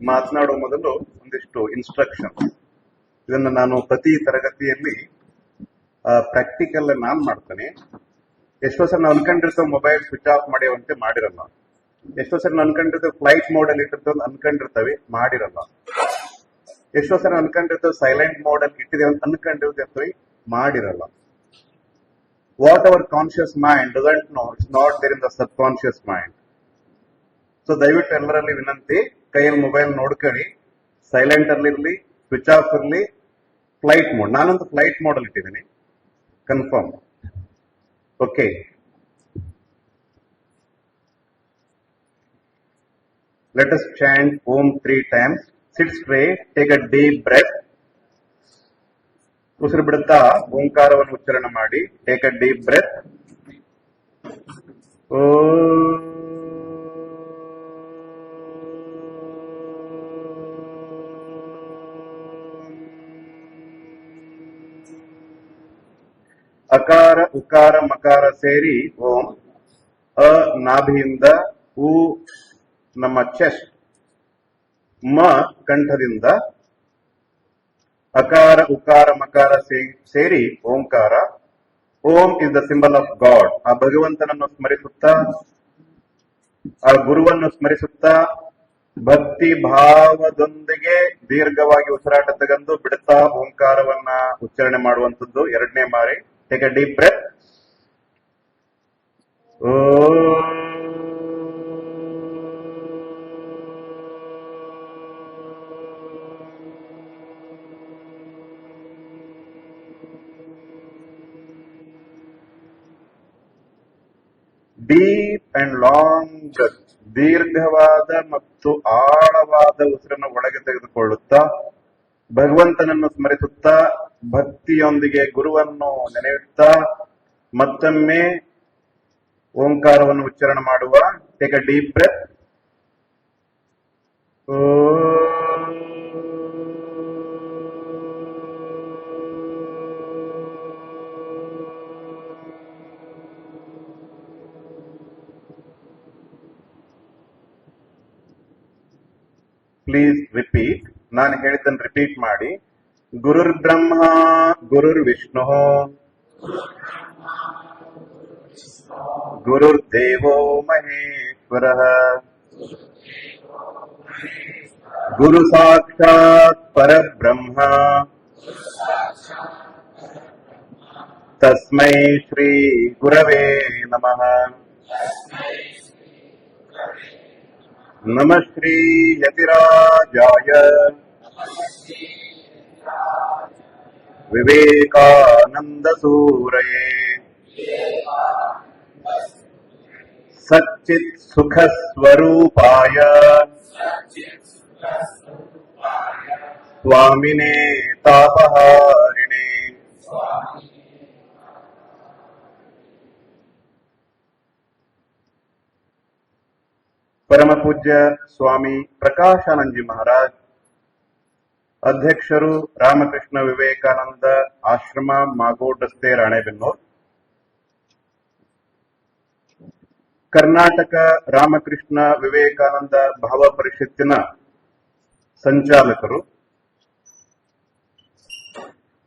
ಮಾತನಾಡುವ ಮೊದಲು ಒಂದಿಷ್ಟು ಇನ್ಸ್ಟ್ರಕ್ಷನ್. ಇದನ್ನು ನಾನು ಪ್ರತಿ ತರಗತಿಯಲ್ಲಿ ಪ್ರಾಕ್ಟಿಕಲ್ ನಾನು ಮಾಡ್ತೇನೆ. ಎಷ್ಟೋ ಸಲ ನಾವು ಅನ್ಕೊಂಡಿರ್ತೇವೆ ಮೊಬೈಲ್ ಸ್ವಿಚ್ ಆಫ್ ಮಾಡಿವಂತೆ ಮಾಡಿರಲ್ಲ. ಎಷ್ಟೋ ಸಲ ನಾವು ಅನ್ಕೊಂಡಿರ್ತೇವೆ ಫ್ಲೈಟ್ ಮೋಡ್ ಅಲ್ಲಿ ಇಟ್ಟಿರ್ತೇವೆ ಅನ್ಕೊಂಡಿರ್ತೇವೆ, ಮಾಡಿರಲ್ಲ. ಎಷ್ಟೋ ಸಲ ಅನ್ಕೊಂಡಿರ್ತೇವೆ ಸೈಲೆಂಟ್ ಮೋಡ್ ಅಲ್ಲಿ ಇಟ್ಟಿದ್ದೇವೆ ಅಂತ ಅನ್ಕೊಂಡಿರ್ತೇವೆ, ಮಾಡಿರಲ್ಲ. What our conscious mind doesn't know, it's not there in the subconscious mind. So ದಯವಿಟ್ಟು ಎಲ್ಲರಲ್ಲಿ ವಿನಂತಿ, ಕೈಯಲ್ಲಿ ಮೊಬೈಲ್ ನೋಡ್ಕೊಳ್ಳಿ, ಸೈಲೆಂಟ್ ಅಲ್ಲಿ ಇರಲಿ, ಸ್ವಿಚ್ ಆಫ್ ಇರಲಿ, ಫ್ಲೈಟ್ ಮೋಡ್. ನಾನಂತೂ ಫ್ಲೈಟ್ ಮೋಡ್ ಅಲ್ಲಿ ಇಟ್ಟಿದ್ದೀನಿ, confirm. Okay, let us chant Om 3 times. Sit straight, take a deep breath. ಉಸಿರು ಬಿಡುತ್ತಾ ಓಂಕಾರವನ್ನು ಉಚ್ಚಾರಣೆ ಮಾಡಿ. Take a deep breath. ಅಕಾರ ಉಕಾರ ಮಕಾರ ಸೇರಿ ಓಂ. ಅ ನಾಭಿಯಿಂದ, ಉ ನಮ್ಮ ಚೆಸ್ಟ್, ಮ ಕಂಠದಿಂದ, ಅಕಾರ ಉಕಾರ ಮಕಾರ ಸೇರಿ ಓಂಕಾರ. Om is the symbol of God. ಆ ಭಗವಂತನನ್ನು ಸ್ಮರಿಸುತ್ತಾ, ಆ ಗುರುವನ್ನು ಸ್ಮರಿಸುತ್ತಾ, ಭಕ್ತಿ ಭಾವದೊಂದಿಗೆ ದೀರ್ಘವಾಗಿ ಉಸಿರಾಟ ತೆಗೆದು ಬಿಡುತ್ತಾ ಓಂಕಾರವನ್ನ ಉಚ್ಚಾರಣೆ ಮಾಡುವಂಥದ್ದು. ಎರಡನೇ ಬಾರಿ take a deep breath. Deep and long, ದೀರ್ಘವಾದ ಮತ್ತು ಆಳವಾದ ಉಸಿರನ್ನು ಒಳಗೆ ತೆಗೆದುಕೊಳ್ಳುತ್ತಾ, ಭಗವಂತನನ್ನು ಸ್ಮರಿಸುತ್ತಾ, ಭಕ್ತಿಯೊಂದಿಗೆ ಗುರುವನ್ನು ನೆನೆಯುತ್ತಾ, ಮತ್ತೊಮ್ಮೆ ಓಂಕಾರವನ್ನು ಉಚ್ಚಾರಣೆ ಮಾಡುವ. Take a deep breath. Please repeat. ನಾನು ಹೇಳಿದ್ದನ್ನು ರಿಪೀಟ್ ಮಾಡಿ. ಗುರುರ್ ಬ್ರಹ್ಮ ಗುರುರ್ ವಿಷ್ಣು ಗುರುರ್ ದೇವೋ ಮಹೇಶ್ವರ ಗುರು ಸಾಕ್ಷಾತ್ ಪರಬ್ರಹ್ಮ ತಸ್ಮೈ ಶ್ರೀ ಗುರವೇ ನಮಃ. ನಮಃ ಶ್ರೀ ಯತಿರಾಜಾಯ ವಿವೇಕಾನಂದ ಸೂರಯೇ ಸಚ್ಚಿತ್ ಸುಖ ಸ್ವರೂಪಾಯ ಸ್ವಾಮಿನೇ ತಾಪಹಾರಿಣೇ. ಪರಮ ಪೂಜ್ಯ ಸ್ವಾಮಿ ಪ್ರಕಾಶಾನಂದಜಿ ಮಹಾರಾಜ್, ಅಧ್ಯಕ್ಷರು ರಾಮಕೃಷ್ಣ ವಿವೇಕಾನಂದ ಆಶ್ರಮ, ಮಾಗೋಡ್ ರಸ್ತೆ, ರಾಣೆಬೆನ್ನೂರು. ಕರ್ನಾಟಕ ರಾಮಕೃಷ್ಣ ವಿವೇಕಾನಂದ ಭಾವ ಪರಿಷತ್ತಿನ ಸಂಚಾಲಕರು.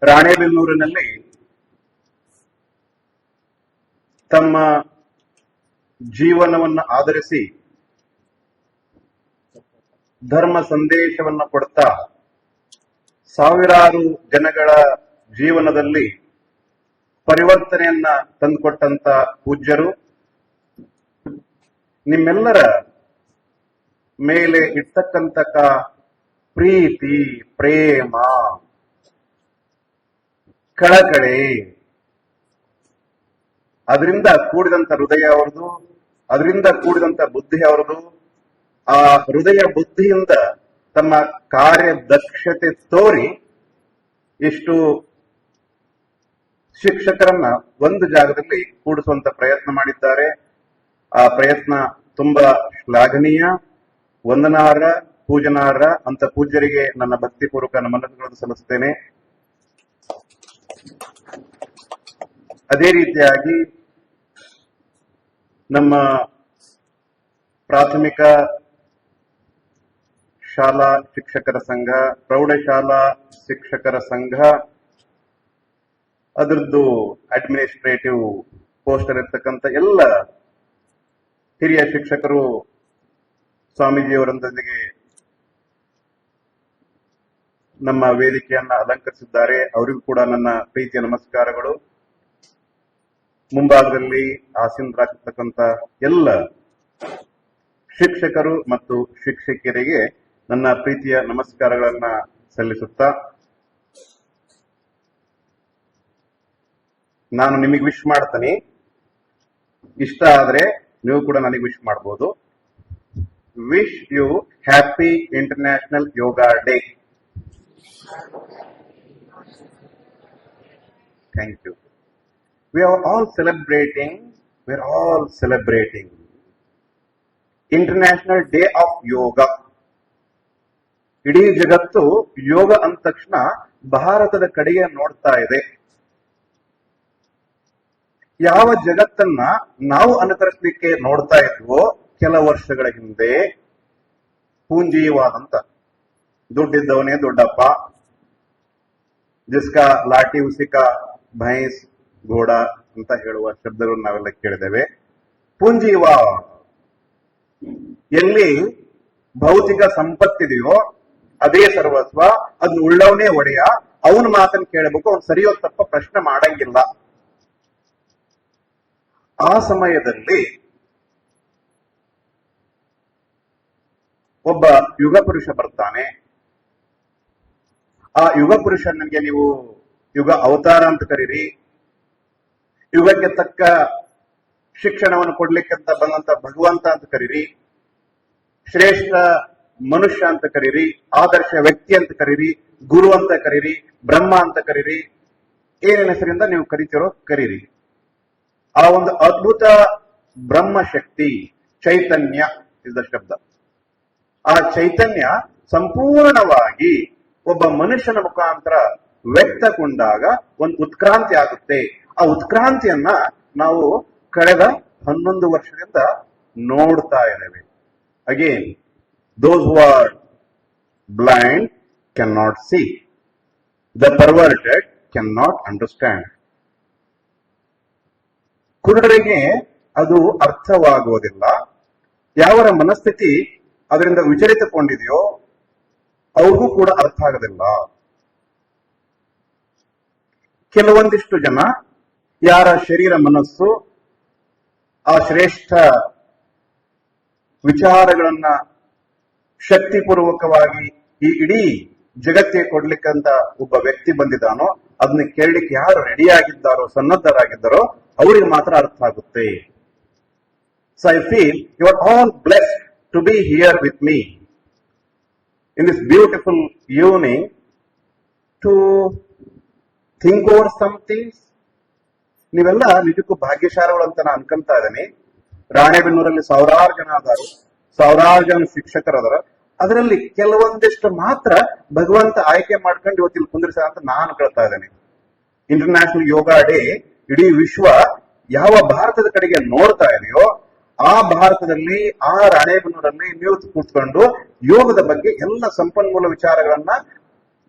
ರಾಣೆಬೆನ್ನೂರಿನಲ್ಲಿ ತಮ್ಮ ಜೀವನವನ್ನು ಆಧರಿಸಿ ಧರ್ಮ ಸಂದೇಶವನ್ನು ಕೊಡ್ತಾ ಸಾವಿರಾರು ಜನಗಳ ಜೀವನದಲ್ಲಿ ಪರಿವರ್ತನೆಯನ್ನ ತಂದುಕೊಟ್ಟಂತ ಪೂಜ್ಯರು. ನಿಮ್ಮೆಲ್ಲರ ಮೇಲೆ ಇರ್ತಕ್ಕಂಥ ಪ್ರೀತಿ, ಪ್ರೇಮ, ಕಳಕಳಿ, ಅದರಿಂದ ಕೂಡಿದಂತ ಹೃದಯ ಅವರದು, ಅದರಿಂದ ಕೂಡಿದಂತ ಬುದ್ಧಿ ಅವರದು. ಆ ಹೃದಯ ಬುದ್ಧಿಯಿಂದ ತಮ್ಮ ಕಾರ್ಯದಕ್ಷತೆ ತೋರಿ ಇಷ್ಟು ಶಿಕ್ಷಕರನ್ನ ಒಂದು ಜಾಗದಲ್ಲಿ ಕೂಡಿಸುವಂತ ಪ್ರಯತ್ನ ಮಾಡಿದ್ದಾರೆ. ಆ ಪ್ರಯತ್ನ ತುಂಬಾ ಶ್ಲಾಘನೀಯ, ವಂದನಾರ್ಹ, ಪೂಜನಾರ್ಹ. ಅಂತ ಪೂಜ್ಯರಿಗೆ ನನ್ನ ಭಕ್ತಿಪೂರ್ವಕ ನಮನಗಳನ್ನು ಸಲ್ಲಿಸುತ್ತೇನೆ. ಅದೇ ರೀತಿಯಾಗಿ ನಮ್ಮ ಪ್ರಾಥಮಿಕ ಶಾಲಾ ಶಿಕ್ಷಕರ ಸಂಘ, ಪ್ರೌಢಶಾಲಾ ಶಿಕ್ಷಕರ ಸಂಘ, ಅದರದ್ದು ಅಡ್ಮಿನಿಸ್ಟ್ರೇಟಿವ್ ಪೋಸ್ಟ್ ಇರ್ತಕ್ಕಂಥ ಎಲ್ಲ ಹಿರಿಯ ಶಿಕ್ಷಕರು ಸ್ವಾಮೀಜಿಯವರೊಂದಿಗೆ ನಮ್ಮ ವೇದಿಕೆಯನ್ನ ಅಲಂಕರಿಸಿದ್ದಾರೆ. ಅವರಿಗೂ ಕೂಡ ನನ್ನ ಪ್ರೀತಿಯ ನಮಸ್ಕಾರಗಳು. ಮುಂಭಾಗದಲ್ಲಿ ಆಸೀನರಾಗಿರ್ತಕ್ಕಂಥ ಎಲ್ಲ ಶಿಕ್ಷಕರು ಮತ್ತು ಶಿಕ್ಷಕಿಯರಿಗೆ ನನ್ನ ಪ್ರೀತಿಯ ನಮಸ್ಕಾರಗಳನ್ನ ಸಲ್ಲಿಸುತ್ತಾ, ನಾನು ನಿಮಗೆ ವಿಶ್ ಮಾಡ್ತೀನಿ. ಇಷ್ಟ ಆದ್ರೆ ನೀವು ಕೂಡ ನನಗೆ ವಿಶ್ ಮಾಡಬಹುದು. Wish you happy international yoga day. Thank you. We are all celebrating International Day of Yoga. ಇಡೀ ಜಗತ್ತು ಯೋಗ ಅಂದ ತಕ್ಷಣ ಭಾರತದ ಕಡೆಗೆ ನೋಡ್ತಾ ಇದೆ. ಯಾವ ಜಗತ್ತನ್ನ ನಾವು ಅನುಕರಿಸಲಿಕ್ಕೆ ನೋಡ್ತಾ ಇದ್ವೋ ಕೆಲ ವರ್ಷಗಳ ಹಿಂದೆ ಪೂಂಜೀವಾದಂತ ದುಡ್ಡಿದ್ದವನೇ ದೊಡ್ಡಪ್ಪ, ಜಿಸ್ಕಾ ಲಾಟಿ ಉಸಿಕಾ ಭೈಂಸ್ ಘೋಡ ಅಂತ ಹೇಳುವ ಶಬ್ದಗಳನ್ನು ನಾವೆಲ್ಲ ಕೇಳಿದ್ದೇವೆ. ಪೂಂಜೀವಾದ, ಎಲ್ಲಿ ಭೌತಿಕ ಸಂಪತ್ತಿದೆಯೋ ಅದೇ ಸರ್ವಸ್ವ, ಅದನ್ನ ಉಳ್ಳವನೇ ಒಡೆಯ, ಅವನ ಮಾತನ್ನು ಕೇಳಬೇಕು, ಅವ್ನು ಸರಿಯೋ ತಪ್ಪ ಪ್ರಶ್ನೆ ಮಾಡಂಗಿಲ್ಲ. ಆ ಸಮಯದಲ್ಲಿ ಒಬ್ಬ ಯುಗ ಪುರುಷ ಬರ್ತಾನೆ. ಆ ಯುಗ ಪುರುಷನಿಗೆ ನೀವು ಯುಗ ಅವತಾರ ಅಂತ ಕರೀರಿ, ಯುಗಕ್ಕೆ ತಕ್ಕ ಶಿಕ್ಷಣವನ್ನು ಕೊಡ್ಲಿಕ್ಕಂತ ಬಂದಂತ ಭಗವಂತ ಅಂತ ಕರೀರಿ, ಶ್ರೇಷ್ಠ ಮನುಷ್ಯ ಅಂತ ಕರೀರಿ, ಆದರ್ಶ ವ್ಯಕ್ತಿ ಅಂತ ಕರೀರಿ, ಗುರು ಅಂತ ಕರೀರಿ, ಬ್ರಹ್ಮ ಅಂತ ಕರೀರಿ, ಏನೇನ ಹೆಸರಿಂದ ನೀವು ಕರಿತಿರೋ ಕರೀರಿ. ಆ ಒಂದು ಅದ್ಭುತ ಬ್ರಹ್ಮ ಶಕ್ತಿ ಚೈತನ್ಯ ಇದ್ದ ಶಬ್ದ. ಆ ಚೈತನ್ಯ ಸಂಪೂರ್ಣವಾಗಿ ಒಬ್ಬ ಮನುಷ್ಯನ ಮುಖಾಂತರ ವ್ಯಕ್ತಗೊಂಡಾಗ ಒಂದು ಉತ್ಕ್ರಾಂತಿ ಆಗುತ್ತೆ. ಆ ಉತ್ಕ್ರಾಂತಿಯನ್ನ ನಾವು ಕಳೆದ 11 ವರ್ಷದಿಂದ ನೋಡ್ತಾ ಇದ್ದೇವೆ. Again, those who are blind cannot see, the perverted cannot understand. ಕುರುಡರಿಗೆ ಅದು ಅರ್ಥವಾಗುವುದಿಲ್ಲ. ಯಾವರ ಮನಸ್ಥಿತಿ ಅದರಿಂದ ವಿಚಲಿತಗೊಂಡಿದೆಯೋ ಅವ್ರಿಗೂ ಕೂಡ ಅರ್ಥ ಆಗೋದಿಲ್ಲ. ಕೆಲವೊಂದಿಷ್ಟು ಜನ ಯಾರ ಶರೀರ ಮನಸ್ಸು ಆ ಶ್ರೇಷ್ಠ ವಿಚಾರಗಳನ್ನ ಶಕ್ತಿಪೂರ್ವಕವಾಗಿ ಈ ಇಡೀ ಜಗತ್ತಿಗೆ ಕೊಡ್ಲಿಕ್ಕಂತ ಒಬ್ಬ ವ್ಯಕ್ತಿ ಬಂದಿದ್ದಾನೋ ಅದನ್ನ ಕೇಳಲಿಕ್ಕೆ ಯಾರು ರೆಡಿಯಾಗಿದ್ದಾರೋ, ಸನ್ನದ್ಧರಾಗಿದ್ದಾರೋ ಅವರಿಗೆ ಮಾತ್ರ ಅರ್ಥ ಆಗುತ್ತೆ. So I feel you are all blessed to be here with me in this beautiful evening to think over some things. ನೀವೆಲ್ಲ ನಿಜಕ್ಕೂ ಭಾಗ್ಯಶಾಲಿಗಳು ಅಂತ ನಾನು ಅನ್ಕೊಂತಾ ಇದ್ದೀನಿ. ರಾಣೆಬೆನ್ನೂರಲ್ಲಿ ಸಾವಿರಾರು ಜನ ಅದಾರು, ಸಾವಿರಾರು ಜನ ಶಿಕ್ಷಕರದಾರ. ಅದರಲ್ಲಿ ಕೆಲವೊಂದಿಷ್ಟು ಮಾತ್ರ ಭಗವಂತ ಆಯ್ಕೆ ಮಾಡ್ಕೊಂಡು ಇವತ್ತಿಲ್ಲಿ ಕುಂದಿರ್ಸ ಅಂತ ನಾನು ಕೇಳ್ತಾ ಇದ್ದೇನೆ. ಇಂಟರ್ನ್ಯಾಷನಲ್ ಯೋಗ ಡೇ ಇಡೀ ವಿಶ್ವ ಯಾವ ಭಾರತದ ಕಡೆಗೆ ನೋಡ್ತಾ ಇದೆಯೋ ಆ ಭಾರತದಲ್ಲಿ, ಆ ರಾಣೆಬೆನ್ನೂರಲ್ಲಿ ನೀವು ಕೂತ್ಕೊಂಡು ಯೋಗದ ಬಗ್ಗೆ ಎಲ್ಲ ಸಂಪನ್ಮೂಲ ವಿಚಾರಗಳನ್ನ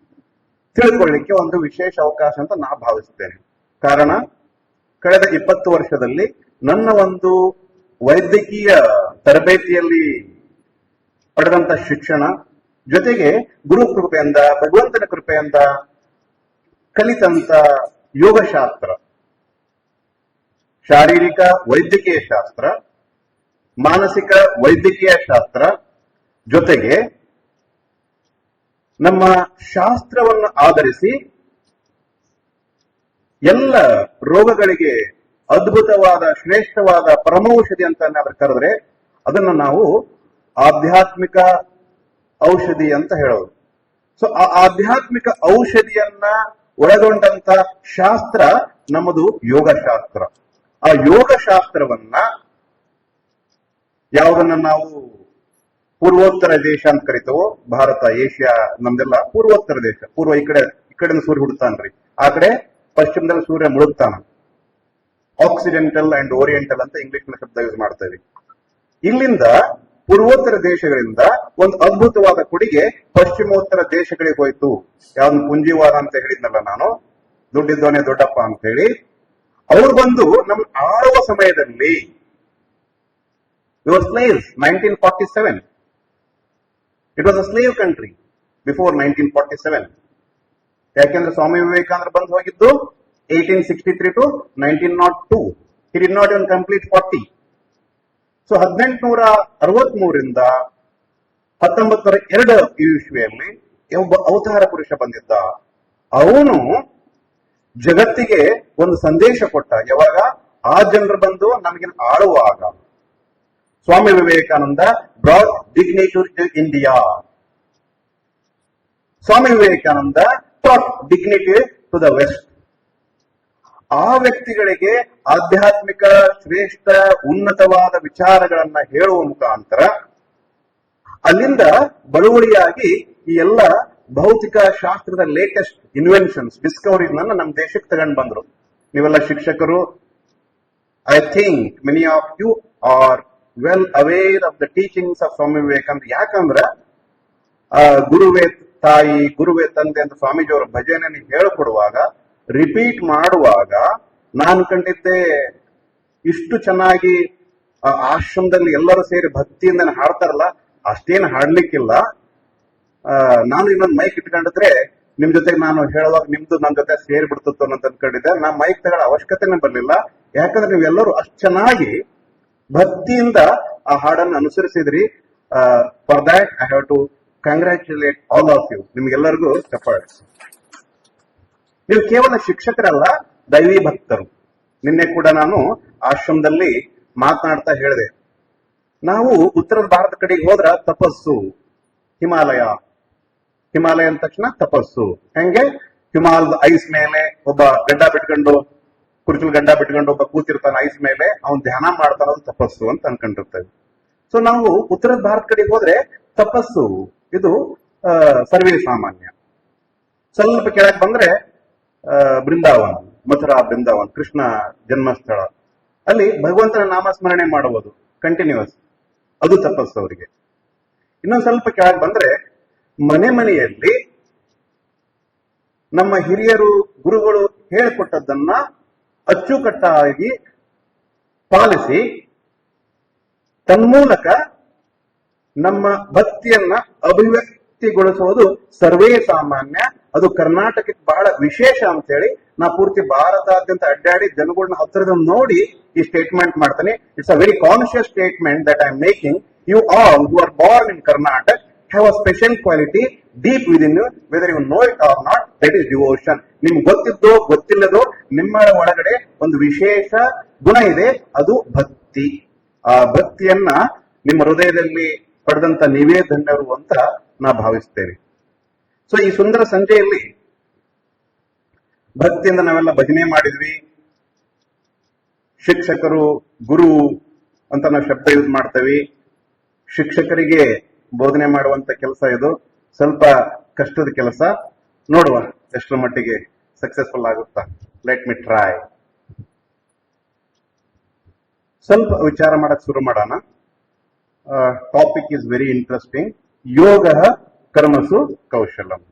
ತಿಳ್ಕೊಳ್ಳಿಕ್ಕೆ ಒಂದು ವಿಶೇಷ ಅವಕಾಶ ಅಂತ ನಾ ಭಾವಿಸ್ತೇನೆ. ಕಾರಣ, ಕಳೆದ 20 ವರ್ಷದಲ್ಲಿ ನನ್ನ ಒಂದು ವೈದ್ಯಕೀಯ ತರಬೇತಿಯಲ್ಲಿ ಪಡೆದಂತ ಶಿಕ್ಷಣ ಜೊತೆಗೆ ಗುರು ಕೃಪೆಯಿಂದ, ಭಗವಂತನ ಕೃಪೆಯಿಂದ ಕಲಿತಂತ ಯೋಗಶಾಸ್ತ್ರ, ಶಾರೀರಿಕ ವೈದ್ಯಕೀಯ ಶಾಸ್ತ್ರ, ಮಾನಸಿಕ ವೈದ್ಯಕೀಯ ಶಾಸ್ತ್ರ ಜೊತೆಗೆ ನಮ್ಮ ಶಾಸ್ತ್ರವನ್ನು ಆಧರಿಸಿ ಎಲ್ಲ ರೋಗಗಳಿಗೆ ಅದ್ಭುತವಾದ ಶ್ರೇಷ್ಠವಾದ ಪರಮೌಷಧಿ ಅಂತ ಏನಾದ್ರೂ ಕರೆದ್ರೆ ಅದನ್ನು ನಾವು ಆಧ್ಯಾತ್ಮಿಕ ಔಷಧಿ ಅಂತ ಹೇಳೋದು. ಸೊ ಆ ಆಧ್ಯಾತ್ಮಿಕ ಔಷಧಿಯನ್ನ ಒಳಗೊಂಡಂತ ಶಾಸ್ತ್ರ ನಮ್ಮದು ಯೋಗಶಾಸ್ತ್ರ. ಆ ಯೋಗಶಾಸ್ತ್ರವನ್ನ ಯಾವುದನ್ನ ನಾವು ಪೂರ್ವೋತ್ತರ ದೇಶ ಅಂತ ಕರಿತೇವೋ, ಭಾರತ, ಏಷ್ಯಾ, ನಮ್ದೆಲ್ಲ ಪೂರ್ವೋತ್ತರ ದೇಶ. ಪೂರ್ವ ಈ ಕಡೆ ಸೂರ್ಯ ಹುಡ್ತಾನ್ರಿ, ಆ ಕಡೆ ಪಶ್ಚಿಮದಲ್ಲಿ ಸೂರ್ಯ ಮುಳುಗ್ತಾನ. ಆಕ್ಸಿಡೆಂಟಲ್ ಅಂಡ್ ಓರಿಯೆಂಟಲ್ ಅಂತ ಇಂಗ್ಲಿಷ್ ಶಬ್ದ ಯೂಸ್ ಮಾಡ್ತೇವೆ. ಇಲ್ಲಿಂದ ಪೂರ್ವೋತ್ತರ ದೇಶಗಳಿಂದ ಒಂದು ಅದ್ಭುತವಾದ ಕೊಡುಗೆ ಪಶ್ಚಿಮೋತ್ತರ ದೇಶಗಳಿಗೆ ಹೋಯ್ತು. ಯಾವ್ದು ಪುಂಜಿವಾದ ಅಂತ ಹೇಳಿದ್ನಲ್ಲ ನಾನು, ದುಡ್ಡಿದ್ದವನೇ ದೊಡ್ಡಪ್ಪ ಅಂತ ಹೇಳಿ, ಅವ್ರು ಬಂದು ನಮ್ ಆಳುವ ಸಮಯದಲ್ಲಿ slaves 1947. It was a slave country before 1947. ಯಾಕೆಂದ್ರೆ ಸ್ವಾಮಿ ವಿವೇಕಾನಂದ ಬಂದು ಹೋಗಿದ್ದು 1863 to 1902. He did not even complete 40. So 1863ರಿಂದ 1902 ಇಸ್ವಿಯಲ್ಲಿ ಒಬ್ಬ ಅವತಾರ ಪುರುಷ ಬಂದಿದ್ದ. ಅವನು ಜಗತ್ತಿಗೆ ಒಂದು ಸಂದೇಶ ಕೊಟ್ಟ. ಯಾವಾಗ ಆ ಜನರು ಬಂದು ನಮಗೆ ಆಳುವಾಗ, Swami Vivekananda brought dignity to India. Swami Vivekananda brought dignity to the west. ಆ ವ್ಯಕ್ತಿಗಳಿಗೆ ಆಧ್ಯಾತ್ಮಿಕ ಶ್ರೇಷ್ಠ ಉನ್ನತವಾದ ವಿಚಾರಗಳನ್ನ ಹೇಳುವ ಮುಖಾಂತರ ಅಲ್ಲಿಂದ ಬಳುವಳಿಯಾಗಿ ಈ ಎಲ್ಲ ಭೌತಿಕ ಶಾಸ್ತ್ರದ ಲೇಟೆಸ್ಟ್ ಇನ್ವೆನ್ಷನ್ಸ್, ಡಿಸ್ಕವರಿಗಳನ್ನ ನಮ್ಮ ದೇಶಕ್ಕೆ ತಗೊಂಡು ಬಂದ್ರು. ನೀವೆಲ್ಲ ಶಿಕ್ಷಕರು, I think many of you are well aware of the teachings of Swami Vivekananda. ಯಾಕಂದ್ರೆ ಗುರುವೇ ತಾಯಿ, ಗುರುವೇ ತಂದೆ ಅಂತ ಸ್ವಾಮೀಜಿಯವರ ಭಜನೆ ಹೇಳಿಕೊಡುವಾಗ, ರಿಪೀಟ್ ಮಾಡುವಾಗ ನಾನು ಕಂಡಿದ್ದೆ ಇಷ್ಟು ಚೆನ್ನಾಗಿ ಆಶ್ರಮದಲ್ಲಿ ಎಲ್ಲರೂ ಸೇರಿ ಭಕ್ತಿಯಿಂದ ಹಾಡ್ತಾರಲ್ಲ, ಅಷ್ಟೇನು ಹಾಡ್ಲಿಕ್ಕಿಲ್ಲ. ನಾನು ಇನ್ನೊಂದು ಮೈಕ್ ಇಟ್ಕೊಂಡಿದ್ರೆ ನಿಮ್ ಜೊತೆಗೆ ನಾನು ಹೇಳುವಾಗ ನಿಮ್ದು ನನ್ನ ಜೊತೆ ಸೇರ್ಬಿಡ್ತಿತ್ತು ಅಂತ ಅನ್ಕೊಂಡಿದ್ದೆ. ನಾ ಮೈಕ್ ತಗೊಳ್ಳೋ ಅವಶ್ಯಕತೆನೇ ಬರಲಿಲ್ಲ. ಯಾಕಂದ್ರೆ ನೀವೆಲ್ಲರೂ ಅಷ್ಟು ಚೆನ್ನಾಗಿ ಭಕ್ತಿಯಿಂದ ಆ ಹಾಡನ್ನು ಅನುಸರಿಸಿದ್ರಿ. For that I have to congratulate all of you. ನಿಮ್ಗೆಲ್ಲರಿಗೂ ಚಪ್ಪಾಳೆ. ನೀವು ಕೇವಲ ಶಿಕ್ಷಕರಲ್ಲ, ದೈವಿ ಭಕ್ತರು. ನಿನ್ನೆ ಕೂಡ ನಾನು ಆಶ್ರಮದಲ್ಲಿ ಮಾತನಾಡ್ತಾ ಹೇಳಿದೆ, ನಾವು ಉತ್ತರ ಭಾರತ ಕಡೆಗೆ ಹೋದ್ರ ತಪಸ್ಸು, ಹಿಮಾಲಯ ಅಂದ ತಕ್ಷಣ ತಪಸ್ಸು. ಹೆಂಗೆ ಹಿಮಾಲಯದ ಐಸ್ ಮೇಲೆ ಒಬ್ಬ ಗಡ್ಡ ಬಿಟ್ಕೊಂಡು, ಕುರ್ಚಲ್ ಗಡ್ಡ ಬಿಟ್ಕೊಂಡು ಒಬ್ಬ ಕೂತಿರ್ತಾನೆ ಐಸ್ ಮೇಲೆ, ಅವನ್ ಧ್ಯಾನ ಮಾಡ್ತಾನದು ತಪಸ್ಸು ಅಂತ ಅನ್ಕೊಂಡಿರ್ತೇವೆ. ಸೊ ನಾವು ಉತ್ತರ ಭಾರತ ಕಡೆಗೆ ಹೋದ್ರೆ ತಪಸ್ಸು ಇದು ಸರ್ವೇ ಸಾಮಾನ್ಯ. ಸ್ವಲ್ಪ ಕೆಳಗೆ ಬಂದ್ರೆ ಬೃಂದಾವನ, ಮಥುರಾ ಬೃಂದಾವನ್, ಕೃಷ್ಣ ಜನ್ಮಸ್ಥಳ, ಅಲ್ಲಿ ಭಗವಂತನ ನಾಮಸ್ಮರಣೆ ಮಾಡುವುದು ಕಂಟಿನ್ಯೂಸ್, ಅದು ತಪಸ್ಸು ಅವರಿಗೆ. ಇನ್ನೊಂದು ಸ್ವಲ್ಪ ಕೆಳಗೆ ಬಂದ್ರೆ ಮನೆಯಲ್ಲಿ ನಮ್ಮ ಹಿರಿಯರು ಗುರುಗಳು ಹೇಳಿಕೊಟ್ಟದ್ದನ್ನ ಅಚ್ಚುಕಟ್ಟಾಗಿ ಪಾಲಿಸಿ ತನ್ಮೂಲಕ ನಮ್ಮ ಭಕ್ತಿಯನ್ನ ಅಭಿವ್ಯಕ್ತಿಗೊಳಿಸುವುದು ಸರ್ವೇ ಸಾಮಾನ್ಯ. ಅದು ಕರ್ನಾಟಕಕ್ಕೆ ಬಹಳ ವಿಶೇಷ ಅಂತ ಹೇಳಿ ನಾ ಪೂರ್ತಿ ಭಾರತಾದ್ಯಂತ ಅಡ್ಡಾಡಿ ಜನಗಳನ್ನ ಹತ್ತಿರದ ನೋಡಿ ಈ ಸ್ಟೇಟ್ಮೆಂಟ್ ಮಾಡ್ತಾನೆ. It's a very conscious statement that I am making. You all who are born in Karnataka have a special quality deep within you, whether you know it or not. That is devotion. ನಿಮ್ಗೆ ಗೊತ್ತಿದ್ದೋ ಗೊತ್ತಿಲ್ಲದೋ ನಿಮ್ಮ ಒಳಗಡೆ ಒಂದು ವಿಶೇಷ ಗುಣ ಇದೆ, ಅದು ಭಕ್ತಿ. ಆ ಭಕ್ತಿಯನ್ನ ನಿಮ್ಮ ಹೃದಯದಲ್ಲಿ ಪಡೆದಂತ ನೀವೇ ಧನ್ಯರು ಅಂತ ನಾ ಭಾವಿಸ್ತೇನೆ. ಸೊ ಈ ಸುಂದರ ಸಂಜೆಯಲ್ಲಿ ಭಕ್ತಿಯಿಂದ ನಾವೆಲ್ಲ ಭಜನೆ ಮಾಡಿದ್ವಿ. ಶಿಕ್ಷಕರು, ಗುರು ಅಂತ ನಾವು ಶಬ್ದ ಯೂಸ್ ಮಾಡ್ತೇವೆ. ಶಿಕ್ಷಕರಿಗೆ ಬೋಧನೆ ಮಾಡುವಂತ ಕೆಲಸ ಇದು ಸ್ವಲ್ಪ ಕಷ್ಟದ ಕೆಲಸ. ನೋಡುವ ಎಷ್ಟರ ಮಟ್ಟಿಗೆ ಸಕ್ಸಸ್ಫುಲ್ ಆಗುತ್ತಾ. Let me try. ಸ್ವಲ್ಪ ವಿಚಾರ ಮಾಡಕ್ ಶುರು ಮಾಡೋಣ. Topic is very interesting. ಯೋಗ ಕರ್ಮಸು ಕೌಶಲಂ.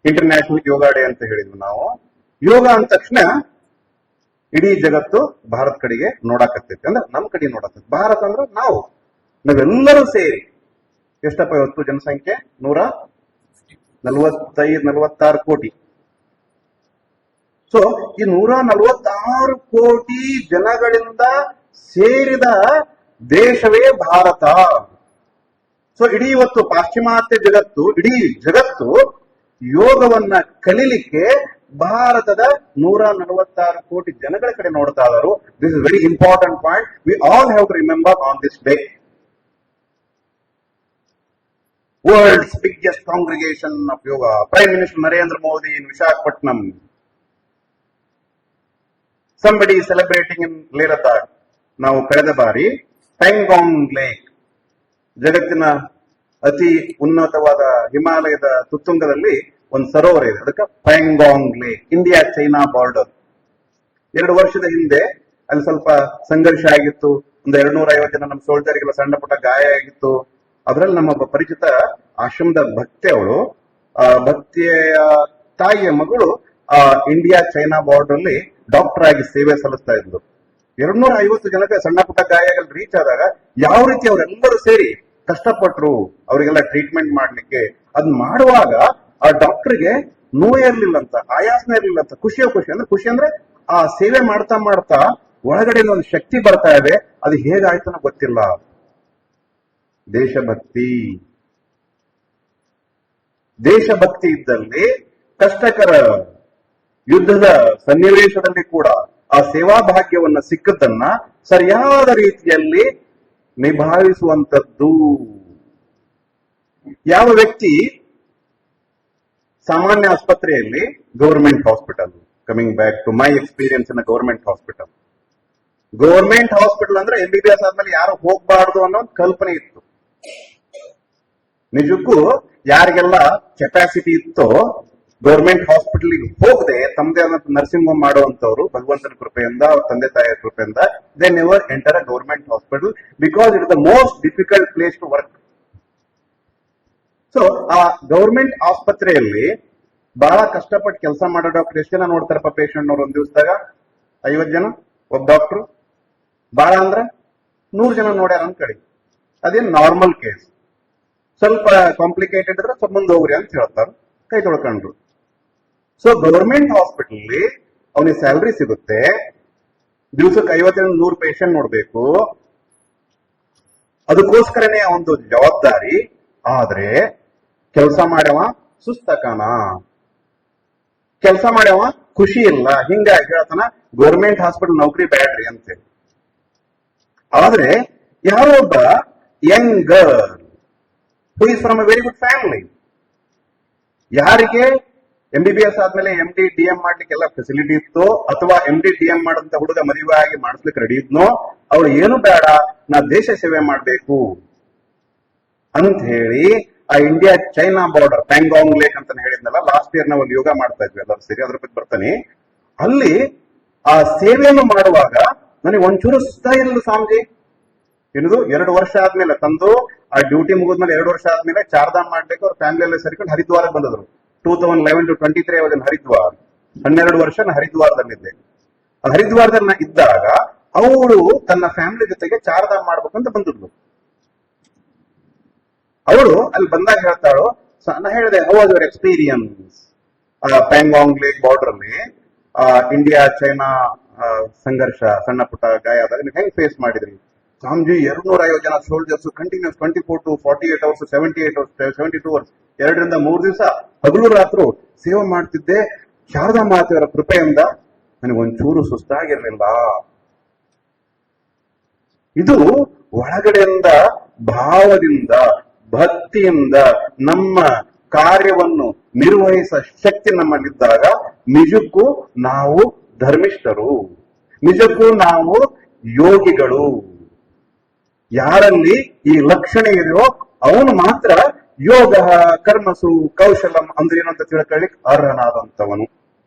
ಇಂಟರ್ನ್ಯಾಷನಲ್ ಯೋಗ ಡೇ ಅಂತ ಹೇಳಿದ್ವಿ ನಾವು. ಯೋಗ ಅಂದ ತಕ್ಷಣ ಇಡೀ ಜಗತ್ತು ಭಾರತ ಕಡೆಗೆ ನೋಡಾಕತ್ತೈತಿ, ಅಂದ್ರೆ ನಮ್ ಕಡೆ ನೋಡಾಕತ್ತೈತಿ. ಭಾರತ ಅಂದ್ರೆ ನಾವೆಲ್ಲರೂ ಸೇರಿ ಎಷ್ಟಪ್ಪ ಇವತ್ತು ಜನಸಂಖ್ಯೆ? 145-146 ಕೋಟಿ. ಸೊ ಈ 146 ಕೋಟಿ ಜನಗಳಿಂದ ಸೇರಿದ ದೇಶವೇ ಭಾರತ. ಸೊ ಇಡೀ ಇವತ್ತು ಪಾಶ್ಚಿಮಾತ್ಯ ಜಗತ್ತು, ಇಡೀ ಜಗತ್ತು ಯೋಗವನ್ನ ಕಲಿಲಿಕ್ಕೆ ಭಾರತದ 146 ಕೋಟಿ ಜನಗಳ ಕಡೆ ನೋಡ್ತಾ ಇದ್ದಾರೆ. This is very important point. We all have to remember on this day. World's biggest congregation of yoga. Prime Minister Narendra Modi in Visakhapatnam. Somebody is celebrating in Leh Ladakh. ನಾವು ಕಳೆದ ಬಾರಿ ಪ್ಯಾಂಗಾಂಗ್ ಲೇಕ್, ಜಗತ್ತಿನ ಅತಿ ಉನ್ನತವಾದ ಹಿಮಾಲಯದ ತುತ್ತುಂಗದಲ್ಲಿ ಒಂದು ಸರೋವರ ಇದೆ, ಅದಕ್ಕೆ Pangong lake, India China border. 2 ವರ್ಷದ ಹಿಂದೆ ಅಲ್ಲಿ ಸ್ವಲ್ಪ ಸಂಘರ್ಷ ಆಗಿತ್ತು. ಒಂದು 250 ಜನ ನಮ್ಮ ಸೋಲ್ಜರ್ಗೆಲ್ಲ ಸಣ್ಣ ಪುಟ್ಟ ಗಾಯ ಆಗಿತ್ತು. ಅದರಲ್ಲಿ ನಮ್ಮ ಒಬ್ಬ ಪರಿಚಿತ ಆಶ್ರಮದ ಭಕ್ತಿ, ಅವಳು ಭಕ್ತಿಯ ತಾಯಿಯ ಮಗಳು ಇಂಡಿಯಾ ಚೈನಾ ಬಾರ್ಡರ್ ಅಲ್ಲಿ ಡಾಕ್ಟರ್ ಆಗಿ ಸೇವೆ ಸಲ್ಲಿಸ್ತಾ ಇದ್ಲು. 250 ಜನಕ್ಕೆ ಸಣ್ಣ ಪುಟ್ಟ ಗಾಯಗಳು ರೀಚ್ ಆದಾಗ ಯಾವ ರೀತಿ ಅವರೆಲ್ಲರೂ ಸೇರಿ ಕಷ್ಟಪಟ್ರು ಅವರಿಗೆಲ್ಲ ಟ್ರೀಟ್ಮೆಂಟ್ ಮಾಡ್ಲಿಕ್ಕೆ. ಅದ್ ಮಾಡುವಾಗ ಆ ಡಾಕ್ಟರ್ಗೆ ನೋವೇ ಇರ್ಲಿಲ್ಲ ಅಂತ, ಆಯಾಸನೇ ಇರ್ಲಿಲ್ಲ ಅಂತ, ಖುಷಿ ಅಂದ್ರೆ ಆ ಸೇವೆ ಮಾಡ್ತಾ ಮಾಡ್ತಾ ಒಳಗಡೆ ಒಂದು ಶಕ್ತಿ ಬರ್ತಾ ಇದೆ. ಅದು ಹೇಗಾಯ್ತು ಅನ್ನೋ ಗೊತ್ತಿಲ್ಲ. ದೇಶಭಕ್ತಿ ಇದ್ದಲ್ಲಿ ಕಷ್ಟಕರ ಯುದ್ಧದ ಸನ್ನಿವೇಶದಲ್ಲಿ ಕೂಡ ಆ ಸೇವಾ ಭಾಗ್ಯವನ್ನ ಸಿಕ್ಕದನ್ನ ಸರಿಯಾದ ರೀತಿಯಲ್ಲಿ ನಿಭಾಯಿಸುವಂತದ್ದು. ಯಾವ ವ್ಯಕ್ತಿ ಸಾಮಾನ್ಯ ಆಸ್ಪತ್ರೆಯಲ್ಲಿ, government hospital, coming back to my experience in government hospital ಅಂದ್ರೆ MBBS ಆದ್ಮೇಲೆ ಯಾರು ಹೋಗ್ಬಾರ್ದು ಅನ್ನೋ ಒಂದು ಕಲ್ಪನೆ ಇತ್ತು. ನಿಜಕ್ಕೂ ಯಾರಿಗೆಲ್ಲ ಕೆಪಾಸಿಟಿ ಇತ್ತೋ ಗವರ್ಮೆಂಟ್ ಹಾಸ್ಪಿಟಲ್ ಹೋಗದೆ ತಮ್ಮದೇ ಆದ ನರ್ಸಿಂಗ್ ಹೋಮ್ ಮಾಡುವಂತವ್ರು, ಭಗವಂತನ ಕೃಪೆಯಿಂದ, ಅವ್ರ ತಂದೆ ತಾಯಿಯ ಕೃಪೆಯಿಂದ, they never enter a government hospital because it is the most difficult place to work. So ಆ ಗವರ್ಮೆಂಟ್ ಆಸ್ಪತ್ರೆಯಲ್ಲಿ ಬಹಳ ಕಷ್ಟಪಟ್ಟು ಕೆಲಸ ಮಾಡೋ ಡಾಕ್ಟರ್ ಎಷ್ಟು ಜನ ನೋಡ್ತಾರಪ್ಪ ಪೇಷಂಟ್ ಅವ್ರು? ಒಂದ್ ದಿವಸದಾಗ 50 ಜನ ಒಬ್ಬ ಡಾಕ್ಟರ್, ಬಹಳ ಅಂದ್ರ 100 ಜನ ನೋಡ್ಯಾರ ಅಂತ ಕಡೆ. ಅದೇನ್ ನಾರ್ಮಲ್ ಕೇಸ್. ಸ್ವಲ್ಪ ಕಾಂಪ್ಲಿಕೇಟೆಡ್ ಇದ್ರೆ ಸ್ವಲ್ಪ ಮುಂದೆ ಹೋಗ್ರಿ ಅಂತ ಹೇಳ್ತಾರ, ಕೈ ತೊಳ್ಕೊಂಡ್ರು. ಸೊ ಗವರ್ಮೆಂಟ್ ಹಾಸ್ಪಿಟಲ್ ಅವನಿಗೆ ಸ್ಯಾಲ್ರಿ ಸಿಗುತ್ತೆ, ದಿವಸಕ್ಕೆ 50-100 ಪೇಷಂಟ್ ನೋಡ್ಬೇಕು, ಅದಕ್ಕೋಸ್ಕರನೇ ಒಂದು ಜವಾಬ್ದಾರಿ. ಆದ್ರೆ ಕೆಲಸ ಮಾಡ್ಯವ ಸುಸ್ತಕನ, ಕೆಲಸ ಮಾಡ್ಯವ ಖುಷಿ ಇಲ್ಲ. ಹಿಂಗಾಗಿ ಹೇಳ್ತಾನ ಗವರ್ಮೆಂಟ್ ಹಾಸ್ಪಿಟಲ್ ನೌಕರಿ ಬ್ಯಾಡ್ರಿ ಅಂತೇಳಿ. ಆದ್ರೆ ಯಾರೋ ಒಬ್ಬ Young girl who is from a very good family, ಯಾರಿಗೆ MBBS ಆದ್ಮೇಲೆ MD DM ಮಾಡ್ಲಿಕ್ಕೆ ಎಲ್ಲ ಫೆಸಿಲಿಟಿ ಇತ್ತು, ಅಥವಾ MD DM ಮಾಡಂತ ಹುಡುಗ ಮದುವೆ ಆಗಿ ಮಾಡಿಸ್ಲಿಕ್ಕೆ ರೆಡಿ ಇದ್ನೋ, ಅವಳು ಏನು ಬೇಡ, ನಾ ದೇಶ ಸೇವೆ ಮಾಡ್ಬೇಕು ಅಂತ ಹೇಳಿ ಆ India China border, Pangong lake ಅಂತ ಹೇಳಿದ್ನಲ್ಲ, ಲಾಸ್ಟ್ ಇಯರ್ ನಾವು ಯೋಗ ಮಾಡ್ತಾ ಇದ್ವಿ ಎಲ್ಲರೂ ಸೇರಿ, ಅದ್ರ ಬಗ್ಗೆ ಬರ್ತಾನೆ. ಅಲ್ಲಿ ಆ ಸೇವೆಯನ್ನು ಮಾಡುವಾಗ ನನಗೆ ಒಂಚೂರು ಸುಸ್ತಾ ಇರಲಿಲ್ಲ ಸ್ವಾಮೀಜಿ. ಏನದು 2 ವರ್ಷ ಆದ್ಮೇಲೆ ತಂದು ಆ ಡ್ಯೂಟಿ ಮುಗಿದ್ಮೇಲೆ 2 ವರ್ಷ ಆದ್ಮೇಲೆ ಚಾರ್ಧಾಮ್ ಮಾಡ್ಬೇಕು ಅವ್ರ ಫ್ಯಾಮಿಲಿ ಎಲ್ಲ ಸೇರ್ಕೊಂಡು ಹರಿದ್ವಾರಕ್ಕೆ ಬಂದಿದ್ರು. 2011 to 23 ಅವಧಿನ ಹರಿದ್ವಾರ, 12 ವರ್ಷ ನಾ ಹರಿದ್ವಾರದಲ್ಲಿದ್ದೆ. ಹರಿದ್ವಾರದಲ್ಲಿ ನಾ ಇದ್ದಾಗ ಅವಳು ತನ್ನ ಫ್ಯಾಮಿಲಿ ಜೊತೆಗೆ ಚಾರ್ಧಾಮ್ ಮಾಡ್ಬೇಕಂತ ಬಂದಿದ್ಲು. ಅವಳು ಅಲ್ಲಿ ಬಂದಾಗ ಹೇಳ್ತಾಳು, ನಾ ಹೇಳಿದೆ how was your experience Pangong lake border ಅಲ್ಲಿ ಇಂಡಿಯಾ ಚೈನಾ ಸಂಘರ್ಷ, ಸಣ್ಣ ಪುಟ್ಟ ಗಾಯ ಆದಾಗ ನೀವು ಹೆಂಗ್ ಫೇಸ್ ಮಾಡಿದ್ರಿ? ಸ್ವಾಮೀಜಿ 250 ಜನ soldiers continuous 24 to 48 hours, 78 hours, 72 hours, 2 to 3 ದಿವಸ ಹಗಲು ರಾತ್ರು ಸೇವೆ ಮಾಡ್ತಿದ್ದೆ. ಶಾರದಾ ಮಾತೆಯವರ ಕೃಪೆಯಿಂದ ನನಗೆ ಒಂಚೂರು ಸುಸ್ತಾಗಿರ್ಲಿಲ್ಲ. ಇದು ಒಳಗಡೆಯಿಂದ ಭಾವದಿಂದ, ಭಕ್ತಿಯಿಂದ ನಮ್ಮ ಕಾರ್ಯವನ್ನು ನಿರ್ವಹಿಸ ಶಕ್ತಿ ನಮ್ಮಲ್ಲಿದ್ದಾಗ ನಿಜಕ್ಕೂ ನಾವು ಧರ್ಮಿಷ್ಠರು, ನಿಜಕ್ಕೂ ನಾವು ಯೋಗಿಗಳು. ಯಾರಲ್ಲಿ ಈ ಲಕ್ಷಣ ಇದೆಯೋ ಅವನು ಮಾತ್ರ ಯೋಗ ಕರ್ಮಸು ಕೌಶಲಂ ಅಂದ್ರೆ ಏನು ಅಂತ ತಿಳ್ಕೊಳ್ಳಿಕ್ ಅರ್ಹನಾದಂತವನು.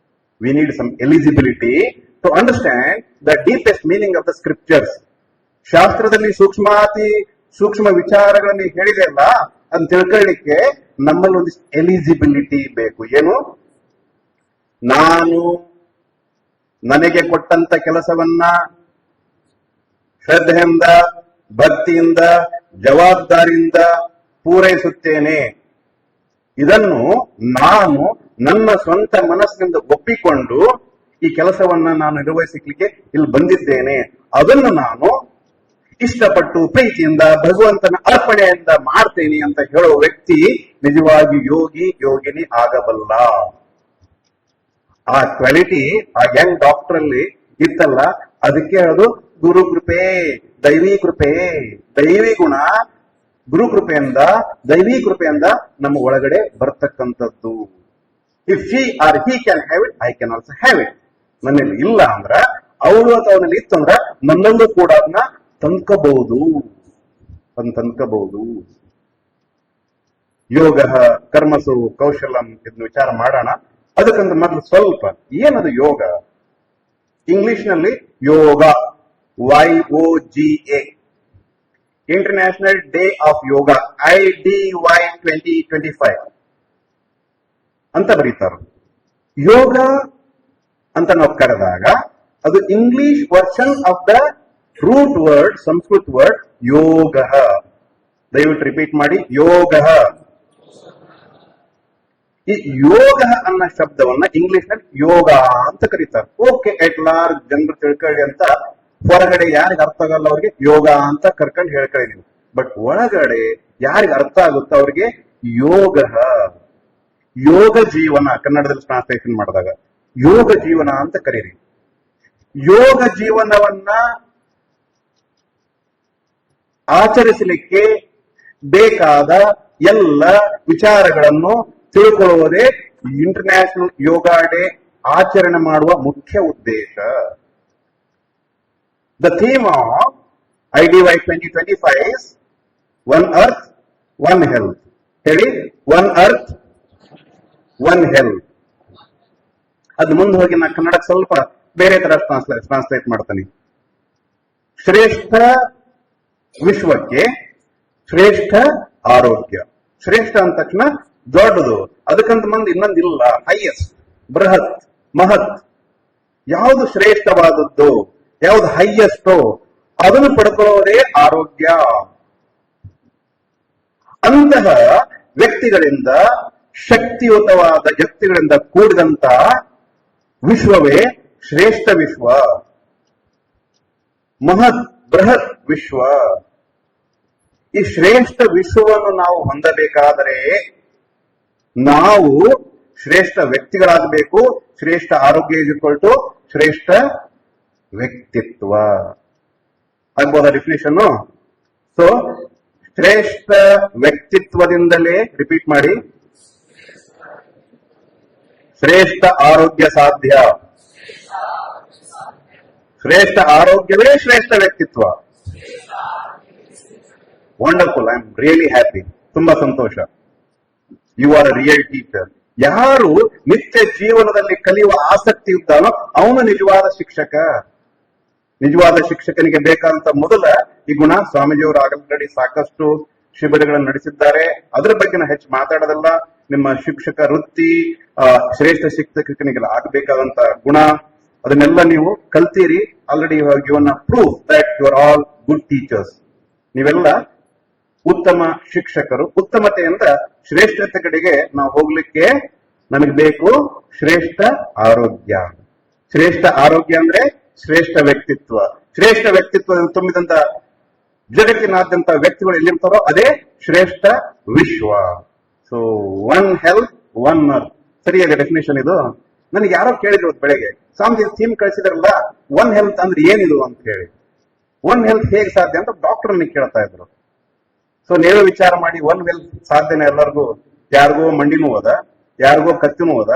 We need some eligibility to understand the deepest meaning of the scriptures. ಶಾಸ್ತ್ರದಲ್ಲಿ ಸೂಕ್ಷ್ಮ ವಿಚಾರಗಳನ್ನು ಹೇಳಿದೆ ಅಲ್ಲ, ಅದನ್ನ ತಿಳ್ಕೊಳ್ಳಿಕ್ಕೆ ನಮ್ಮಲ್ಲಿ ಒಂದಿಷ್ಟು ಎಲಿಜಿಬಿಲಿಟಿ ಬೇಕು. ಏನು? ನಾನು ನನಗೆ ಕೊಟ್ಟಂತ ಕೆಲಸವನ್ನ ಶ್ರದ್ಧೆಯಿಂದ, ಭಕ್ತಿಯಿಂದ, ಜವಾಬ್ದಾರಿಯಿಂದ ಪೂರೈಸುತ್ತೇನೆ. ಇದನ್ನು ನಾನು ನನ್ನ ಸ್ವಂತ ಮನಸ್ಸಿನಿಂದ ಒಪ್ಪಿಕೊಂಡು ಈ ಕೆಲಸವನ್ನ ನಾನು ನಿರ್ವಹಿಸಲಿಕ್ಕೆ ಇಲ್ಲಿ ಬಂದಿದ್ದೇನೆ. ಅದನ್ನು ನಾನು ಇಷ್ಟಪಟ್ಟು ಪ್ರೀತಿಯಿಂದ ಭಗವಂತನ ಅರ್ಪಣೆಯಿಂದ ಮಾಡ್ತೇನೆ ಅಂತ ಹೇಳುವ ವ್ಯಕ್ತಿ ನಿಜವಾಗಿ ಯೋಗಿನಿ ಆಗಬಲ್ಲ. ಆ ಕ್ವಾಲಿಟಿ ಆ ಯಂಗ್ ಡಾಕ್ಟರ್ ಅಲ್ಲಿ ಇತ್ತಲ್ಲ, ಅದಕ್ಕೆ ಹೇಳೋದು ಗುರು ಕೃಪೆ, ದೈವಿ ಕೃಪೆ, ದೈವಿ ಗುಣ, ಗುರು ಕೃಪೆಯಿಂದ, ದೈವಿ ಕೃಪೆಯಿಂದ ನಮ್ಮ ಒಳಗಡೆ ಬರ್ತಕ್ಕಂಥದ್ದು. If she or he can have it, I can also have it. ನನ್ನಲ್ಲಿ ಇಲ್ಲ ಅಂದ್ರ, ಅವಳು ಅಥವಾ ಅವನಲ್ಲಿ ಇತ್ತು ಅಂದ್ರ ನನ್ನಲ್ಲೂ ಕೂಡ ಅದನ್ನ ತಂದ್ಕೋಬಹುದು. ಯೋಗ ಕರ್ಮಸು ಕೌಶಲಂ ಇದನ್ನ ವಿಚಾರ ಮಾಡೋಣ. ಅದಕ್ಕಂತ ಮೊದಲು ಸ್ವಲ್ಪ ಏನದು ಯೋಗ? ಇಂಗ್ಲಿಷ್ ನಲ್ಲಿ yoga YOGA, international day of yoga, IDY 2025 ಅಂತ ಬರೀತಾರೆ. ಯೋಗ ಅಂತ ನಾವು ಕರೆದಾಗ ಅದು English version of the root word, Sanskrit word yoga. ದಯವಿಟ್ಟು ರಿಪೀಟ್ ಮಾಡಿ, ಯೋಗ. ಈ ಯೋಗ ಅನ್ನೋ ಶಬ್ದವನ್ನ ಇಂಗ್ಲಿಷ್ ನಲ್ಲಿ ಯೋಗ ಅಂತ ಕರೀತಾರೆ. ಓಕೆ, ಎಟ್ ಲಾರ್ಜ್ ಜನರು ತಿಳ್ಕೊಳ್ಳಿ ಅಂತ ಹೊರಗಡೆ ಯಾರಿಗೆ ಅರ್ಥ ಆಗಲ್ಲ ಅವ್ರಿಗೆ ಯೋಗ ಅಂತ ಕರ್ಕೊಂಡು ಹೇಳ್ಕೊಂಡಿದೀವಿ. ಬಟ್ ಒಳಗಡೆ ಯಾರಿಗೆ ಅರ್ಥ ಆಗುತ್ತೋ ಅವ್ರಿಗೆ ಯೋಗ, ಯೋಗ ಜೀವನ, ಕನ್ನಡದಲ್ಲಿ ಟ್ರಾನ್ಸ್ಲೇಷನ್ ಮಾಡಿದಾಗ ಯೋಗ ಜೀವನ ಅಂತ ಕರೀರಿ. ಯೋಗ ಜೀವನವನ್ನ ಆಚರಿಸಲಿಕ್ಕೆ ಬೇಕಾದ ಎಲ್ಲ ವಿಚಾರಗಳನ್ನು ತಿಳ್ಕೊಳ್ಳುವುದೇ ಇಂಟರ್ನ್ಯಾಷನಲ್ ಯೋಗ ಡೇ ಆಚರಣೆ ಮಾಡುವ ಮುಖ್ಯ ಉದ್ದೇಶ. The theme of IDY 2025 is One Earth, One Health. ಹೇಳಿ, One Earth, One Health. ಅದು ಮುಂದೆ ಹೋಗಿ ನಾ ಕನ್ನಡಕ್ಕೆ ಸ್ವಲ್ಪ ಬೇರೆ ತರ ಟ್ರಾನ್ಸ್ಲೇಟ್ ಮಾಡ್ತಾನೆ. ಶ್ರೇಷ್ಠ ವಿಶ್ವಕ್ಕೆ ಶ್ರೇಷ್ಠ ಆರೋಗ್ಯ. ಶ್ರೇಷ್ಠ ಅಂದ ತಕ್ಷಣ ದೊಡ್ಡದು, ಅದಕ್ಕಂತ ಮಂದಿ ಇನ್ನೊಂದಿಲ್ಲ. ಹೈಯೆಸ್ಟ್, ಬೃಹತ್, ಮಹತ್. ಯಾವುದು ಶ್ರೇಷ್ಠವಾದದ್ದು, ಯಾವುದು ಹೈಯೆಸ್ಟ್, ಅದನ್ನು ಪಡ್ಕೊಳ್ಳೋದೇ ಆರೋಗ್ಯ. ಅಂತಹ ವ್ಯಕ್ತಿಗಳಿಂದ, ಶಕ್ತಿಯುತವಾದ ವ್ಯಕ್ತಿಗಳಿಂದ ಕೂಡಿದಂತ ವಿಶ್ವವೇ ಶ್ರೇಷ್ಠ ವಿಶ್ವ, ಮಹತ್ ಬೃಹತ್ ವಿಶ್ವ. ಈ ಶ್ರೇಷ್ಠ ವಿಶ್ವವನ್ನು ನಾವು ಹೊಂದಬೇಕಾದರೆ ನಾವು ಶ್ರೇಷ್ಠ ವ್ಯಕ್ತಿಗಳಾಗಬೇಕು. ಶ್ರೇಷ್ಠ ಆರೋಗ್ಯ ಇಸ್ ಶ್ರೇಷ್ಠ ವ್ಯಕ್ತಿತ್ವ. ಆಗ್ಬೋದ ಡೆಫಿನೇಷನ್? ಸೊ ಶ್ರೇಷ್ಠ ವ್ಯಕ್ತಿತ್ವದಿಂದಲೇ, ರಿಪೀಟ್ ಮಾಡಿ, ಶ್ರೇಷ್ಠ ಆರೋಗ್ಯ ಸಾಧ್ಯ. ಶ್ರೇಷ್ಠ ಆರೋಗ್ಯವೇ ಶ್ರೇಷ್ಠ ವ್ಯಕ್ತಿತ್ವ. Wonderful, I am really happy. ತುಂಬಾ ಸಂತೋಷ. You are a real teacher. ಯಾರು ನಿತ್ಯ ಜೀವನದಲ್ಲಿ ಕಲಿಯುವ ಆಸಕ್ತಿ ಇದ್ದಾನೋ ಅವನು ನಿಜವಾದ ಶಿಕ್ಷಕ. ನಿಜವಾದ ಶಿಕ್ಷಕನಿಗೆ ಬೇಕಾದಂತ ಮೊದಲ ಈ ಗುಣ. ಸ್ವಾಮೀಜಿಯವರು ಆಲ್ರೆಡಿ ಸಾಕಷ್ಟು ಶಿಬಿರಗಳನ್ನು ನಡೆಸಿದ್ದಾರೆ. ಅದರ ಬಗ್ಗೆ ನಾವು ಹೆಚ್ಚು ಮಾತಾಡೋದಲ್ಲ. ನಿಮ್ಮ ಶಿಕ್ಷಕ ವೃತ್ತಿ, ಶ್ರೇಷ್ಠ ಶಿಕ್ಷಕನಿಗೆ ಆಗಬೇಕಾದಂತ ಗುಣ, ಅದನ್ನೆಲ್ಲ ನೀವು ಕಲ್ತೀರಿ. Already given a proof that you are all good teachers. ನೀವೆಲ್ಲ ಉತ್ತಮ ಶಿಕ್ಷಕರು. ಉತ್ತಮತೆಯಿಂದ ಶ್ರೇಷ್ಠತೆ ಕಡೆಗೆ ನಾವು ಹೋಗ್ಲಿಕ್ಕೆ ನಮಗೆ ಬೇಕು ಶ್ರೇಷ್ಠ ಆರೋಗ್ಯ. ಶ್ರೇಷ್ಠ ಆರೋಗ್ಯ ಅಂದ್ರೆ ಶ್ರೇಷ್ಠ ವ್ಯಕ್ತಿತ್ವ. ಶ್ರೇಷ್ಠ ವ್ಯಕ್ತಿತ್ವ ತುಂಬಿದಂತ ಜಗತ್ತಿನಾದ್ಯಂತ ವ್ಯಕ್ತಿಗಳು ಎಲ್ಲಿರ್ತಾರೋ ಅದೇ ಶ್ರೇಷ್ಠ ವಿಶ್ವ. So one health, one earth. ಸರಿಯಾದ ಡೆಫಿನೇಷನ್ ಇದು. ನನಗೆ ಯಾರೋ ಕೇಳಿದ್ರು ಬೆಳಗ್ಗೆ, ಸ್ವಾಮಿ ಥೀಮ್ ಕಳಿಸಿದ್ರಲ್ಲ, ಒನ್ ಹೆಲ್ತ್ ಅಂದ್ರೆ ಏನಿದು ಅಂತ ಹೇಳಿ. ಒನ್ ಹೆಲ್ತ್ ಹೇಗೆ ಸಾಧ್ಯ ಅಂತ ಡಾಕ್ಟರ್ ನನಗೆ ಕೇಳ್ತಾ ಇದ್ರು. ಸೊ ನೀವೇ ವಿಚಾರ ಮಾಡಿ, ಒನ್ ಹೆಲ್ತ್ ಸಾಧ್ಯನೇ ಎಲ್ಲರಿಗೂ? ಯಾರಿಗೋ ಮಂಡಿ ನೋವದ, ಯಾರಿಗೋ ಕತ್ತಿ ನೋವದ,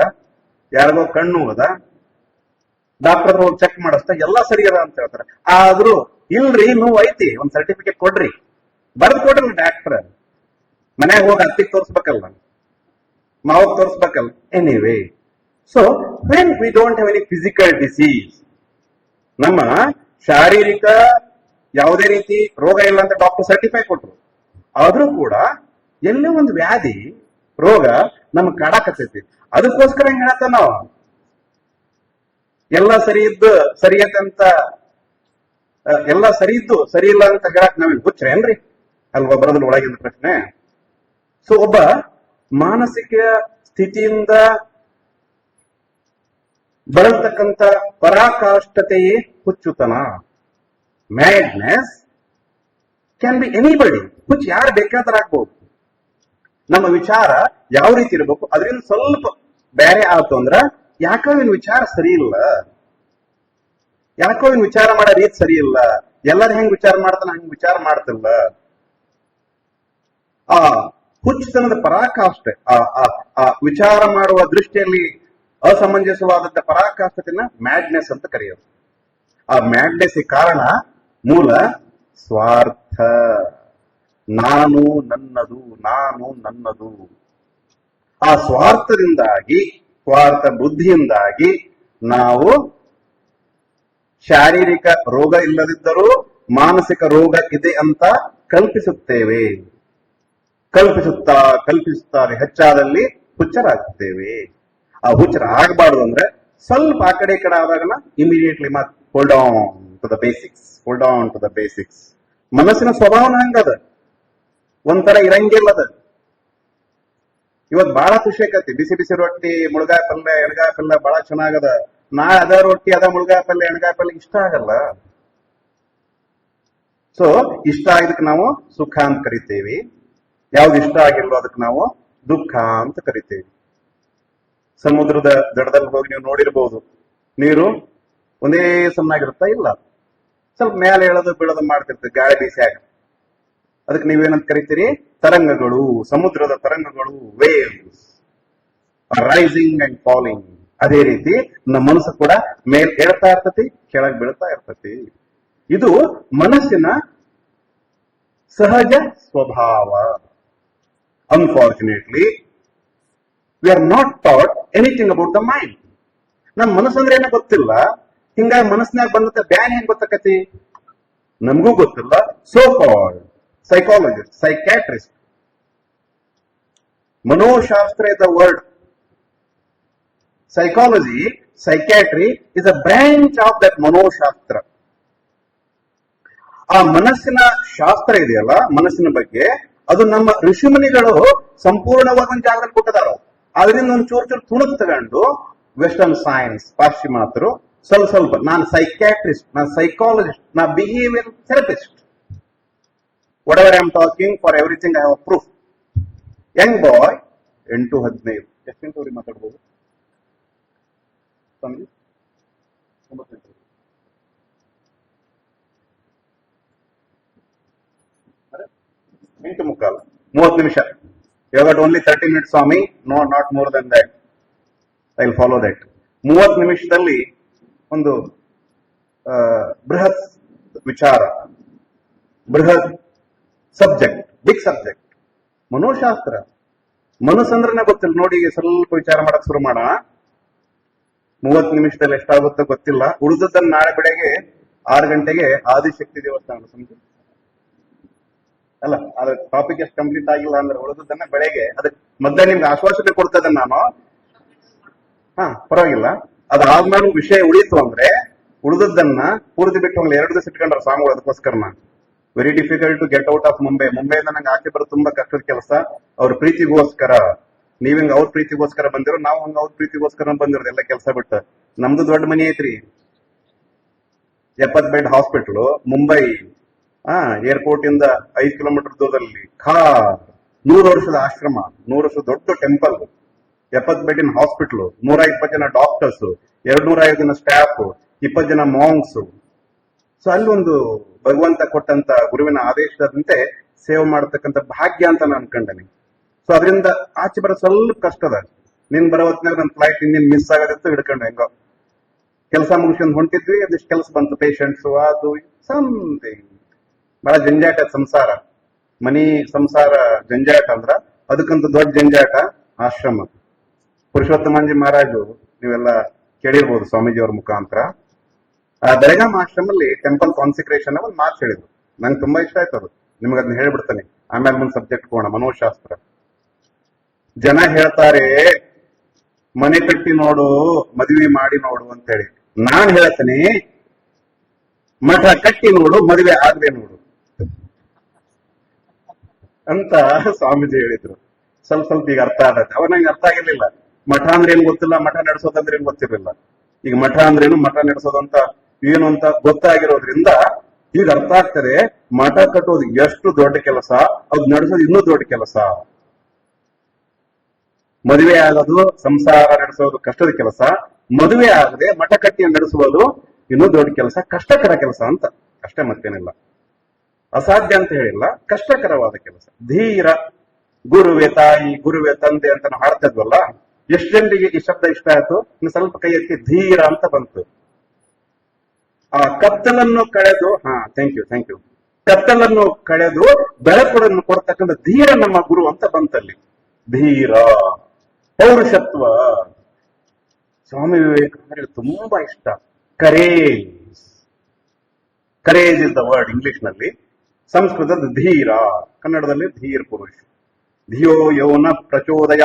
ಯಾರಿಗೋ ಕಣ್ಣು ಹೋದ, ಡಾಕ್ಟರ್ ಹೋಗಿ ಚೆಕ್ ಮಾಡಿಸ್ತಾ ಎಲ್ಲ ಸರಿ ಅದ ಅಂತ ಹೇಳ್ತಾರೆ. ಆದ್ರೂ ಇಲ್ರಿ, ನೋವು ಐತಿ, ಒಂದ್ ಸರ್ಟಿಫಿಕೇಟ್ ಕೊಡ್ರಿ, ಬರ್ದು ಕೊಡ್ರಿ ಡಾಕ್ಟರ್. ಮನ್ಯಾಗ ಹೋಗಿ ಅತ್ತಿಗೆ ತೋರಿಸ್ಬೇಕಲ್ಲ, ಮಾವಗ್ ತೋರಿಸ್ಬೇಕಲ್ಲ. Anyway, so when we don't have any physical disease, ನಮ್ಮ ಶಾರೀರಿಕ ಯಾವುದೇ ರೀತಿ ರೋಗ ಇಲ್ಲ ಅಂತ ಡಾಕ್ಟರ್ ಸರ್ಟಿಫೈ ಕೊಟ್ರು, ಆದ್ರೂ ಕೂಡ ಎಲ್ಲೇ ಒಂದು ವ್ಯಾಧಿ, ರೋಗ ನಮ್ಗೆ ಕಾಡಾಕತ್ತೈತಿ. ಅದಕ್ಕೋಸ್ಕರ ಹೆಂಗ್ ಹೇಳತ್ತ ನಾವು ಎಲ್ಲ ಸರಿ ಇದ್ದು ಸರಿಯತ್ತಂತ, ಎಲ್ಲ ಸರಿ ಇದ್ದು ಸರಿ ಇಲ್ಲ ಅಂತ ಹೇಳಕ್ ನಾವೇನ್ ಹುಚ್ಚ್ರೆ ಏನ್ರಿ ಅಲ್ವಾ? ಬರೋದ್ರ ಒಳಗಿನ ಪ್ರಶ್ನೆ. ಸೊ ಒಬ್ಬ ಮಾನಸಿಕ ಸ್ಥಿತಿಯಿಂದ ಬರತಕ್ಕಂತ ಪರಾಕಾಷ್ಠತೆಯೇ ಹುಚ್ಚುತನ. Madness can be anybody. ಹುಚ್ಚು ಯಾರು ಬೇಕಾದ್ರೆ ಆಗ್ಬಹುದು. ನಮ್ಮ ವಿಚಾರ ಯಾವ ರೀತಿ ಇರಬೇಕು, ಅದರಿಂದ ಸ್ವಲ್ಪ ಬೇರೆ ಆಯ್ತು ಅಂದ್ರ ಯಾಕೋ ಇನ್ ವಿಚಾರ ಸರಿ ಇಲ್ಲ, ಯಾಕೋ ಇನ್ ವಿಚಾರ ಮಾಡೋ ರೀತಿ ಸರಿ ಇಲ್ಲ, ಎಲ್ಲರೂ ಹೆಂಗ್ ವಿಚಾರ ಮಾಡ್ತಾನ ಹಂಗ್ ವಿಚಾರ ಮಾಡ್ತಿಲ್ಲ. ಆ ಹುಚ್ಚುತನದ ಪರಾಕಾಷ್ಠೆ, ಆ ವಿಚಾರ ಮಾಡುವ ದೃಷ್ಟಿಯಲ್ಲಿ ಅಸಮಂಜಸವಾದಂತ ಪರಾಕಾಷ್ಠತೆನ ಮ್ಯಾಡ್ನೆಸ್ ಅಂತ ಕರೆಯೋದು. ಆ ಮ್ಯಾಡ್ನೆಸ್ ಕಾರಣ ಮೂಲ ಸ್ವಾರ್ಥ. ನಾನು ನನ್ನದು, ನಾನು ನನ್ನದು. ಆ ಸ್ವಾರ್ಥದಿಂದಾಗಿ, ಸ್ವಾರ್ಥ ಬುದ್ಧಿಯಿಂದಾಗಿ ನಾವು ಶಾರೀರಿಕ ರೋಗ ಇಲ್ಲದಿದ್ದರೂ ಮಾನಸಿಕ ರೋಗ ಇದೆ ಅಂತ ಕಲ್ಪಿಸುತ್ತೇವೆ. ಕಲ್ಪಿಸುತ್ತಾರೆ ಹೆಚ್ಚಾದಲ್ಲಿ ಹುಚ್ಚರಾಗುತ್ತೇವೆ. ಆ ಹುಚ್ಚರ ಆಗಬಾರ್ದು ಅಂದ್ರೆ ಸ್ವಲ್ಪ ಆ ಕಡೆ ಈ ಕಡೆ ಆದಾಗ ಇಮಿಡಿಯೇಟ್ಲಿ ಮತ್ hold on to the basics. ಮನಸ್ಸಿನ ಸ್ವಭಾವನ ಹಂಗದ, ಒಂಥರ ಇರಂಗಿಲ್ಲದ. ಇವತ್ ಬಹಳ ಖುಷಿ ಆಕತಿ, ಬಿಸಿ ಬಿಸಿ ರೊಟ್ಟಿ, ಮುಳುಗಾಯಿ ಪಲ್ಯ, ಎಣ್ಗಾಯಿ ಪಲ್ಯ ಬಹಳ ಚೆನ್ನಾಗದ. ನಾಳೆ ಅದ ರೊಟ್ಟಿ, ಅದ ಮುಳುಗಾಯಿ ಪಲ್ಯ, ಎಣ್ಗಾಯಿ ಪಲ್ಯ ಇಷ್ಟ ಆಗಲ್ಲ. ಸೊ ಇಷ್ಟ ಆಗಿದ್ದಕ್ಕೆ ನಾವು ಸುಖ ಅಂತ ಕರಿತೇವಿ, ಯಾವ್ದು ಇಷ್ಟ ಆಗಿಲ್ವೋ ಅದಕ್ಕೆ ನಾವು ದುಃಖ ಅಂತ ಕರಿತೇವಿ. ಸಮುದ್ರದ ದಡದಲ್ಲಿ ಹೋಗಿ ನೀವು ನೋಡಿರ್ಬಹುದು, ನೀರು ಒಂದೇ ಸಣ್ಣಾಗಿರುತ್ತಾ ಇಲ್ಲ, ಸ್ವಲ್ಪ ಮೇಲೆ ಹೇಳೋದು ಬೀಳೋದು ಮಾಡ್ತಿರ್ತದೆ ಗಾಳಿ ಬೀಸಿಯಾಗ. ಅದಕ್ಕೆ ನೀವೇನಂತ ಕರಿತೀರಿ? ತರಂಗಗಳು, ಸಮುದ್ರದ ತರಂಗಗಳು, ವೇವ್ಸ್ ರೈಸಿಂಗ್ ಅಂಡ್ ಫಾಲಿಂಗ್. ಅದೇ ರೀತಿ ನಮ್ಮ ಮನಸ್ಸು ಕೂಡ ಮೇಲ್ ಏಳ್ತಾ ಇರ್ತತಿ, ಕೆಳಗೆ ಬೀಳ್ತಾ ಇರ್ತತಿ. ಇದು ಮನಸ್ಸಿನ ಸಹಜ ಸ್ವಭಾವ. Unfortunately we are not taught anything about the mind. ನಮ್ ಮನಸ್ಸಂದ್ರೆ ಏನೋ ಗೊತ್ತಿಲ್ಲ, ಹಿಂಗಾಗಿ ಮನಸ್ಸಿನಾಗ ಬಂದ ಬ್ಯಾನ್ ಹೆಂಗ್ ಗೊತ್ತಾಕತಿ ನಮಗೂ ಗೊತ್ತಿಲ್ಲ. ಸೋ ಕಾಲ್ಡ್ ಸೈಕಾಲಜಿಸ್ಟ್, ಸೈಕ್ಯಾಟ್ರಿಸ್ಟ್, ಮನೋಶಾಸ್ತ್ರ is the word. Psychology, psychiatry is a branch of that ಮನೋಶಾಸ್ತ್ರ. ಆ ಮನಸ್ಸಿನ ಶಾಸ್ತ್ರ ಇದೆಯಲ್ಲ, ಮನಸ್ಸಿನ ಬಗ್ಗೆ, ಅದು ನಮ್ಮ ಋಷಿಮುನಿಗಳು ಸಂಪೂರ್ಣವಾದ ಒಂದು ಜಾಗದಲ್ಲಿ ಕೊಟ್ಟಿದಾರ. ಅದರಿಂದ ಒಂದು ಚೂರು ತುಣುಕು ತಗೊಂಡು ವೆಸ್ಟರ್ನ್ ಸೈನ್ಸ್, ಪಾಶ್ಚಿಮಾತರು ಸ್ವಲ್ಪ ನಾನು ಸೈಕ್ಯಾಟ್ರಿಸ್ಟ್, ನಾನು ಸೈಕಾಲಜಿಸ್ಟ್, ನಾ behaviour therapist, whatever I am talking, for everything I have a proof. Young boy, 8-15. ಎಷ್ಟು ಗಂಟೆ ಮಾತಾಡ್ಬೋದು ಸ್ವಾಮಿ? 8:15, 30 ನಿಮಿಷ. You got only 30 minutes, Swami. No, not more than that. I will follow that. 30 ನಿಮಿಷದಲ್ಲಿ ಒಂದು ಬೃಹತ್ ವಿಚಾರ, ಬೃಹತ್ ಸಬ್ಜೆಕ್ಟ್, ಬಿಗ್ ಸಬ್ಜೆಕ್ಟ್, ಮನೋಶಾಸ್ತ್ರ. ಮನಸ್ಸಂದ್ರೆ ಗೊತ್ತಿಲ್ಲ ನೋಡಿ, ಸ್ವಲ್ಪ ವಿಚಾರ ಮಾಡಕ್ ಶುರು ಮಾಡೋಣ. 30 ನಿಮಿಷದಲ್ಲಿ ಎಷ್ಟಾಗುತ್ತೋ ಗೊತ್ತಿಲ್ಲ. ಉಳಿದದ್ದನ್ನು ನಾಳೆ ಬೆಳಗ್ಗೆ 6 ಗಂಟೆಗೆ ಆದಿಶಕ್ತಿ ದೇವಸ್ಥಾನ ಸಂಜೆ ಅಲ್ಲ, ಅದ್ರ ಟಾಪಿಕ್ ಎಷ್ಟು ಕಂಪ್ಲೀಟ್ ಆಗಿಲ್ಲ ಅಂದ್ರೆ ಉಳಿದದ್ದನ್ನ ಬೆಳಗ್ಗೆ ಅದಕ್ಕೆ ಮೊದಲೇ ನಿಮ್ಗೆ ಆಶ್ವಾಸನೆ ಕೊಡ್ತದೆ ನಾನು. ಪರವಾಗಿಲ್ಲ. ಅದಾದ್ಮೇಲೆ ವಿಷಯ ಉಳಿತು ಅಂದ್ರೆ ಉಳಿದದ್ದನ್ನ ಪೂರ್ತಿ ಬಿಟ್ಟು ಹೋಗ್ಲಿ. 2 ದಿವಸ ಇಟ್ಕೊಂಡ್ರ ಸ್ವಾಮಿಗಳು ಅದಕ್ಕೋಸ್ಕರ. Very difficult to get out of Mumbai. ಮುಂಬೈಯಿಂದ ನಂಗೆ ಆಚೆ ಬರೋದು ತುಂಬಾ ಕಷ್ಟದ ಕೆಲಸ. ಅವ್ರ ಪ್ರೀತಿಗೋಸ್ಕರ, ನೀವ್ ಅವ್ರ ಪ್ರೀತಿಗೋಸ್ಕರ ಬಂದಿರೋ, ನಾವು ಹಂಗ ಅವ್ರ ಪ್ರೀತಿಗೋಸ್ಕರ ಬಂದಿರೋದು ಎಲ್ಲ ಕೆಲಸ ಬಿಟ್ಟು. ನಮ್ದು ದೊಡ್ಡ ಮನಿ ಐತ್ರಿ, 70 ಬೆಡ್ ಹಾಸ್ಪಿಟಲ್ ಮುಂಬೈ. ಏರ್ಪೋರ್ಟ್ ಇಂದ 5 ಕಿಲೋಮೀಟರ್ ದೂರದಲ್ಲಿ ಕಾರ್, 100 ವರ್ಷದ ಆಶ್ರಮ, 100 ವರ್ಷದ ದೊಡ್ಡ ಟೆಂಪಲ್, 70 ಬೆಡ್ಡಿನ ಹಾಸ್ಪಿಟಲ್, 120 ಜನ ಡಾಕ್ಟರ್ಸ್, 250 ಜನ ಸ್ಟಾಫ್, 20 ಜನ ಮಾಂಗ್ಸ್. ಸೊ ಅಲ್ಲಿ ಒಂದು ಭಗವಂತ ಕೊಟ್ಟಂತ ಗುರುವಿನ ಆದೇಶದಂತೆ ಸೇವೆ ಮಾಡತಕ್ಕಂಥ ಭಾಗ್ಯ ಅಂತ ನಾನು ಅನ್ಕೊಂಡೇನೆ. ಸೊ ಅದರಿಂದ ಆಚೆ ಬರೋ ಸ್ವಲ್ಪ ಕಷ್ಟದ. ನಿನ್ ಬರೋ ಹೊತ್ನಾಗ ನನ್ನ ಫ್ಲೈಟ್ ಇನ್ನೇನ್ ಮಿಸ್ ಆಗೋದಿತ್ತು, ಹಿಡ್ಕೊಂಡು ಹೆಂಗೋ ಕೆಲಸ ಮುಗಿಸ್ಕೊಂಡು ಹೊಂಟಿದ್ವಿ. ಅದಿಷ್ಟು ಕೆಲಸ ಬಂತು, ಪೇಷಂಟ್ಸ್, ಅದು ಸಮಥಿಂಗ್. ಬಹಳ ಜಂಜಾಟ ಸಂಸಾರ, ಮನಿ ಸಂಸಾರ ಜಂಜಾಟ ಅಂದ್ರ ಅದಕ್ಕಂತ ದೊಡ್ಡ ಜಂಜಾಟ ಆಶ್ರಮ. ಪುರುಷೋತ್ತಮಾಂಜಿ ಮಹಾರಾಜು ನೀವೆಲ್ಲ ಕೇಳಿರ್ಬೋದು ಸ್ವಾಮೀಜಿಯವ್ರ ಮುಖಾಂತರ. ಆ ಬೆಳಗಾಂ ಆಶ್ರಮಲ್ಲಿ ಟೆಂಪಲ್ ಕಾನ್ಸಿಕ್ರೇಷನ್ ಒಂದು ಮಾತು ಹೇಳಿದ್ರು, ನಂಗೆ ತುಂಬಾ ಇಷ್ಟ ಆಯ್ತು ಅದು. ನಿಮ್ಗೆ ಅದನ್ನ ಹೇಳ್ಬಿಡ್ತಾನೆ, ಆಮೇಲೆ ಮುಂದ್ ಸಬ್ಜೆಕ್ಟ್ ಹೋಗೋಣ. ಮನೋಶಾಸ್ತ್ರ. ಜನ ಹೇಳ್ತಾರೆ ಮನೆ ಕಟ್ಟಿ ನೋಡು, ಮದುವೆ ಮಾಡಿ ನೋಡು ಅಂತ ಹೇಳಿ. ನಾನ್ ಹೇಳ್ತೇನೆ ಮಠ ಕಟ್ಟಿ ನೋಡು, ಮದುವೆ ಆಗದೆ ನೋಡು ಅಂತ ಸ್ವಾಮೀಜಿ ಹೇಳಿದ್ರು. ಸ್ವಲ್ಪ ಈಗ ಅರ್ಥ ಆಗತ್ತೆ. ಅವಾಗ ನಂಗೆ ಅರ್ಥ ಆಗಿರ್ಲಿಲ್ಲ. ಮಠ ಅಂದ್ರೆ ಏನ್ ಗೊತ್ತಿಲ್ಲ, ಮಠ ನಡೆಸೋದಂದ್ರೆ ಏನ್ ಗೊತ್ತಿರಲಿಲ್ಲ. ಈಗ ಮಠ ಅಂದ್ರೇನು, ಮಠ ನಡೆಸೋದಂತ ಏನು ಅಂತ ಗೊತ್ತಾಗಿರೋದ್ರಿಂದ ಈಗ ಅರ್ಥ ಆಗ್ತದೆ. ಮಠ ಕಟ್ಟೋದು ಎಷ್ಟು ದೊಡ್ಡ ಕೆಲಸ, ಅದು ನಡೆಸೋದು ಇನ್ನೂ ದೊಡ್ಡ ಕೆಲಸ. ಮದುವೆ ಆಗೋದು, ಸಂಸಾರ ನಡೆಸೋದು ಕಷ್ಟದ ಕೆಲಸ. ಮದುವೆ ಆಗದೆ ಮಠ ಕಟ್ಟಿ ನಡೆಸುವುದು ಇನ್ನೂ ದೊಡ್ಡ ಕೆಲಸ, ಕಷ್ಟಕರ ಕೆಲಸ ಅಂತ ಅಷ್ಟೇ, ಮತ್ತೇನಿಲ್ಲ. ಅಸಾಧ್ಯ ಅಂತ ಹೇಳಿಲ್ಲ, ಕಷ್ಟಕರವಾದ ಕೆಲಸ. ಧೀರ, ಗುರುವೆ ತಾಯಿ, ಗುರುವೆ ತಂದೆ ಅಂತ ನಾವು ಹಾಡ್ತಿದ್ವಲ್ಲ. ಎಷ್ಟು ಜನರಿಗೆ ಈ ಶಬ್ದ ಇಷ್ಟ ಆಯ್ತು? ಇನ್ನು ಸ್ವಲ್ಪ ಕೈ ಎತ್ತಿ. ಧೀರ ಅಂತ ಬಂತು. ಆ ಕತ್ತಲನ್ನು ಕಳೆದು, ಥ್ಯಾಂಕ್ ಯು, ಕತ್ತಲನ್ನು ಕಳೆದು ಬೆಳಕನ್ನು ಕೊಡ್ತಕ್ಕಂಥ ಧೀರ ನಮ್ಮ ಗುರು ಅಂತ ಬಂತಲ್ಲಿ. ಧೀರ, ಪೌರುಷತ್ವ. ಸ್ವಾಮಿ ವಿವೇಕಾನಂದರಿಗೆ ತುಂಬಾ ಇಷ್ಟ. Courage, courage is the word English ನಲ್ಲಿ, ಸಂಸ್ಕೃತದ ಧೀರ, ಕನ್ನಡದಲ್ಲಿ ಧೀರ್ ಪುರುಷ್. ಧಿಯೋ ಯೋನ ಪ್ರಚೋದಯ,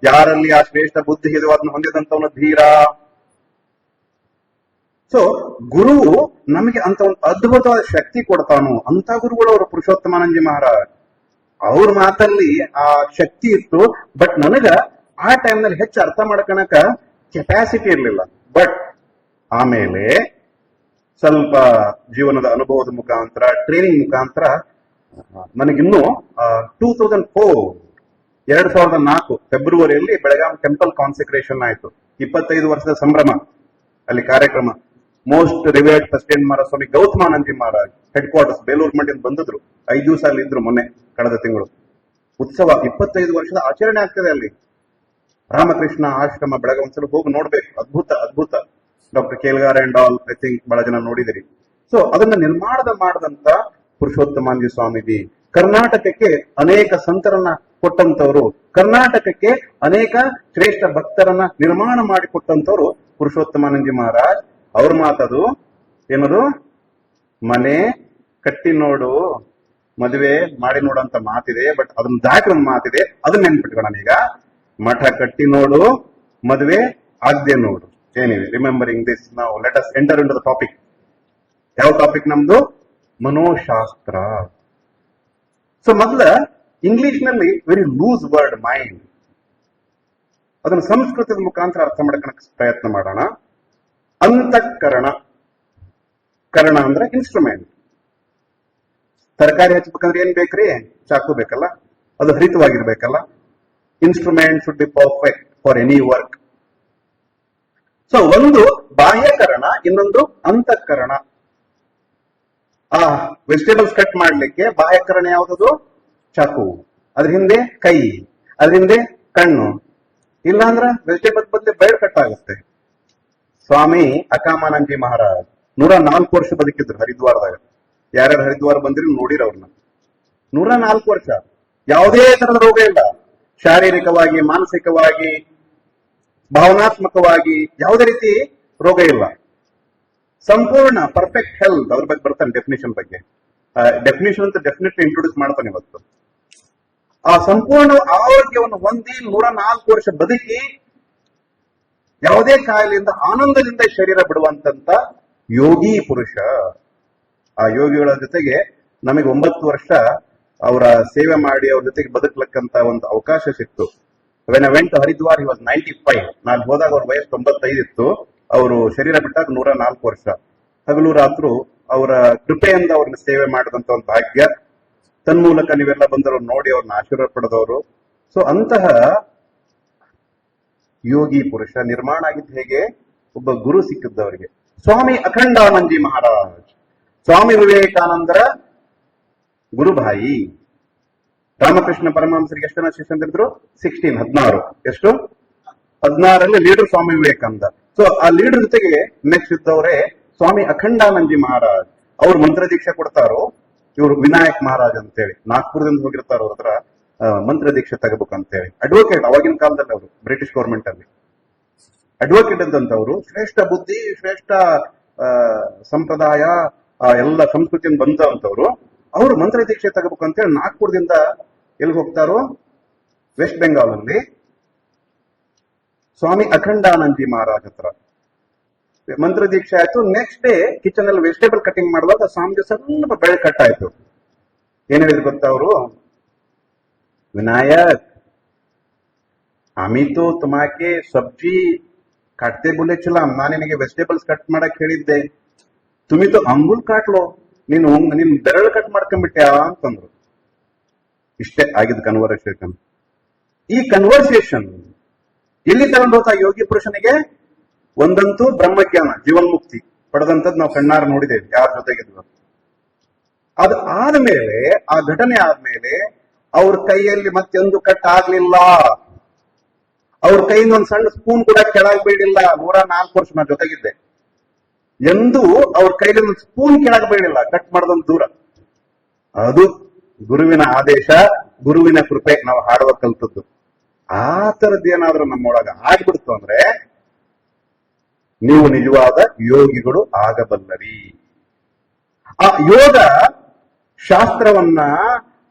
ಯಾರಲ್ಲಿ ಆ ಶ್ರೇಷ್ಠ ಬುದ್ಧಿ ಇದೆಯೋ ಅದನ್ನು ಹೊಂದಿದಂತವನು ಧೀರ. ಸೊ ಗುರುವು ನಮಗೆ ಅಂತ ಒಂದು ಅದ್ಭುತವಾದ ಶಕ್ತಿ ಕೊಡ್ತಾನು. ಅಂತ ಗುರುಗಳು ಅವರು ಪುರುಷೋತ್ತಮಾನಂದಜಿ ಮಹಾರಾಜ್. ಅವ್ರ ಮಾತಲ್ಲಿ ಆ ಶಕ್ತಿ ಇತ್ತು, ಬಟ್ ನನಗ ಆ ಟೈಮ್ ನಲ್ಲಿ ಹೆಚ್ಚು ಅರ್ಥ ಮಾಡ್ಕೊಳಕ ಕೆಪಾಸಿಟಿ ಇರಲಿಲ್ಲ. ಬಟ್ ಆಮೇಲೆ ಸ್ವಲ್ಪ ಜೀವನದ ಅನುಭವದ ಮುಖಾಂತರ, ಟ್ರೈನಿಂಗ್ ಮುಖಾಂತರ ನನಗಿನ್ನೂ 2004 ಫೆಬ್ರವರಿಯಲ್ಲಿ ಬೆಳಗಾಂ ಟೆಂಪಲ್ ಕಾನ್ಸಂಟ್ರೇಷನ್ ಆಯಿತು. 25 ವರ್ಷದ ಸಂಭ್ರಮ ಅಲ್ಲಿ ಕಾರ್ಯಕ್ರಮ. Most revered president Maharaj Gautamanandaji Maharaj headquarters Belur ಮಠದಿಂದ ಬಂದಿದ್ರು. 5 ದಿವಸ ಅಲ್ಲಿ ಇದ್ರು. ಮೊನ್ನೆ ಕಳೆದ ತಿಂಗಳು ಉತ್ಸವ, 25 ವರ್ಷದ ಆಚರಣೆ ಆಗ್ತದೆ ಅಲ್ಲಿ. ರಾಮಕೃಷ್ಣ ಆಶ್ರಮ ಬೆಳಗಾಂ ಒಂದ್ಸಲ ಹೋಗಿ ನೋಡ್ಬೇಕು. ಅದ್ಭುತ ಅದ್ಭುತ. Doctor Kelgar and all, I think ಬಹಳ ಜನ ನೋಡಿದಿರಿ. ಸೊ ಅದನ್ನ ಮಾಡಿದಂತ ಪುರುಷೋತ್ತಮಾನಂದ ಸ್ವಾಮೀಜಿ, ಕರ್ನಾಟಕಕ್ಕೆ ಅನೇಕ ಸಂತರನ್ನ ಕೊಟ್ಟಂತವ್ರು, ಕರ್ನಾಟಕಕ್ಕೆ ಅನೇಕ ಶ್ರೇಷ್ಠ ಭಕ್ತರನ್ನ ನಿರ್ಮಾಣ ಮಾಡಿಕೊಟ್ಟಂತವ್ರು ಪುರುಷೋತ್ತಮಾನಂದಜಿ ಮಹಾರಾಜ್. ಅವ್ರ ಮಾತದು ಏನದು, ಮನೆ ಕಟ್ಟಿ ನೋಡು, ಮದುವೆ ಮಾಡಿ ನೋಡು ಅಂತ ಮಾತಿದೆ. ಬಟ್ ಅದನ್ನ ದಾಟಿ ಒಂದು ಮಾತಿದೆ, ಅದನ್ನ ನೆನ್ಪಿಟ್ಕೊಳ್ಳೋಣ ಈಗ. ಮಠ ಕಟ್ಟಿ ನೋಡು, ಮದುವೆ ಆಗದೆ ನೋಡು. ಏನಿದೆ ರಿಮೆಂಬರಿಂಗ್ ದಿಸ್, ನಾವು let us enter into the topic. ಯಾವ ಟಾಪಿಕ್ ನಮ್ದು? ಮನೋಶಾಸ್ತ್ರ. ಸೊ ಮೊದಲ ಇಂಗ್ಲಿಷ್ ನಲ್ಲಿ ವೆರಿ ಲೂಸ್ ವರ್ಡ್ ಮೈಂಡ್, ಅದನ್ನು ಸಂಸ್ಕೃತದ ಮುಖಾಂತರ ಅರ್ಥ ಮಾಡ್ಕೊಳಕ್ ಪ್ರಯತ್ನ ಮಾಡೋಣ. ಅಂತಃಕರಣ, ಕರಣ ಅಂದ್ರೆ ಇನ್ಸ್ಟ್ರೂಮೆಂಟ್. ತರಕಾರಿ ಹಚ್ಬೇಕಂದ್ರೆ ಏನ್ ಬೇಕ್ರಿ? ಚಾಕು ಬೇಕಲ್ಲ, ಅದು ಹರಿತವಾಗಿರ್ಬೇಕಲ್ಲ. Instrument should be perfect for any work. So ಒಂದು ಬಾಹ್ಯಕರಣ, ಇನ್ನೊಂದು ಅಂತಃಕರಣ. ಆ ವೆಜಿಟೇಬಲ್ಸ್ ಕಟ್ ಮಾಡ್ಲಿಕ್ಕೆ ಬಾಹ್ಯಕರಣ ಯಾವ್ದು? ಚಾಕು. ಅದ್ರ ಹಿಂದೆ ಕೈ, ಅದ್ರ ಹಿಂದೆ ಕಣ್ಣು. ಇಲ್ಲಾಂದ್ರ ವೆಜಿಟೇಬಲ್ ಬದಲು ಬೆಳ್ಳ ಕಟ್ ಆಗುತ್ತೆ. ಸ್ವಾಮಿ ಅಕಾಮಾನಂದಜಿ ಮಹಾರಾಜ್ 104 ವರ್ಷ ಬದುಕಿದ್ರು ಹರಿದ್ವಾರದಾಗ. ಯಾರ್ಯಾರು ಹರಿದ್ವಾರ ಬಂದ್ರಿ ನೋಡಿರ ಅವ್ರನ್ನ. 104 ವರ್ಷ, ಯಾವುದೇ ತರದ ರೋಗ ಇಲ್ಲ. ಶಾರೀರಿಕವಾಗಿ, ಮಾನಸಿಕವಾಗಿ, ಭಾವನಾತ್ಮಕವಾಗಿ ಯಾವುದೇ ರೀತಿ ರೋಗ ಇಲ್ಲ. ಸಂಪೂರ್ಣ ಪರ್ಫೆಕ್ಟ್ ಹೆಲ್ತ್. ಅದ್ರ ಬಗ್ಗೆ ಬರ್ತಾನೆ ಡೆಫಿನೇಷನ್ ಬಗ್ಗೆ. ಡೆಫಿನೇಷನ್ ಅಂತ ಡೆಫಿನೆಟ್ಲಿ ಇಂಟ್ರೊಡ್ಯೂಸ್ ಮಾಡ್ತಾನೆ ಇವತ್ತು. ಆ ಸಂಪೂರ್ಣ ಆರೋಗ್ಯವನ್ನು ಹೊಂದಿ 104 ವರ್ಷ ಬದುಕಿ ಯಾವುದೇ ಕಾಯಿಲೆಯಿಂದ ಆನಂದದಿಂದ ಶರೀರ ಬಿಡುವಂತ ಯೋಗಿ ಪುರುಷ. ಆ ಯೋಗಿಗಳ ಜೊತೆಗೆ ನಮಗೆ 9 ವರ್ಷ ಅವರ ಸೇವೆ ಮಾಡಿ ಅವ್ರ ಜೊತೆಗೆ ಬದುಕಲಕ್ಕಂತ ಒಂದು ಅವಕಾಶ ಸಿಕ್ತು. When I went to Haridwar he was 95. ನಾನು ಹೋದಾಗ ಅವ್ರ ವಯಸ್ಸು 95 ಇತ್ತು. ಅವರು ಶರೀರ ಬಿಟ್ಟಾಗ 104 ವರ್ಷ. ಹಗಲು ರಾತ್ರು ಅವರ ಕೃಪೆಯಿಂದ ಅವ್ರನ್ನ ಸೇವೆ ಮಾಡಿದಂತ ಒಂದು ಭಾಗ್ಯ. ತನ್ಮೂಲಕ ನೀವೆಲ್ಲ ಬಂದವರು ನೋಡಿ ಅವ್ರನ್ನ ಆಶೀರ್ವಾದ ಪಡೆದವರು. ಸೊ ಅಂತಹ ಯೋಗಿ ಪುರುಷ ನಿರ್ಮಾಣ ಆಗಿದ್ದು ಹೇಗೆ? ಒಬ್ಬ ಗುರು ಸಿಕ್ಕಿದ್ದವರಿಗೆ. ಸ್ವಾಮಿ ಅಖಂಡಾನಂದಜಿ ಮಹಾರಾಜ್, ಸ್ವಾಮಿ ವಿವೇಕಾನಂದರ ಗುರುಭಾಯಿ. ರಾಮಕೃಷ್ಣ ಪರಮಹಂಸರಿಗೆ ಎಷ್ಟು ಜನ ಶಿಷ್ಯಂದಿದ್ರು? 16. ಎಷ್ಟು? 16ರಲ್ಲಿ ಲೀಡರ್ ಸ್ವಾಮಿ ವಿವೇಕಾನಂದ. ಸೊ ಆ ಲೀಡರ್ ಜೊತೆಗೆ ನೆಕ್ಸ್ಟ್ ಇದ್ದವರೇ ಸ್ವಾಮಿ ಅಖಂಡಾನಂದಜಿ ಮಹಾರಾಜ್. ಅವ್ರು ಮಂತ್ರ ದೀಕ್ಷೆ ಕೊಡ್ತಾರೋ. ಇವರು ವಿನಾಯಕ್ ಮಹಾರಾಜ್ ಅಂತೇಳಿ ನಾಗ್ಪುರದಿಂದ ಹೋಗಿರ್ತಾರ. ಅವ್ರ ಹತ್ರ ಮಂತ್ರ ದೀಕ್ಷೆ ತಗೋಬೇಕಂತೇಳಿ. ಅಡ್ವೊಕೇಟ್, ಅವಾಗಿನ ಕಾಲದಲ್ಲಿ ಅವರು ಬ್ರಿಟಿಷ್ ಗೌರ್ಮೆಂಟ್ ಅಲ್ಲಿ ಅಡ್ವೊಕೇಟ್ ಇದ್ದಂತವ್ರು. ಶ್ರೇಷ್ಠ ಬುದ್ಧಿ, ಶ್ರೇಷ್ಠ ಸಂಪ್ರದಾಯ, ಎಲ್ಲ ಸಂಸ್ಕೃತಿಯಿಂದ ಬಂದಂತವ್ರು. ಅವರು ಮಂತ್ರ ದೀಕ್ಷೆ ತಗೋಬೇಕಂತೇಳಿ ನಾಗ್ಪುರದಿಂದ ಎಲ್ಲಿ ಹೋಗ್ತಾರೋ? ವೆಸ್ಟ್ ಬೆಂಗಾಲ್ ಅಲ್ಲಿ ಸ್ವಾಮಿ ಅಖಂಡಾನಂದಜಿ ಮಹಾರಾಜ್ ಹತ್ರ ಮಂತ್ರ ದೀಕ್ಷೆ ಆಯ್ತು. ನೆಕ್ಸ್ಟ್ ಡೇ ಕಿಚನ್ ಅಲ್ಲಿ ವೆಜಿಟೇಬಲ್ ಕಟಿಂಗ್ ಮಾಡುವಾಗ ಸ್ವಾಮಿಗೆ ಸ್ವಲ್ಪ ಬೆಳೆ ಕಟ್ ಆಯ್ತು. ಏನ್ ಹೇಳಿದ್ರು ಗೊತ್ತಾ ಅವರು? ವಿನಾಯಕ್, ಅಮಿತು ತುಮಾಕೆ ಸಬ್ಜಿ ಕಾಟ್ತೆ ಬೋಲೆಚಿಲ್ಲ, ನಾನು ನಿನಗೆ ವೆಜಿಟೇಬಲ್ಸ್ ಕಟ್ ಮಾಡಕ್ ಹೇಳಿದ್ದೆ. ತುಮಿ ತೋ ಅಂಗುಲ್ ಕಾಟ್ಲೋ, ನೀನು ನಿನ್ ಬೆರಳು ಕಟ್ ಮಾಡ್ಕೊಂಡ್ಬಿಟ್ಯಾ ಅಂತಂದ್ರು. ಇಷ್ಟೇ ಆಗಿದ್ ಕನ್ವರ್ಸೇಷನ್. ಈ ಕನ್ವರ್ಸೇಷನ್ ಎಲ್ಲಿ ತಗೊಂಡು ಹೋಗ್ತಾ ಯೋಗಿ ಪುರುಷನಿಗೆ? ಒಂದಂತೂ ಬ್ರಹ್ಮಜ್ಞಾನ, ಜೀವನ್ಮುಕ್ತಿ ಪಡೆದಂತದ್ದು ನಾವು ಕಣ್ಣಾರ ನೋಡಿದ್ದೇವೆ ಯಾರ ಜೊತೆಗಿದ್ವು. ಅದು ಆದ್ಮೇಲೆ, ಆ ಘಟನೆ ಆದ್ಮೇಲೆ ಅವ್ರ ಕೈಯಲ್ಲಿ ಮತ್ತೊಂದು ಕಟ್ ಆಗ್ಲಿಲ್ಲ. ಅವ್ರ ಕೈಯಿಂದ ಒಂದು ಸಣ್ಣ ಸ್ಪೂನ್ ಕೂಡ ಕೆಳಗ್ ಬೀಳಿಲ್ಲ. 104 ವರ್ಷ ನಾ ಜೊತೆಗಿದ್ದೆ. ಎಂದೂ ಅವ್ರ ಕೈಲಿ ಒಂದು ಸ್ಪೂನ್ ಕೆಳಗ್ ಬೀಳಿಲ್ಲ, ಕಟ್ ಮಾಡದೊಂದು ದೂರ. ಅದು ಗುರುವಿನ ಆದೇಶ, ಗುರುವಿನ ಕೃಪೆ ನಾವು ಹಾಡುವ ಕಲ್ತದ್ದು. ಆ ತರದ್ದು ಏನಾದ್ರೂ ನಮ್ಮೊಳಗ ಆಗ್ಬಿಡ್ತು ಅಂದ್ರೆ ನೀವು ನಿಜವಾದ ಯೋಗಿಗಳು ಆಗಬಲ್ಲರಿ. ಆ ಯೋಗ ಶಾಸ್ತ್ರವನ್ನ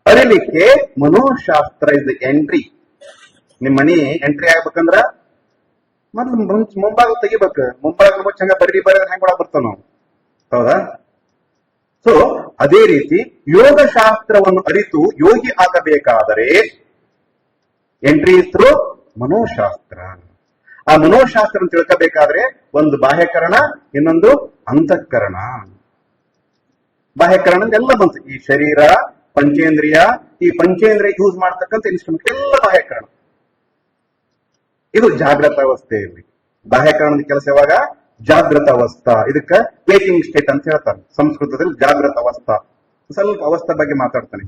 ಅರಿಲಿಕ್ಕೆ ಮನೋಶಾಸ್ತ್ರ ಇಸ್ ಎಂಟ್ರಿ. ನಿಮ್ ಮನಿ ಎಂಟ್ರಿ ಆಗ್ಬೇಕಂದ್ರ ಮೊದ್ಲು ಮುಂಭಾಗ ತೆಗಿಬೇಕು. ಮುಂಭಾಗ ಮುಚ್ಚಂಗ ಬರ್ರಿ ಬರೋದ್ ಹೆಂಗ್ ಒಳಗ್ ಬರ್ತಾವ ನಾವು, ಹೌದಾ? ಸೊ ಅದೇ ರೀತಿ ಯೋಗ ಶಾಸ್ತ್ರವನ್ನು ಅರಿತು ಯೋಗಿ ಆಗಬೇಕಾದರೆ ಎಂಟ್ರಿ ಥ್ರೂ ಮನೋಶಾಸ್ತ್ರ. ಆ ಮನೋಶಾಸ್ತ್ರ ತಿಳ್ಕೋಬೇಕಾದ್ರೆ ಒಂದು ಬಾಹ್ಯಕರಣ, ಇನ್ನೊಂದು ಅಂತಃಕರಣ. ಬಾಹ್ಯಕರಣ ಎಲ್ಲ ಬಂತು. ಈ ಶರೀರ, ಪಂಚೇಂದ್ರಿಯ, ಈ ಪಂಚೇಂದ್ರಿಯ ಯೂಸ್ ಮಾಡ್ತಕ್ಕಂಥ ಇನ್ಸ್ಟ್ರೂಮೆಂಟ್ ಎಲ್ಲ ಬಾಹ್ಯಕರಣ. ಇದು ಜಾಗೃತ ಅವಸ್ಥೆಯಲ್ಲಿ. ಬಾಹ್ಯಕರಣದ ಕೆಲಸ ಯಾವಾಗ? ಜಾಗೃತ ಅವಸ್ಥಾ. ಇದಕ್ಕ ವೇಕಿಂಗ್ ಸ್ಟೇಟ್ ಅಂತ ಹೇಳ್ತಾರೆ ಸಂಸ್ಕೃತದಲ್ಲಿ. ಜಾಗೃತ ಅವಸ್ಥಾ. ಸ್ವಲ್ಪ ಅವಸ್ಥೆ ಬಗ್ಗೆ ಮಾತಾಡ್ತಾನೆ.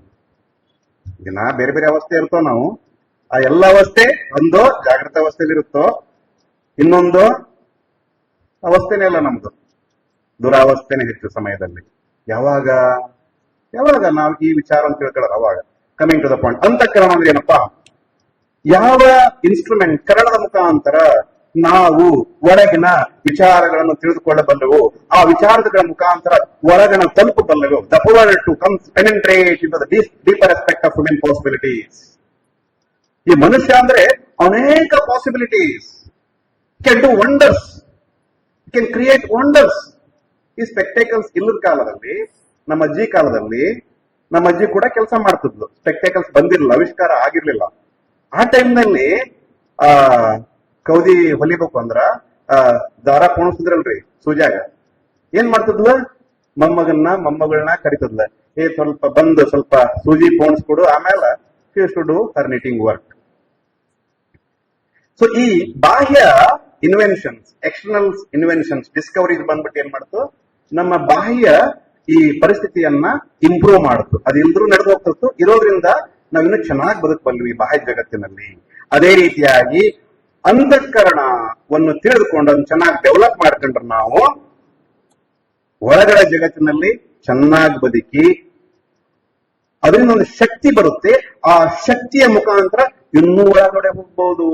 ದಿನ ಬೇರೆ ಬೇರೆ ಅವಸ್ಥೆ ಇರ್ತೋ ನಾವು. ಆ ಎಲ್ಲ ಅವಸ್ಥೆ ಒಂದು ಜಾಗೃತ ಅವಸ್ಥೆಯಲ್ಲಿ ಇರುತ್ತೋ, ಇನ್ನೊಂದು ಅವಸ್ಥೆನೇ ಅಲ್ಲ ನಮ್ದು, ದುರಾವಸ್ಥೆನೇ ಹೆಚ್ಚು ಸಮಯದಲ್ಲಿ. ಯಾವಾಗ ಯಾವಾಗ ನಾವು ಈ ವಿಚಾರ ಅಂತ ತಿಳ್ಕೊಳ್ಳೋದು ಅವಾಗ. ಕಮಿಂಗ್ ಟು ದ ಪಾಯಿಂಟ್, ಅಂತಃಕರಣ ಅಂದ್ರೆ ಏನಪ್ಪಾ? ಯಾವ ಇನ್ಸ್ಟ್ರೂಮೆಂಟ್, ಕರಣದ ಮುಖಾಂತರ ನಾವು ಒಳಗಿನ ವಿಚಾರಗಳನ್ನು ತಿಳಿದುಕೊಳ್ಳಬಲ್ಲವು, ಆ ವಿಚಾರಗಳ ಮುಖಾಂತರ ಒಳಗಣ ತಲುಪಬಲ್ಲವು. The power to penetrate in the deeper aspect of human possibilities. ಈ ಮನುಷ್ಯ ಅಂದ್ರೆ ಅನೇಕ possibilities, can do wonders, can create wonders. ಈ ಸ್ಪೆಕ್ಟೇಕಲ್ಸ್ ಇಲ್ಲದ ಕಾಲದಲ್ಲಿ, ನಮ್ಮ ಅಜ್ಜಿ ಕಾಲದಲ್ಲಿ, ನಮ್ಮ ಅಜ್ಜಿ ಕೂಡ ಕೆಲಸ ಮಾಡ್ತಿದ್ಲು. ಸ್ಪೆಕ್ಟೇಕಲ್ಸ್ ಬಂದಿರಲಿಲ್ಲ, ಆವಿಷ್ಕಾರ ಆಗಿರ್ಲಿಲ್ಲ. ಆ ಟೈಮ್ನಲ್ಲಿ ಕೌದಿ ಹೊಲಿಬೇಕು ಅಂದ್ರ ದಾರ ಪೋಣಿಸಿದ್ರಲ್ರಿ ಸೂಜಾಗ, ಏನ್ ಮಾಡ್ತಿದ್ಲ? ಮೊಮ್ಮಗಳನ್ನ ಕರಿತದ್ಲ. ಸ್ವಲ್ಪ ಬಂದು ಸ್ವಲ್ಪ ಸೂಜಿ ಪೋಣಿಸ್ಕೊಡು, ಆಮೇಲೆ she should do her knitting work. So ಈ ಬಾಹ್ಯ ಇನ್ವೆನ್ಷನ್ಸ್, ಎಕ್ಸ್ಟರ್ನಲ್ ಇನ್ವೆನ್ಷನ್ಸ್, ಡಿಸ್ಕವರೀಸ್ ಬಂದ್ಬಿಟ್ಟು ಏನ್ ಮಾಡ್ತು? ನಮ್ಮ ಬಾಹ್ಯ ಈ ಪರಿಸ್ಥಿತಿಯನ್ನ ಇಂಪ್ರೂವ್ ಮಾಡ್ತು. ಅದು ಇಲ್ದ್ರೂ ನಡೆದು ಹೋಗ್ತಿತ್ತು. ಇರೋದ್ರಿಂದ ನಾವಿನ್ನೂ ಚೆನ್ನಾಗಿ ಬದುಕಬಲ್ವಿ ಬಾಹ್ಯ ಜಗತ್ತಿನಲ್ಲಿ. ಅದೇ ರೀತಿಯಾಗಿ ಅಂತಃಕರಣವನ್ನು ತಿಳಿದುಕೊಂಡು ಅದನ್ನು ಚೆನ್ನಾಗಿ ಡೆವಲಪ್ ಮಾಡ್ಕೊಂಡ್ರೆ ನಾವು ಒಳಗಡೆ ಜಗತ್ತಿನಲ್ಲಿ ಚೆನ್ನಾಗಿ ಬದುಕಿ ಅದರಿಂದ ಒಂದು ಶಕ್ತಿ ಬರುತ್ತೆ. ಆ ಶಕ್ತಿಯ ಮುಖಾಂತರ ಇನ್ನೂ ಒಳಗಡೆ ಹೋಗ್ಬಹುದು.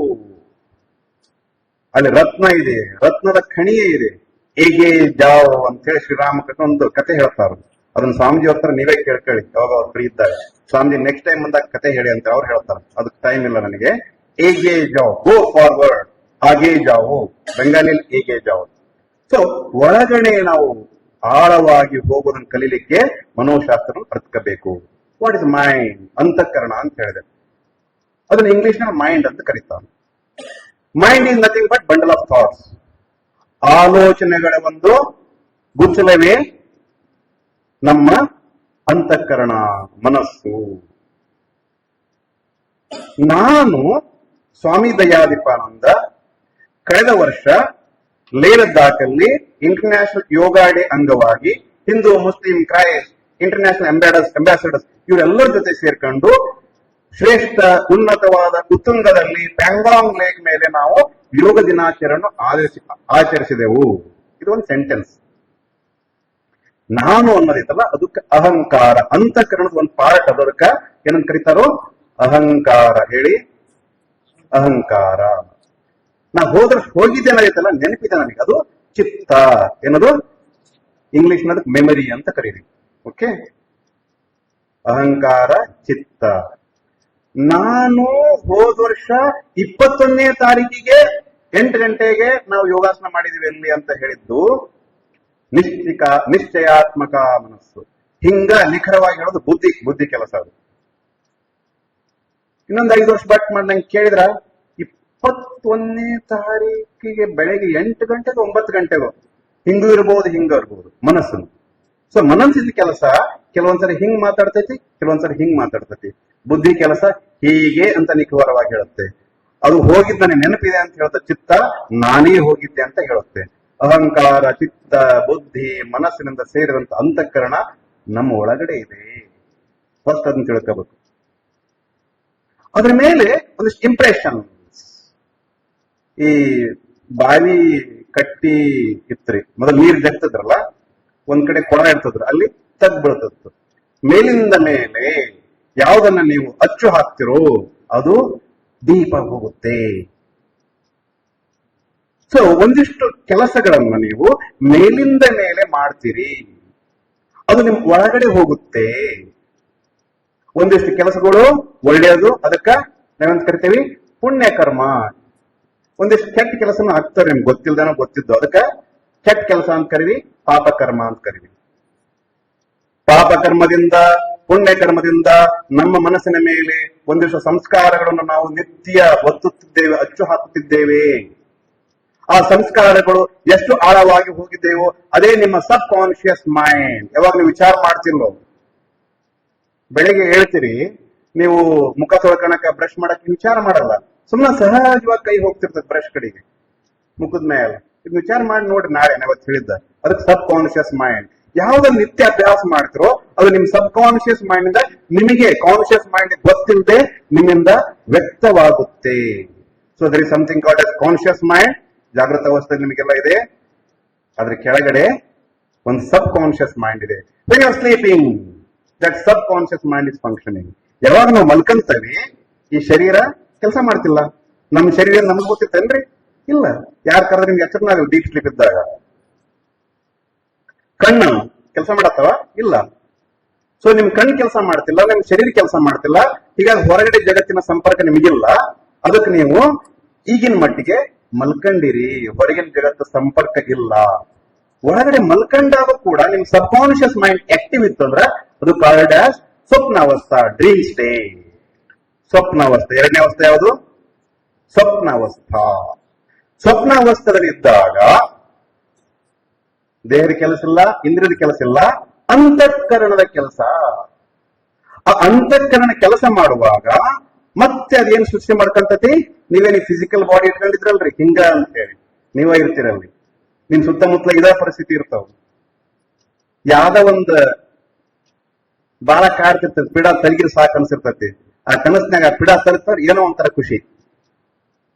ಅಲ್ಲಿ ರತ್ನ ಇದೆ, ರತ್ನದ ಖಣಿಯೇ ಇದೆ. ಹೇಗೆ ಜಾವ್ ಅಂತ ಹೇಳಿ ಶ್ರೀರಾಮಕೃಷ್ಣ ಒಂದು ಕತೆ ಹೇಳ್ತಾರೆ. ಅದನ್ನ ಸ್ವಾಮೀಜಿ ಹತ್ರ ನೀವೇ ಕೇಳ್ಕೊಳ್ಳಿ, ಯಾವಾಗ ಅವ್ರು ಫ್ರೀ ಇದ್ದಾಗ. ಸ್ವಾಮೀಜಿ ನೆಕ್ಸ್ಟ್ ಟೈಮ್ ಬಂದಾಗ ಕತೆ ಹೇಳಿ ಅಂತ ಅವ್ರು ಹೇಳ್ತಾರೆ. ಅದಕ್ಕೆ ಟೈಮ್ ಇಲ್ಲ ನನಗೆ. ಹೇಗೆ ಜಾವ್, ಗೋ ಫಾರ್ವರ್ಡ್, ಹಾಗೆ ಜಾವು, ಬೆಂಗಾಲಿಯಲ್ಲಿ ಹೇಗೆ ಜಾವ್. ಸೊ ಒಳಗಡೆ ನಾವು ಆಳವಾಗಿ ಹೋಗೋದನ್ನು ಕಲೀಲಿಕ್ಕೆ ಮನೋಶಾಸ್ತ್ರ ಕಲಿತ್ಕೋಬೇಕು. What is mind? ಅಂತಃಕರಣ ಅಂತ ಹೇಳಿದೆ. ಅದನ್ನ ಇಂಗ್ಲಿಷ್ ನ ಮೈಂಡ್ ಅಂತ ಕರೀತಾರೆ. Mind is nothing but bundle of thoughts. ಆಲೋಚನೆಗಳ ಒಂದು ಗುಚ್ಚಲವೇ ನಮ್ಮ ಅಂತಃಕರಣ, ಮನಸ್ಸು. ನಾನು ಸ್ವಾಮಿ ದಯಾದಿಪಾನಂದ ಕಳೆದ ವರ್ಷ ಲೇಹ್ ಲದ್ದಾಖಲ್ಲಿ ಇಂಟರ್ನ್ಯಾಷನಲ್ ಯೋಗಾ ಡೇ ಅಂಗವಾಗಿ Hindu, Muslim, Christ, international ambassadors ಇವರೆಲ್ಲರ ಜೊತೆ ಸೇರ್ಕೊಂಡು ಶ್ರೇಷ್ಠ ಉನ್ನತವಾದ ಉತ್ತುಂಗದಲ್ಲಿ ಪ್ಯಾಂಗಾಂಗ್ ಲೇಕ್ ಮೇಲೆ ನಾವು ಯೋಗ ದಿನಾಚರಣೆ ಆಚರಿಸಿದೆವು. ಇದು ಒಂದು ಸೆಂಟೆನ್ಸ್. ನಾನು ಅನ್ನೋದೈತಲ್ಲ, ಅದಕ್ಕೆ ಅಹಂಕಾರ, ಅಂತಃಕರಣದ ಒಂದು ಪಾರ್ಟ್. ಅದಕ್ಕ ಏನಂತ ಕರೀತಾರೋ? ಅಹಂಕಾರ. ಹೇಳಿ, ಅಹಂಕಾರ. ನಾ ಹೋಗಿದ್ದೆ ಅನ್ನೋದೈತಲ್ಲ, ನೆನಪಿದೆ ನನಗೆ, ಅದು ಚಿತ್ತ. ಏನದು? ಇಂಗ್ಲಿಷ್ ನ ಮೆಮರಿ ಅಂತ ಕರೀರಿ. ಓಕೆ, ಅಹಂಕಾರ, ಚಿತ್ತ. ನಾನು ಹೋದ ವರ್ಷ 21ನೇ ತಾರೀಕಿಗೆ 8 ಗಂಟೆಗೆ ನಾವು ಯೋಗಾಸನ ಮಾಡಿದೀವಿ ಎಲ್ಲಿ ಅಂತ ಹೇಳಿದ್ದು ನಿಶ್ಚಯಾತ್ಮಕ ಮನಸ್ಸು. ಹಿಂಗ ನಿಖರವಾಗಿ ಹೇಳೋದು ಬುದ್ಧಿ ಕೆಲಸ. ಅದು ಇನ್ನೊಂದು 5 ವರ್ಷ ಬ್ಯಾಕ್ ಮಾಡಿ ನಂಗೆ ಕೇಳಿದ್ರ 21ನೇ ತಾರೀಕಿಗೆ ಬೆಳಗ್ಗೆ 8 ಗಂಟೆಗೆ 9 ಗಂಟೆಗೋ ಹಿಂಗೂ ಇರ್ಬೋದು, ಹಿಂಗ ಇರ್ಬೋದು ಮನಸ್ಸು. ಸೊ ಮನಸ್ಸಿನ ಕೆಲಸ ಕೆಲವೊಂದ್ಸರಿ ಹಿಂಗ್ ಮಾತಾಡ್ತೈತಿ, ಕೆಲವೊಂದ್ಸರಿ ಹಿಂಗ್ ಮಾತಾಡ್ತೈತಿ. ಬುದ್ಧಿ ಕೆಲಸ ಹೀಗೆ ಅಂತ ನಿಖರವಾಗಿ ಹೇಳುತ್ತೆ. ಅದು ಹೋಗಿದ್ದ ನನಗೆ ನೆನಪಿದೆ ಅಂತ ಹೇಳುತ್ತೆ. ಚಿತ್ತ ನಾನೇ ಹೋಗಿದ್ದೆ ಅಂತ ಹೇಳುತ್ತೆ. ಅಹಂಕಾರ, ಚಿತ್ತ, ಬುದ್ಧಿ, ಮನಸ್ಸಿನಿಂದ ಸೇರಿದಂತ ಅಂತಃಕರಣ ನಮ್ಮ ಒಳಗಡೆ ಇದೆ. ಫಸ್ಟ್ ಅದನ್ನ ತಿಳ್ಕೋಬೇಕು. ಅದ್ರ ಮೇಲೆ ಒಂದಿಷ್ಟು ಇಂಪ್ರೆಷನ್. ಈ ಬಾವಿ ಕಟ್ಟಿ ಇತ್ರಿ, ಮೊದಲು ನೀರ್ ಜಗ್ತದ್ರಲ್ಲ, ಒಂದ್ ಕಡೆ ಕೊಡ ಇರ್ತದ್ರ, ಅಲ್ಲಿ ತಗ್ ಬೀಳ್ತದ್ದು. ಮೇಲಿಂದ ಮೇಲೆ ಯಾವುದನ್ನ ನೀವು ಅಚ್ಚು ಹಾಕ್ತಿರೋ ಅದು ದೀಪ ಹೋಗುತ್ತೆ. ಸೊ ಒಂದಿಷ್ಟು ಕೆಲಸಗಳನ್ನ ನೀವು ಮೇಲಿಂದ ಮೇಲೆ ಮಾಡ್ತೀರಿ. ಅದು ನಿಮ್ ಒಳಗಡೆ ಹೋಗುತ್ತೆ. ಒಂದಿಷ್ಟು ಕೆಲಸಗಳು ಒಳ್ಳೆಯದು, ಅದಕ್ಕ ನಾವೇಂತ ಕರಿತೀವಿ ಪುಣ್ಯ ಕರ್ಮ. ಒಂದಿಷ್ಟು ಕೆಟ್ಟ ಕೆಲಸನ ಆಗ್ತಾರೆ ನಿಮ್ಗೆ ಗೊತ್ತಿಲ್ದಾನ ಗೊತ್ತಿದ್ದು, ಅದಕ್ಕ ಕೆಟ್ಟ ಕೆಲಸ ಅಂತ ಕರೀವಿ, ಪಾಪ ಕರ್ಮ ಅಂತ ಕರೀವಿ. ಪಾಪ ಕರ್ಮದಿಂದ ಪುಣ್ಯ ಕರ್ಮದಿಂದ ನಮ್ಮ ಮನಸ್ಸಿನ ಮೇಲೆ ಒಂದಿಷ್ಟು ಸಂಸ್ಕಾರಗಳನ್ನು ನಾವು ನಿತ್ಯ ಒತ್ತುತ್ತಿದ್ದೇವೆ, ಅಚ್ಚು ಹಾಕುತ್ತಿದ್ದೇವೆ. ಆ ಸಂಸ್ಕಾರಗಳು ಎಷ್ಟು ಆಳವಾಗಿ ಹೋಗಿದ್ದೇವೋ ಅದೇ ನಿಮ್ಮ ಸಬ್ ಕಾನ್ಶಿಯಸ್ ಮೈಂಡ್. ಯಾವಾಗ ನೀವು ವಿಚಾರ ಮಾಡ್ತಿಲ್ಲೋ, ಬೆಳಿಗ್ಗೆ ಹೇಳ್ತೀರಿ, ನೀವು ಮುಖ ತೊಳ್ಕಣಕ ಬ್ರಷ್ ಮಾಡಕ್ ವಿಚಾರ ಮಾಡಲ್ಲ, ಸುಮ್ಮನೆ ಸಹಜವಾಗಿ ಕೈ ಹೋಗ್ತಿರ್ತದೆ ಬ್ರಷ್ ಕಡೆಗೆ, ಮುಖದ ಮೇಲೆ. ಇದು ವಿಚಾರ ಮಾಡಿ ನೋಡ್ರಿ, ನಾಳೆ ನಾವತ್ತು ಹೇಳಿದ್ದ, ಅದಕ್ಕೆ ಸಬ್ ಕಾನ್ಶಿಯಸ್ ಮೈಂಡ್. ಯಾವ್ದನ್ನ ನಿತ್ಯ ಅಭ್ಯಾಸ ಮಾಡ್ತಿರೋ ಅದು ನಿಮ್ ಸಬ್ ಕಾನ್ಶಿಯಸ್ ಮೈಂಡ್ ಇಂದ ನಿಮಗೆ ಕಾನ್ಶಿಯಸ್ ಮೈಂಡ್ ಗೊತ್ತಿಲ್ಲದೆ ನಿಮ್ಮಿಂದ ವ್ಯಕ್ತವಾಗುತ್ತೆ. So there is something called as conscious mind. ಜಾಗೃತ ಅವಸ್ಥೆಯಲ್ಲಿ ನಿಮಗೆಲ್ಲ ಇದೆ. ಅದ್ರ ಕೆಳಗಡೆ ಒಂದು ಸಬ್ ಕಾನ್ಶಿಯಸ್ ಮೈಂಡ್ ಇದೆ. When you are sleeping, that subconscious mind is functioning. ಯಾವಾಗ ನಾವು ಮಲ್ಕಂತೀವಿ ಈ ಶರೀರ ಕೆಲಸ ಮಾಡ್ತಿಲ್ಲ. ನಮ್ಮ ಶರೀರ ನಮ್ಗೆ ಗೊತ್ತಿತ್ತೇನ್ರಿ? ಇಲ್ಲ. ಯಾರು ಕರೆದ್ರೆ ನಿಮ್ಗೆ ಎಚ್ಚರ ಡೀಪ್ ಸ್ಲೀಪ್ ಇದ್ದಾಗ. ಕಣ್ಣು ಕೆಲಸ ಮಾಡತ್ತವ? ಇಲ್ಲ. ಸೊ ನಿಮ್ ಕಣ್ಣು ಕೆಲಸ ಮಾಡ್ತಿಲ್ಲ, ನಿಮ್ ಶರೀರ ಕೆಲಸ ಮಾಡ್ತಿಲ್ಲ, ಹೀಗಾಗಿ ಹೊರಗಡೆ ಜಗತ್ತಿನ ಸಂಪರ್ಕ ನಿಮಗಿಲ್ಲ. ಅದಕ್ಕೆ ನೀವು ಈಗಿನ ಮಟ್ಟಿಗೆ ಮಲ್ಕಂಡಿರಿ, ಹೊರಗಿನ ಜಗತ್ತ ಸಂಪರ್ಕ ಇಲ್ಲ. ಒಳಗಡೆ ಮಲ್ಕಂಡಾಗ ಕೂಡ ನಿಮ್ ಸಬ್ ಕಾನ್ಶಿಯಸ್ ಮೈಂಡ್ ಆಕ್ಟಿವ್ ಇತ್ತಂದ್ರ ಅದು ಕಾಲ್ಡ್ ಆಸ್ ಸ್ವಪ್ನಾವಸ್ಥಾ, ಡ್ರೀಮ್ ಸ್ಟೇಟ್. ಸ್ವಪ್ನಾವಸ್ಥೆ. ಎರಡನೇ ಅವಸ್ಥೆ ಯಾವುದು? ಸ್ವಪ್ನಾವಸ್ಥಾ. ಸ್ವಪ್ನಾವಸ್ಥೆಯಲ್ಲಿ ಇದ್ದಾಗ ದೇಹದ ಕೆಲಸ ಇಲ್ಲ, ಇಂದ್ರಿಯದ ಕೆಲಸ ಇಲ್ಲ, ಅಂತಃಕರಣದ ಕೆಲಸ. ಆ ಅಂತಃಕರಣ ಕೆಲಸ ಮಾಡುವಾಗ ಮತ್ತೆ ಅದೇನು ಸೃಷ್ಟಿ ಮಾಡ್ಕೊಂತತಿ? ನೀವೇನು ಫಿಸಿಕಲ್ ಬಾಡಿ ಇಟ್ಕೊಂಡಿದ್ರಲ್ರಿ ಹಿಂಗ ಅಂತ ಹೇಳಿ ನೀವ ಇರ್ತೀರಲ್ರಿ, ನಿಮ್ ಸುತ್ತಮುತ್ತಲ ಇದ ಪರಿಸ್ಥಿತಿ ಇರ್ತಾವ. ಯಾವ್ದ ಒಂದ್ ಬಾಳ ಕಾಡ್ತಿರ್ತದೆ, ಪಿಡ ತಲಗಿರಿ ಸಾಕು ಅನ್ಸಿರ್ತತಿ. ಆ ಕನಸ್ನಾಗ ಆ ಪಿಡ ತಲಗ್ತಾರ, ಏನೋ ಒಂಥರ ಖುಷಿ.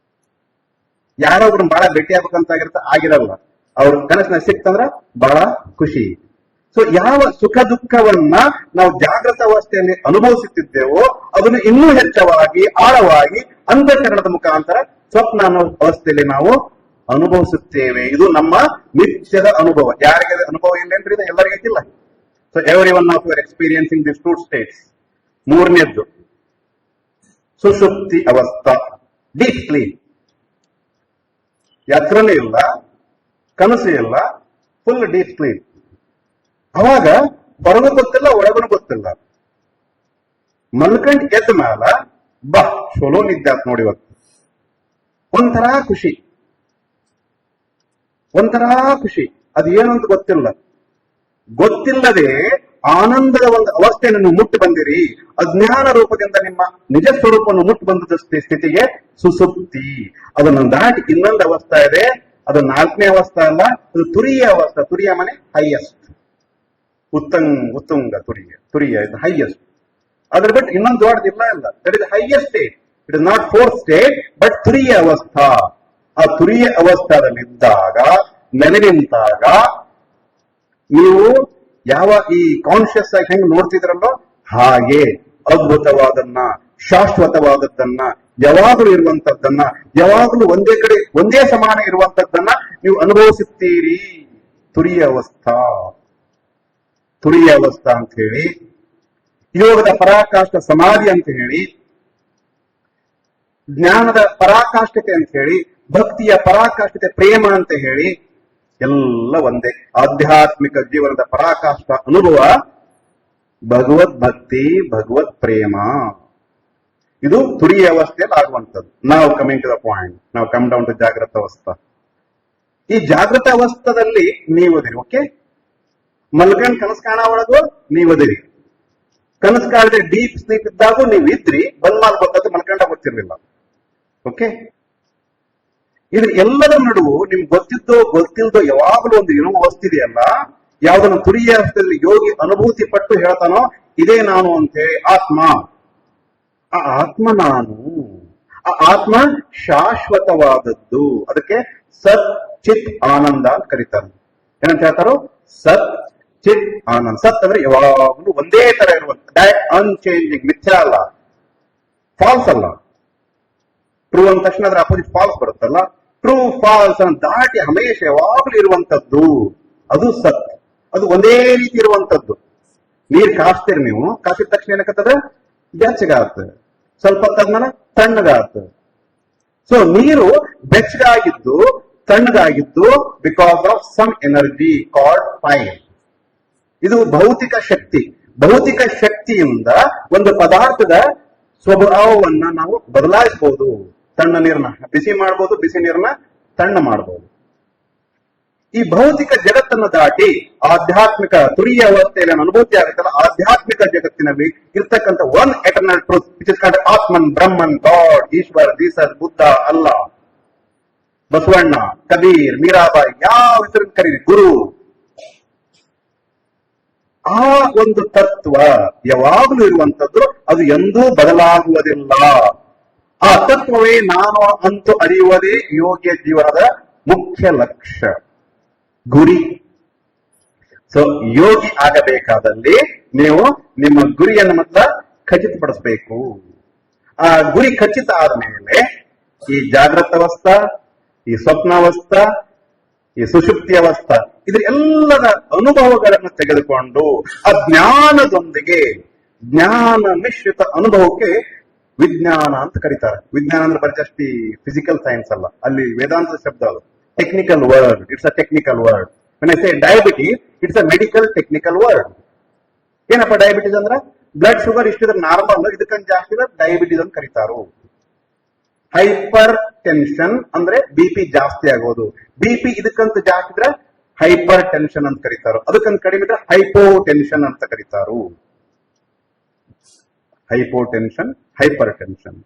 ಯಾರೊಬ್ರು ಬಹಳ ಭೇಟಿ ಆಗ್ಬೇಕಂತ ಆಗಿರಲ್ಲ, ಅವ್ರ ಕನಸಿನ ಸಿಕ್ತಂದ್ರ ಬಹಳ ಖುಷಿ. ಸೊ ಯಾವ ಸುಖ ದುಃಖವನ್ನ ನಾವು ಜಾಗೃತ ಅವಸ್ಥೆಯಲ್ಲಿ ಅನುಭವಿಸುತ್ತಿದ್ದೇವೋ ಅದನ್ನು ಇನ್ನೂ ಹೆಚ್ಚವಾಗಿ ಆಳವಾಗಿ ಅಂತಃಕರಣದ ಮುಖಾಂತರ ಸ್ವಪ್ನ ಅನ್ನೋ ಅವಸ್ಥೆಯಲ್ಲಿ ನಾವು ಅನುಭವಿಸುತ್ತೇವೆ. ಇದು ನಮ್ಮ ನಿತ್ಯದ ಅನುಭವ. ಯಾರಿಗೆ ಅನುಭವ ಇಲ್ಲೇನ್ರಿ? ಇದು ಎಲ್ಲರಿಗೂ ಐತಿಲ್ಲ. So every one of your experiencing this two states. ಮೂರನೇದ್ದು ಸುಷುಪ್ತಿ ಅವಸ್ಥಾ, ಡೀಪ್ ಸ್ಲೀಪ್. ಎಚ್ಚರನೇ ಇಲ್ಲ, ಕನಸು ಇಲ್ಲ, ಫುಲ್ ಡೀಪ್ ಸ್ಲೀಪ್. ಅವಾಗ ಹೊರಗೂ ಗೊತ್ತಿಲ್ಲ, ಒಳಗೂ ಗೊತ್ತಿಲ್ಲ. ಮಲ್ಕಂಡ್ ಎದ್ದ ಮ್ಯಾಲ ಬಾ ಚಲೋ ನಿದ್ದೆ ಆತ್ ನೋಡಿ ಇವತ್ತು, ಒಂಥರ ಖುಷಿ, ಒಂಥರ ಖುಷಿ. ಅದು ಏನು ಅಂತ ಗೊತ್ತಿಲ್ಲದೆ ಆನಂದದ ಒಂದು ಅವಸ್ಥೆಯನ್ನು ನೀವು ಮುಟ್ಟು ಬಂದಿರಿ. ಅಜ್ಞಾನ ರೂಪದಿಂದ ನಿಮ್ಮ ನಿಜ ಸ್ವರೂಪವನ್ನು ಮುಟ್ಟು ಬಂದ ಸ್ಥಿತಿಗೆ ಸುಸುಪ್ತಿ. ಅದನ್ನು ದಾಟಿ ಇನ್ನೊಂದು ಅವಸ್ಥೆ ಇದೆ, ಅದು 4ನೇ ಅವಸ್ಥೆ ಅಲ್ಲ, ಅದು ತುರಿಯ ಅವಸ್ಥೆ. ತುರಿಯ ಮನೆ ಹೈಯೆಸ್ಟ್, ಉತ್ತುಂಗ ತುರಿಯ ಇದು ಹೈಯೆಸ್ಟ್. ಅದ್ರ ಬಿಟ್ಟು ಇನ್ನೊಂದು ದೊಡ್ಡದಿಲ್ಲ ಇಲ್ಲ. That is highest state. It is not 4th state but ತುರಿಯ ಅವಸ್ಥಾ. ಆ ತುರಿಯ ಅವಸ್ಥಾದಲ್ಲಿದ್ದಾಗ ನೆಲೆ ನಿಂತಾಗ ನೀವು ಯಾವ ಈ ಕಾನ್ಶಿಯಸ್ ಆಗಿ ಹೆಂಗ್ ನೋಡ್ತಿದ್ರಲ್ಲೋ ಹಾಗೆ ಅದ್ಭುತವಾದನ್ನ, ಶಾಶ್ವತವಾದದ್ದನ್ನ, ಯಾವಾಗಲೂ ಇರುವಂತದ್ದನ್ನ, ಯಾವಾಗಲೂ ಒಂದೇ ಕಡೆ ಒಂದೇ ಸಮಾನ ಇರುವಂತದ್ದನ್ನ ನೀವು ಅನುಭವಿಸುತ್ತೀರಿ. ತುರಿಯ ಅವಸ್ಥಾ, ತುರಿಯ ಅವಸ್ಥಾ ಅಂತ ಹೇಳಿ, ಯೋಗದ ಪರಾಕಾಷ್ಠ ಸಮಾಧಿ ಅಂತ ಹೇಳಿ, ಜ್ಞಾನದ ಪರಾಕಾಷ್ಠತೆ ಅಂತ ಹೇಳಿ, ಭಕ್ತಿಯ ಪರಾಕಾಷ್ಠತೆ ಪ್ರೇಮ ಅಂತ ಹೇಳಿ, ಎಲ್ಲ ಒಂದೇ. ಆಧ್ಯಾತ್ಮಿಕ ಜೀವನದ ಪರಾಕಾಷ್ಠ ಅನುಭವ ಭಗವದ್ ಭಕ್ತಿ, ಭಗವತ್ ಪ್ರೇಮ. ಇದು ತುರಿಯ ಅವಸ್ಥೆಯಲ್ಲಿ ಆಗುವಂಥದ್ದು. ನಾವು ಕಮಿಂಗ್ ಟು ದ ಪಾಯಿಂಟ್, ನಾವು ಕಮ್ ಡೌನ್ ಟು ಜಾಗೃತ ಅವಸ್ಥಾ. ಈ ಜಾಗೃತ ಅವಸ್ಥದಲ್ಲಿ ನೀವದಿರಿ. ಓಕೆ, ಮಲ್ಕಂಡ್ ಕನಸು ಕಾಣ ಒಳಗೂ ನೀವದಿರಿ. ಕನಸು ಕಾಣದೆ ಡೀಪ್ ಸ್ಲೀಪ್ ಇದ್ದಾಗೂ ನೀವು ಇದ್ರಿ. ಬಂದ್ ಮಾಲ್ ಗೊತ್ತಾದ್ರು ಮಲ್ಕಂಡ ಗೊತ್ತಿರ್ಲಿಲ್ಲ. ಓಕೆ, ಇದು ಎಲ್ಲರ ನಡುವು ನಿಮ್ಗೆ ಗೊತ್ತಿಲ್ದೋ ಯಾವಾಗಲೂ ಒಂದು ಇರುವ ಅವಸ್ಥಿದೆಯಲ್ಲ, ಯಾವ್ದನ್ನ ತುರಿಯ ಅವಸ್ಥೆಯಲ್ಲಿ ಯೋಗಿ ಅನುಭೂತಿ ಪಟ್ಟು ಹೇಳ್ತಾನೋ ಇದೇ ನಾನು ಅಂತೇಳಿ ಆತ್ಮ. ಆ ಆತ್ಮ ನಾನು, ಆ ಆತ್ಮ ಶಾಶ್ವತವಾದದ್ದು. ಅದಕ್ಕೆ ಸತ್ ಚಿತ್ ಆನಂದ ಅಂತ ಕರೀತಾರೆ. ಏನಂತ ಹೇಳ್ತಾರೋ? ಸತ್ ಚಿತ್ ಆನಂದ. ಸತ್ ಅಂದ್ರೆ ಯಾವಾಗಲೂ ಒಂದೇ ತರ ಇರುವಂತ, ದಟ್ ಅನ್ಚೇಂಜಿಂಗ್, ಮಿಥ್ಯಾ ಅಲ್ಲ, ಫಾಲ್ಸ್ ಅಲ್ಲ. ಟ್ರೂ ಅಂದ ತಕ್ಷಣ ಅದ್ರ ಅಪೋಸಿಟ್ ಫಾಲ್ಸ್ ಬರುತ್ತಲ್ಲ. ಟ್ರೂ ಫಾಲ್ಸ್ ಅನ್ನು ದಾಟಿ ಹಮೇಶ ಯಾವಾಗಲೂ ಇರುವಂತದ್ದು ಅದು ಸತ್. ಅದು ಒಂದೇ ರೀತಿ ಇರುವಂತದ್ದು. ನೀರ್ ಕಾಸ್ತೀರಿ ನೀವು, ಕಾಸಿದ ತಕ್ಷಣ ಏನಕ್ಕತ್ತದ ಬೆಚ್ಚಗಾಗ್ತದೆ, ಸ್ವಲ್ಪ ಹೊತ್ತಾದ್ಮೇಲೆ ತಣ್ಣಗಾಗ್ತದೆ. ಸೊ ನೀರು ಬೆಚ್ಚಗಾಗಿದ್ದು ತಣ್ಣಗಾಗಿದ್ದು because of some energy called fire. ಇದು ಭೌತಿಕ ಶಕ್ತಿ. ಭೌತಿಕ ಶಕ್ತಿಯಿಂದ ಒಂದು ಪದಾರ್ಥದ ಸ್ವಭಾವವನ್ನ ನಾವು ಬದಲಾಯಿಸಬಹುದು. ತಣ್ಣ ನೀರನ್ನ ಬಿಸಿ ಮಾಡಬಹುದು, ಬಿಸಿ ನೀರನ್ನ ತಣ್ಣ ಮಾಡಬಹುದು. ಈ ಭೌತಿಕ ಜಗತ್ತನ್ನು ದಾಟಿ ಆಧ್ಯಾತ್ಮಿಕ ತುರಿಯ ಅವಸ್ಥೆಯಲ್ಲಿ ಅನುಭೂತಿ ಆಗುತ್ತಲ್ಲ, ಆಧ್ಯಾತ್ಮಿಕ ಜಗತ್ತಿನಲ್ಲಿ ಇರ್ತಕ್ಕಂಥ one eternal truth which is called atman, Brahman, God, Eshwar, Jesus, Buddha, ಅಲ್ಲಾ, ಬಸವಣ್ಣ, ಕಬೀರ್, ಮೀರಾಬಾಯಿ, ಯಾವ ಹೆಸರು ಕರೀರಿ, ಗುರು. ಆ ಒಂದು ತತ್ವ ಯಾವಾಗಲೂ ಇರುವಂತದ್ದು, ಅದು ಎಂದೂ ಬದಲಾಗುವುದಿಲ್ಲ. ಆ ತತ್ವವೇ ನಾನು ಅಂತೂ ಅರಿಯುವುದೇ ಯೋಗ್ಯ ಜೀವನದ ಮುಖ್ಯ ಲಕ್ಷ್ಯ, ಗುರಿ. ಸೊ ಯೋಗಿ ಆಗಬೇಕಾದಲ್ಲಿ ನೀವು ನಿಮ್ಮ ಗುರಿಯನ್ನು ಮಾತ್ರ ಖಚಿತಪಡಿಸಬೇಕು. ಆ ಗುರಿ ಖಚಿತ ಆದ್ಮೇಲೆ ಈ ಜಾಗೃತ ಅವಸ್ಥಾ, ಈ ಸ್ವಪ್ನಾವಸ್ಥಾ, ಈ ಸುಷುಪ್ತಿ ಅವಸ್ಥಾ, ಇದ್ರ ಎಲ್ಲರ ಅನುಭವಗಳನ್ನು ತೆಗೆದುಕೊಂಡು ಆ ಜ್ಞಾನದೊಂದಿಗೆ ಜ್ಞಾನ ಮಿಶ್ರಿತ ಅನುಭವಕ್ಕೆ ವಿಜ್ಞಾನ ಅಂತ ಕರೀತಾರೆ. ವಿಜ್ಞಾನ ಅಂದ್ರೆ ಬರೀ ಅಷ್ಟು ಫಿಸಿಕಲ್ ಸೈನ್ಸ್ ಅಲ್ಲ, ಅಲ್ಲಿ ವೇದಾಂತ ಶಬ್ದ ಅದು. Technical word, it's a technical word. when I say diabetes, it's a medical technical word. ಏನಪ್ಪ ಡಯಾಬಿಟೀಸ್ ಅಂದ್ರೆ ಬ್ಲಡ್ ಶುಗರ್ ಇಷ್ಟಿದ್ರೆ ನಾರ್ಮಲ್, ಇದಕ್ಕಂತ ಜಾಸ್ತಿ ಡಯಾಬಿಟೀಸ್ ಅಂತ ಕರೀತಾರು. ಹೈಪರ್ ಟೆನ್ಷನ್ ಅಂದ್ರೆ ಬಿಪಿ ಜಾಸ್ತಿ ಆಗೋದು. ಬಿಪಿ ಇದಕ್ಕಂತ ಜಾಸ್ತಿ ಇದ್ರೆ ಹೈಪರ್ ಟೆನ್ಷನ್ ಅಂತ ಕರೀತಾರು. ಅದಕ್ಕಂತ ಕಡಿಮೆ ಇದ್ರೆ ಹೈಪೋ ಟೆನ್ಷನ್ ಅಂತ ಕರೀತಾರು. Hypotension, hypertension.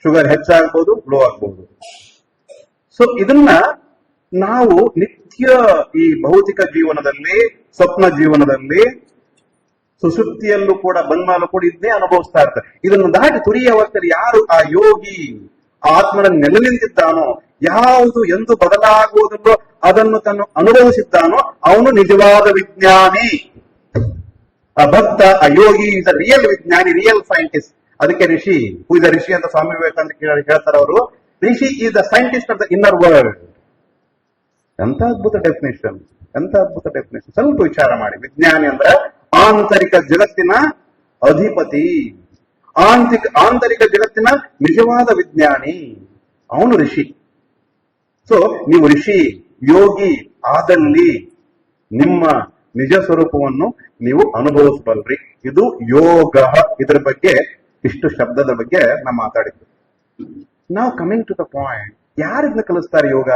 Sugar ಹೆಚ್ಚಾಗಬಹುದು, ಲೋ ಆಗ್ಬಹುದು. ಸೊ ಇದನ್ನ ನಾವು ನಿತ್ಯ ಈ ಭೌತಿಕ ಜೀವನದಲ್ಲಿ, ಸ್ವಪ್ನ ಜೀವನದಲ್ಲಿ, ಸುಸುಪ್ತಿಯಲ್ಲೂ ಕೂಡ ಬಂದ್ಮಾಲು ಕೂಡ ಇದನ್ನೇ ಅನುಭವಿಸ್ತಾ ಇರ್ತಾರೆ. ಇದನ್ನು ದಾಟಿ ತುರಿಯ ಅವಸ್ಥೆಯಲ್ಲಿ ಯಾರು ಆ ಯೋಗಿ ಆತ್ಮನ ನೆಲೆ ನಿಂತಿದ್ದಾನೋ, ಯಾವುದು ಎಂದು ಬದಲಾಗುವುದನ್ನು ಅದನ್ನು ತನ್ನ ಅನುಭವಿಸಿದ್ದಾನೋ ಅವನು ನಿಜವಾದ ವಿಜ್ಞಾನಿ. ಆ ಭಕ್ತ, ಆ ಯೋಗಿ ಇಸ್ ಅ ರಿಯಲ್ ವಿಜ್ಞಾನಿ, ರಿಯಲ್ ಸೈಂಟಿಸ್ಟ್. ಅದಕ್ಕೆ ಋಷಿ, ಹೂ ಇಸ್ ಅ ಋಷಿ ಅಂತ ಸ್ವಾಮಿ ವಿವೇಕಾನಂದ ಹೇಳ್ತಾರೆ ಅವರು. Rishi is the scientist of the inner world. ಎಂತ ಅದ್ಭುತ ಡೆಫಿನೇಷನ್, ಎಂತ ಅದ್ಭುತ ಡೆಫಿನೇಷನ್. ಸ್ವಲ್ಪ ವಿಚಾರ ಮಾಡಿ. ವಿಜ್ಞಾನಿ ಅಂದ್ರೆ ಆಂತರಿಕ ಜಗತ್ತಿನ ಅಧಿಪತಿ, ಆಂತರಿಕ ಜಗತ್ತಿನ ನಿಜವಾದ ವಿಜ್ಞಾನಿ, ಅವನು ಋಷಿ. ಸೊ ನೀವು ಋಷಿ, ಯೋಗಿ ಆದಲ್ಲಿ ನಿಮ್ಮ ನಿಜ ಸ್ವರೂಪವನ್ನು ನೀವು ಅನುಭವಿಸಬಲ್ರಿ. ಇದು ಯೋಗ. ಇದರ ಬಗ್ಗೆ ಇಷ್ಟು ಶಬ್ದದ ಬಗ್ಗೆ ನಾ ಮಾತಾಡಿದ್ದು. ನಾವು ಕಮಿಂಗ್ ಟು ದ ಪಾಯಿಂಟ್, ಯಾರಿದ್ನ ಕಲಿಸ್ತಾರೆ ಯೋಗ?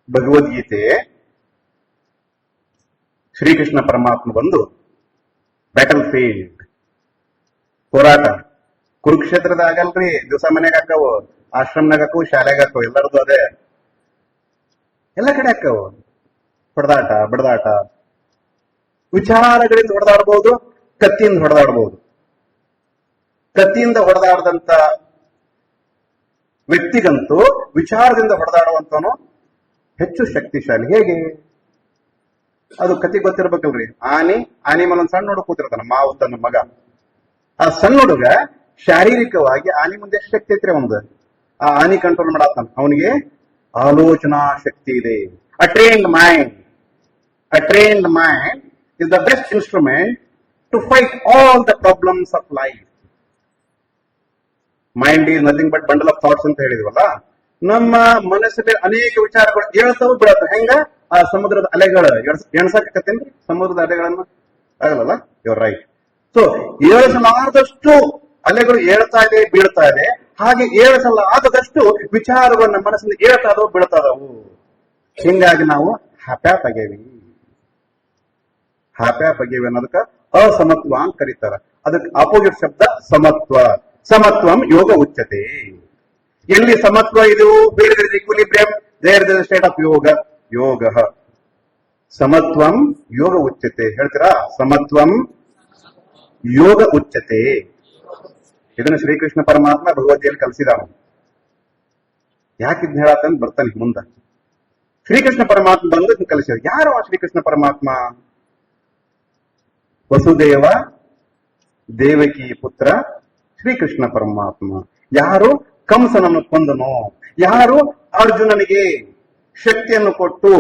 ಭಗವದ್ಗೀತೆ ಶ್ರೀಕೃಷ್ಣ ಪರಮಾತ್ಮ ಬಂದು ಬ್ಯಾಟಲ್ ಫೀಲ್ಡ್, ಹೋರಾಟ, ಕುರುಕ್ಷೇತ್ರದ ಆಗಲ್ರಿ, ದಿವಸ ಮನೆಗೆ ಹಾಕವು, ಆಶ್ರಮನಾಗ ಹಾಕವು, ಶಾಲೆಗೆ ಹಾಕವು, ಎಲ್ಲರದು ಅದೇ, ಎಲ್ಲ ಕಡೆ ಹಾಕವು. ಹೊಡೆದಾಟ, ಬಡದಾಟ, ವಿಚಾರಗಳಿಂದ ಹೊಡೆದಾಡ್ಬಹುದು, ಕತ್ತಿಯಿಂದ ಹೊಡೆದಾಡ್ಬಹುದು. ಕತ್ತಿಯಿಂದ ಹೊಡೆದಾಡದಂತ ವ್ಯಕ್ತಿಗಂತೂ ವಿಚಾರದಿಂದ ಹೊಡೆದಾಡುವಂತವನು ಹೆಚ್ಚು ಶಕ್ತಿಶಾಲಿ. ಹೇಗೆ? ಅದು ಕತಿ ಗೊತ್ತಿರ್ಬೇಕಲ್ರಿ. ಆನಿ ಮೇಲೆ ಒಂದು ಸಣ್ಣ ಹುಡುಗ ಕೂತಿರ್ತಾನ, ಮಾವು ತನ್ನ ಮಗ. ಆ ಸಣ್ಣ ಹುಡುಗ ಶಾರೀರಿಕವಾಗಿ ಆನಿ ಮುಂದೆ ಎಷ್ಟು ಶಕ್ತಿ ಐತ್ರಿ ಒಂದು, ಆ ಆನಿ ಕಂಟ್ರೋಲ್ ಮಾಡತ್ತಾನ. ಅವನಿಗೆ ಆಲೋಚನಾ ಶಕ್ತಿ ಇದೆ. A trained mind is the best instrument to fight all the problems of life. Mind is nothing but bundle of thoughts ಅಂತ ಹೇಳಿದ್ವಲ್ಲ. ನಮ್ಮ ಮನಸ್ಸಲ್ಲಿ ಅನೇಕ ವಿಚಾರಗಳು ಹೇಳ್ತಾವು ಬೀಳತ್ತವೆ. ಹೆಂಗ? ಆ ಸಮುದ್ರದ ಅಲೆಗಳು ಎಣಸಾಕತ್ತೇನ್ರಿ ಸಮುದ್ರದ ಅಲೆಗಳನ್ನ? ಆಗಲ್ಲ. Your right. ಸೊ ಏಳಿಸಲಾರದಷ್ಟು ಅಲೆಗಳು ಏಳ್ತಾ ಇದೆ, ಬೀಳ್ತಾ ಇದೆ. ಹಾಗೆ ಏಳಿಸಲಾಗದಷ್ಟು ವಿಚಾರಗಳು ನಮ್ಮ ಮನಸ್ಸಿಂದ ಏಳ್ತಾ ಇದಾವು, ಬೀಳ್ತಾ ಇದಾವು. ಹಿಂಗಾಗಿ ನಾವು ಹ್ಯಾಪ್ಯಾಪ್ ಆಗೇವಿ ಅನ್ನೋದಕ್ಕ ಅಸಮತ್ವ ಅಂತ ಕರೀತಾರ. ಅದಕ್ಕೆ ಆಪೋಸಿಟ್ ಶಬ್ದ ಸಮತ್ವ. ಸಮತ್ವಂ ಯೋಗ ಉಚ್ಯತೆ. ಎಲ್ಲಿ ಸಮತ್ವ ಇದು, ಬೇರೆ equilibrium, there is state of yoga. ಸಮತ್ವಂ ಯೋಗ ಉಚ್ಯತೆ. ಹೇಳ್ತೀರಾ? ಸಮತ್ವಂ ಯೋಗ ಉಚ್ಯತೆ. ಇದನ್ನು ಶ್ರೀಕೃಷ್ಣ ಪರಮಾತ್ಮ ಭಗವದ್ಗೀತೆಯಲ್ಲಿ ಕಲಿಸಿದ. ಯಾಕಿದ್ ಹೇಳತ್ತಂತ ಬರ್ತಾನೆ ಮುಂದ. ಶ್ರೀಕೃಷ್ಣ ಪರಮಾತ್ಮ ಬಂದು ಕಲಿಸಿದ. ಯಾರು ಆ ಶ್ರೀಕೃಷ್ಣ ಪರಮಾತ್ಮ? ವಸುದೇವ ದೇವಕಿ ಪುತ್ರ ಶ್ರೀಕೃಷ್ಣ ಪರಮಾತ್ಮ. ಯಾರು ಕಂಸನನ್ನು ಕೊಂದನೋ, ಯಾರು ಅರ್ಜುನನಿಗೆ ಶಕ್ತಿಯನ್ನು ಕೊಟ್ಟು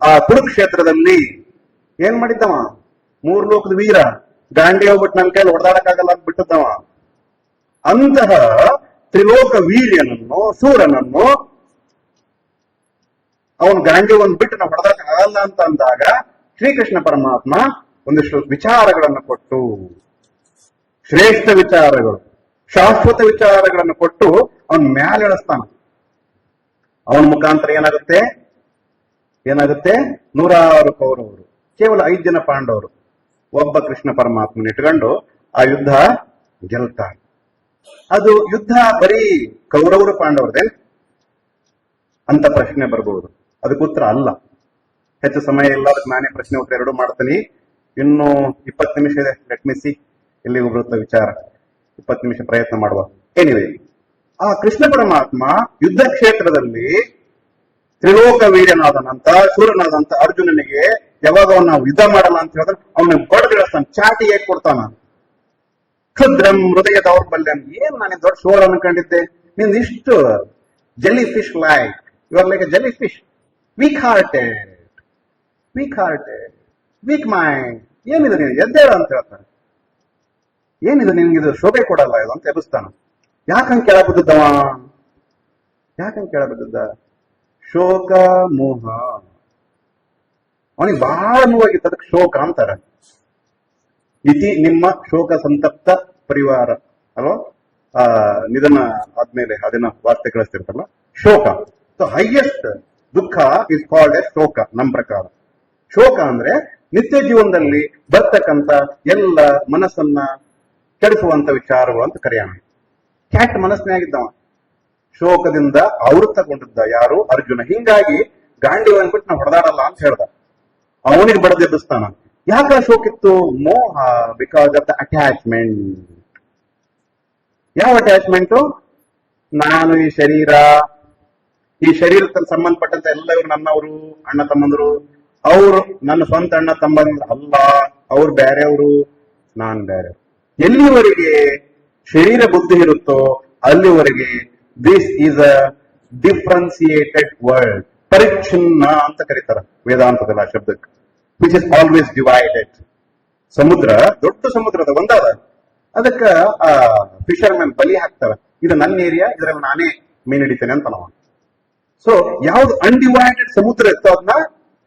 ಆ ಕುರುಕ್ಷೇತ್ರದಲ್ಲಿ ಏನ್ ಮಾಡಿದ್ದವ? 3 ಲೋಕದ ವೀರ ಗಾಂಡಿ ಹೋಗ್ಬಿಟ್ಟು ನನ್ನ ಕೈಯಲ್ಲಿ ಹೊಡೆದಾಡಕ್ಕಾಗಲ್ಲ ಅಂತ ಬಿಟ್ಟಿದ್ದವ. ಅಂತಹ ತ್ರಿಲೋಕ ವೀರ್ಯನನ್ನು, ಸೂರನನ್ನು ಅವನು ಗಾಂಡಿವನ್ನು ಬಿಟ್ಟು ನಾವು ಹೊಡೆದಾಡಕ್ಕಾಗಲ್ಲ ಅಂತ ಅಂದಾಗ ಶ್ರೀಕೃಷ್ಣ ಪರಮಾತ್ಮ ಒಂದಿಷ್ಟು ವಿಚಾರಗಳನ್ನು ಕೊಟ್ಟು, ಶ್ರೇಷ್ಠ ವಿಚಾರಗಳು, ಶಾಶ್ವತ ವಿಚಾರಗಳನ್ನು ಕೊಟ್ಟು ಅವನ್ ಮ್ಯಾಲೆಳಿಸ್ತಾನ. ಅವನ ಮುಖಾಂತರ ಏನಾಗುತ್ತೆ? 100 ಕೌರವರು, ಕೇವಲ 5 ಜನ ಪಾಂಡವರು, ಒಬ್ಬ ಕೃಷ್ಣ ಪರಮಾತ್ಮನ ಇಟ್ಕೊಂಡು ಆ ಯುದ್ಧ ಗೆಲ್ತಾರೆ. ಅದು ಯುದ್ಧ ಬರೀ ಕೌರವರು ಪಾಂಡವರದೇ ಅಂತ ಪ್ರಶ್ನೆ ಬರಬಹುದು. ಅದಕ್ಕೆ ಉತ್ತರ ಅಲ್ಲ. ಹೆಚ್ಚು ಸಮಯ ಇಲ್ಲ, ಅದಕ್ಕೆ ನಾನೇ ಪ್ರಶ್ನೆ ಉತ್ತರ 2 ಮಾಡ್ತೀನಿ. ಇನ್ನು 20 ನಿಮಿಷ ಇದೆ. ಲೆಟ್ ಮಿ ಸಿ ಎಲ್ಲಿಗೂ ಬರುತ್ತೆ ವಿಚಾರ. 20 ನಿಮಿಷ ಪ್ರಯತ್ನ ಮಾಡುವ. ಎನಿವೆ, ಆ ಕೃಷ್ಣ ಪರಮಾತ್ಮ ಯುದ್ಧ ಕ್ಷೇತ್ರದಲ್ಲಿ ತ್ರಿಲೋಕ ವೀರ್ಯನಾದನಂತ, ಶೂರನಾದಂತ ಅರ್ಜುನನಿಗೆ ಯಾವಾಗ ಅವನ್ನ ನಾವು ಯುದ್ಧ ಮಾಡಲ್ಲ ಅಂತ ಹೇಳಿದ್ರೆ ಅವನ ಬಡದಿಳಿಸ್ತಾನೆ, ಚಾಟಿ ಹೇಗ್ ಕೊಡ್ತಾನ. ಕ್ಷುದ್ರಂ ಹೃದಯ ದೌರ್ಬಲ್ಯಂ. ಏನ್ ನಾನು ದೊಡ್ಡ ಶೋರ್ ಅನ್ಕೊಂಡಿದ್ದೆ, ನಿಂದ ಇಷ್ಟು jellyfish like, you are like a jellyfish, weak hearted, weak mind. ಏನಿದೆ ನೀನು ಎದ್ದೇಳ ಅಂತ ಹೇಳ್ತಾನೆ. ಏನಿದೆ ನಿನ್ಗಿದು ಶೋಭೆ ಕೊಡಲ್ಲ ಇದು ಅಂತ ಎಬ್ಬಿಸ್ತಾನ. ಯಾಕಂಗ್ ಕೆಳಗ್ ಬಿದ್ದವ? ಶೋಕ ಮೋಹ. ಅವನಿಗೆ ಬಹಳ ನೋವಾಗಿತ್ತು, ಅದಕ್ಕೆ ಶೋಕ ಅಂತಾರ. ಇತಿ ನಿಮ್ಮ ಶೋಕ ಸಂತಪ್ತ ಪರಿವಾರ ಅಲ್ವಾ? ನಿಧನ ಆದ್ಮೇಲೆ ಅದನ್ನ ವಾರ್ತೆ ಕಳಿಸ್ತಿರ್ತಲ್ಲ, ಶೋಕ. ಸೊ ಹೈಯೆಸ್ಟ್ ದುಃಖ ಇಸ್ ಕಾಲ್ಡ್ ಎ ಶೋಕ. ನಮ್ ಪ್ರಕಾರ ಶೋಕ ಅಂದ್ರೆ ನಿತ್ಯ ಜೀವನದಲ್ಲಿ ಬರ್ತಕ್ಕಂಥ ಎಲ್ಲ ಮನಸ್ಸನ್ನ ಕೆಡಿಸುವಂತ ವಿಚಾರಗಳು ಅಂತ ಕರೆಯೋಣ. ಕ್ಯಾಟ್ ಮನಸ್ಸಿನಾಗಿದ್ದವ, ಶೋಕದಿಂದ ಆವೃತ್ತಗೊಂಡಿದ್ದ ಯಾರು? ಅರ್ಜುನ. ಹಿಂಗಾಗಿ ಗಾಂಡಿ ಅಂದ್ಬಿಟ್ಟು ನಾವು ಹೊಡೆದಾಡಲ್ಲ ಅಂತ ಹೇಳ್ದ. ಅವನಿಗೆ ಬಡದೆಬ್ಬಿಸ್ತಾನ. ಯಾಕ ಶೋಕಿತ್ತು? ಮೋಹ, ಬಿಕಾಸ್ ಆಫ್ ದ ಅಟ್ಯಾಚ್ಮೆಂಟ್. ಯಾವ ಅಟ್ಯಾಚ್ಮೆಂಟು? ನಾನು ಈ ಶರೀರಕ್ಕೆ ಸಂಬಂಧಪಟ್ಟಂತ ಎಲ್ಲರೂ ನನ್ನವರು, ಅಣ್ಣ ತಮ್ಮಂದರು. ಅವರು ನನ್ನ ಸ್ವಂತ ಅಣ್ಣ ತಮ್ಮಂದ್ರ ಅಲ್ಲ, ಅವ್ರು ಬೇರೆಯವರು, ನಾನ್ ಬೇರೆ. ಎಲ್ಲಿವರೆಗೆ ಶರೀರ ಬುದ್ಧಿ ಇರುತ್ತೋ ಅಲ್ಲಿವರೆಗೆ ದಿಸ್ ಈಸ್ ಅ ಡಿಫ್ರೆನ್ಸಿಯೇಟೆಡ್ ವರ್ಲ್ಡ್. ಪರಿಚ್ಛಿನ್ನ ಅಂತ ಕರೀತಾರ ವೇದಾಂತದಲ್ಲಿ ಆ ಶಬ್ದಕ್ಕೆ. Which is always divided. ಸಮುದ್ರ ದೊಡ್ಡ ಸಮುದ್ರದ ಒಂದಾದ, ಅದಕ್ಕ ಫಿಶರ್ಮನ್ ಬಲಿ ಹಾಕ್ತಾರ. ಇದು ನನ್ನ ಏರಿಯಾ, ಇದ್ರಲ್ಲಿ ನಾನೇ ಮೀನ್ ಹಿಡಿತೇನೆ ಅಂತ ನಾವು. ಸೊ ಯಾವ್ದು ಅನ್ಡಿವೈಡೆಡ್ ಸಮುದ್ರ ಇರ್ತೋ ಅದನ್ನ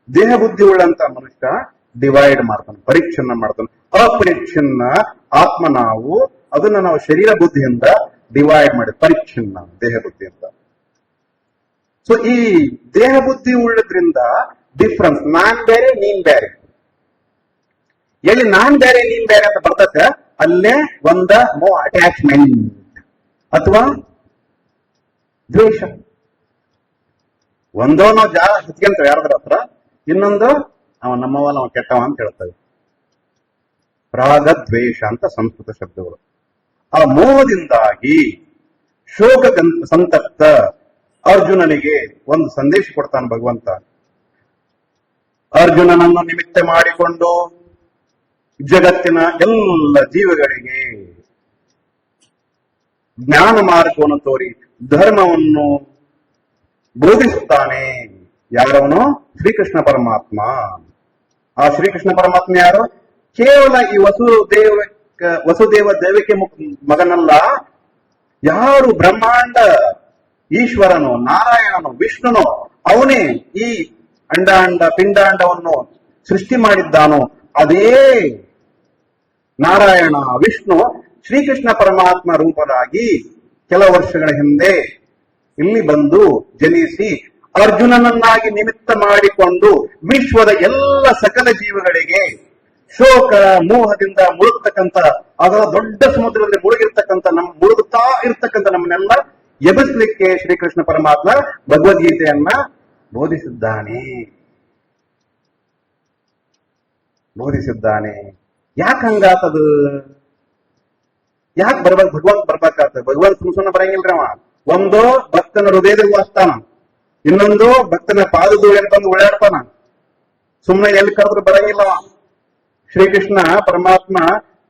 ದೇಹ ಬುದ್ಧಿ ಉಳ್ಳಂತ ಮನುಷ್ಯ ಡಿವೈಡ್ ಮಾಡ್ತಾನೆ, ಪರಿಚ್ಛಿನ್ನ ಮಾಡ್ತಾನೆ. ಅಪರಿಚ್ಛಿನ್ನ ಆತ್ಮ ನಾವು, ಅದನ್ನ ನಾವು ಶರೀರ ಬುದ್ಧಿಯಿಂದ ಡಿವೈಡ್ ಮಾಡಿ ಪರಿಚ್ಛಿನ್ನ ದೇಹ ಬುದ್ಧಿಯಿಂದ. ಸೊ ಈ ದೇಹ ಬುದ್ಧಿ ಉಳ್ಳದ್ರಿಂದ ಡಿಫ್ರೆನ್ಸ್, ನಾನ್ ಬೇರೆ ನೀನ್ ಬೇರೆ. ಎಲ್ಲಿ ನಾನ್ ಬೇರೆ ನೀನ್ ಬೇರೆ ಅಂತ ಬರ್ತದೆ ಅಲ್ಲೇ ಒಂದ ಅಟ್ಯಾಚ್ಮೆಂಟ್ ಅಥವಾ ದ್ವೇಷ. ಒಂದೋ ನಾವು ಹಚ್ಕೊಂತೇವೆ ಯಾರದ್ರ ಹತ್ರ, ಇನ್ನೊಂದು ಅವ ನಮ್ಮವಲ್ಲ, ಅವ ಕೆಟ್ಟವ ಅಂತ ಹೇಳ್ತೇವೆ. ರಾಗ ದ್ವೇಷ ಅಂತ ಸಂಸ್ಕೃತ ಶಬ್ದಗಳು. ಆ ಮೋಹದಿಂದಾಗಿ ಶೋಕ ಸಂತಪ್ತ ಅರ್ಜುನನಿಗೆ ಒಂದು ಸಂದೇಶ ಕೊಡ್ತಾನೆ ಭಗವಂತ. ಅರ್ಜುನನನ್ನು ನಿಮಿತ್ತ ಮಾಡಿಕೊಂಡು ಜಗತ್ತಿನ ಎಲ್ಲ ಜೀವಗಳಿಗೆ ಜ್ಞಾನ ಮಾರ್ಗವನ್ನು ತೋರಿ ಧರ್ಮವನ್ನು ಬೋಧಿಸುತ್ತಾನೆ. ಯಾರವನು? ಶ್ರೀಕೃಷ್ಣ ಪರಮಾತ್ಮ. ಆ ಶ್ರೀಕೃಷ್ಣ ಪರಮಾತ್ಮ ಯಾರು? ಕೇವಲ ಈ ವಸುದೇವ ದೇವಕ್ಕೆ ಮಗನಲ್ಲ. ಯಾರು ಬ್ರಹ್ಮಾಂಡ ಈಶ್ವರನು, ನಾರಾಯಣನು, ವಿಷ್ಣುನು, ಅವನೇ ಈ ಅಂಡಾಂಡ ಪಿಂಡಾಂಡವನ್ನು ಸೃಷ್ಟಿ ಮಾಡಿದ್ದಾನೋ ಅದೇ ನಾರಾಯಣ ವಿಷ್ಣು ಶ್ರೀಕೃಷ್ಣ ಪರಮಾತ್ಮ ರೂಪರಾಗಿ ಕೆಲ ವರ್ಷಗಳ ಹಿಂದೆ ಇಲ್ಲಿ ಬಂದು ಜನಿಸಿ ಅರ್ಜುನನನ್ನಾಗಿ ನಿಮಿತ್ತ ಮಾಡಿಕೊಂಡು ವಿಶ್ವದ ಎಲ್ಲ ಸಕಲ ಜೀವಗಳಿಗೆ ಶೋಕ ಮೋಹದಿಂದ ಮುಳುಗ್ತಕ್ಕಂಥ, ಅದರ ದೊಡ್ಡ ಸಮುದ್ರದಲ್ಲಿ ಮುಳುಗುತ್ತಾ ಇರ್ತಕ್ಕಂಥ ನಮ್ಮನ್ನೆಲ್ಲ ಎಬ್ಬಿಸ್ಲಿಕ್ಕೆ ಶ್ರೀಕೃಷ್ಣ ಪರಮಾತ್ಮ ಭಗವದ್ಗೀತೆಯನ್ನ ಬೋಧಿಸಿದ್ದಾನೆ. ಯಾಕೆ ಹಂಗಾತದು? ಯಾಕೆ ಭಗವಂತ ಬರ್ಬೇಕಾಗ್ತದೆ? ಭಗವಂತ ಸುಮ್ಮನೆ ಬರಂಗಿಲ್ರಿ. ಅವ ಒಂದೋ ಭಕ್ತನ ಹೃದಯದಲ್ಲಿ ವಾಸ್ತಾನ, ಇನ್ನೊಂದು ಭಕ್ತನ ಪಾದಧೂಳಿಯಲ್ಲಿ ಬಂದು ಓಡಾಡ್ತಾನ. ಸುಮ್ಮನೆ ಎಲ್ಲಿ ಕರೆದ್ರು ಬರಂಗಿಲ್ಲವ. ಶ್ರೀಕೃಷ್ಣ ಪರಮಾತ್ಮ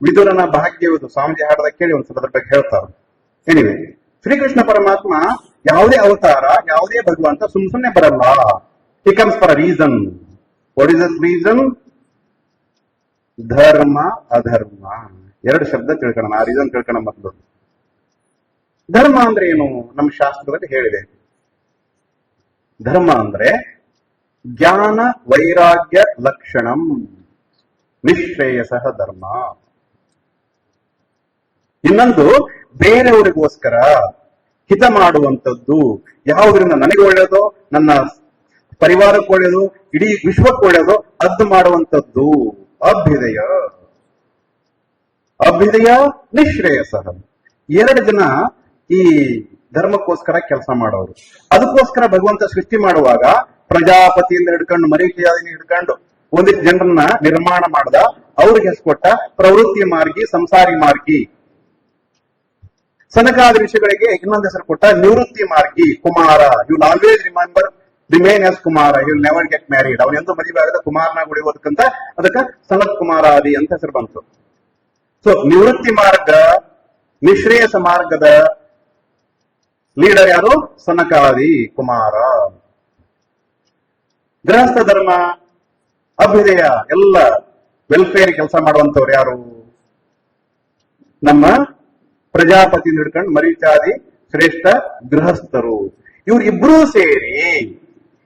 ವಿದುರನ ಭಾಗ್ಯವಿದು ಸ್ವಾಮೀಜಿ ಹಾಡದ ಕೇಳಿ ಒಂದ್ಸಲ ಅದ್ರ ಬಗ್ಗೆ ಹೇಳ್ತಾರ. ಏನಿವೆ, ಶ್ರೀಕೃಷ್ಣ ಪರಮಾತ್ಮ ಯಾವುದೇ ಅವತಾರ, ಯಾವುದೇ ಭಗವಂತ ಸುಮ್ಮನೆ ಬರಲ್ಲ. He comes for a reason. What is the reason? ಧರ್ಮ ಅಧರ್ಮ ಎರಡು ಶಬ್ದ ತಿಳ್ಕೊಳ್ಳೋಣ, ಆ ರೀಸನ್ ತಿಳ್ಕೊಳ್ಳೋಣ. ಮೊದಲು ಧರ್ಮ ಅಂದ್ರೆ ಏನು? ನಮ್ಮ ಶಾಸ್ತ್ರದಲ್ಲಿ ಹೇಳಿದೆ. ಧರ್ಮ ಅಂದ್ರೆ ಜ್ಞಾನ ವೈರಾಗ್ಯ ಲಕ್ಷಣಂ ನಿಶ್ರೇಯಸ ಧರ್ಮ. ಇನ್ನೊಂದು ಬೇರೆಯವರಿಗೋಸ್ಕರ ಹಿತ ಮಾಡುವಂಥದ್ದು, ಯಾವುದರಿಂದ ನನಗೆ ಒಳ್ಳೆಯದೋ, ನನ್ನ ಪರಿವಾರಕ್ಕೆ ಒಳ್ಳೆಯದು, ಇಡೀ ವಿಶ್ವಕ್ಕೆ ಒಳ್ಳೆಯದು, ಅದು ಮಾಡುವಂಥದ್ದು ಅಭ್ಯುದಯ. ಅಭ್ಯುದಯ ನಿಶ್ರೇಯಸ. ಎರಡು ಜನ ಈ ಧರ್ಮಕ್ಕೋಸ್ಕರ ಕೆಲಸ ಮಾಡೋರು. ಅದಕ್ಕೋಸ್ಕರ ಭಗವಂತ ಸೃಷ್ಟಿ ಮಾಡುವಾಗ ಪ್ರಜಾಪತಿಯಿಂದ ಹಿಡ್ಕೊಂಡು ಮರೀಚಿಯಾದಿನ ಹಿಡ್ಕೊಂಡು ಒಂದಿಷ್ಟು ಜನರನ್ನ ನಿರ್ಮಾಣ ಮಾಡ್ದ. ಅವ್ರಿಗೆ ಹೆಸರು ಕೊಟ್ಟ ಪ್ರವೃತ್ತಿ ಮಾರ್ಗಿ, ಸಂಸಾರಿ ಮಾರ್ಗಿ. ಸನಕಾದಿ ಋಷಿಗಳಿಗೆ ಇನ್ನೊಂದು ಹೆಸರು ಕೊಟ್ಟ ನಿವೃತ್ತಿ ಮಾರ್ಗಿ, ಕುಮಾರ. You will always remember remain as kumara, you will never get married. ಅವನ ಎಂದೂ ಮದುವೆ ಆಗದ ಕುಮಾರನಾಗ ಉಳಿಯೋದಕ್ಕಂತ ಅದಕ್ಕೆ ಸನತ್ ಕುಮಾರಾದಿ ಅಂತ ಹೆಸರು ಬಂತು. ಸೊ ನಿವೃತ್ತಿ ಮಾರ್ಗ, ನಿಶ್ರೇಯಸ ಮಾರ್ಗದ ಲೀಡರ್ ಯಾರು? ಸನಕಾದಿ ಕುಮಾರ. ಗೃಹಸ್ಥ ಧರ್ಮ, ಅಭ್ಯುದಯ, ಎಲ್ಲ ವೆಲ್ಫೇರ್ ಕೆಲಸ ಮಾಡುವಂತವ್ರು ಯಾರು? ನಮ್ಮ ಪ್ರಜಾಪತಿ ಹಿಡ್ಕೊಂಡು ಮರೀಚಾದಿ ಶ್ರೇಷ್ಠ ಗೃಹಸ್ಥರು. ಇವ್ರಿಬ್ರೂ ಸೇರಿ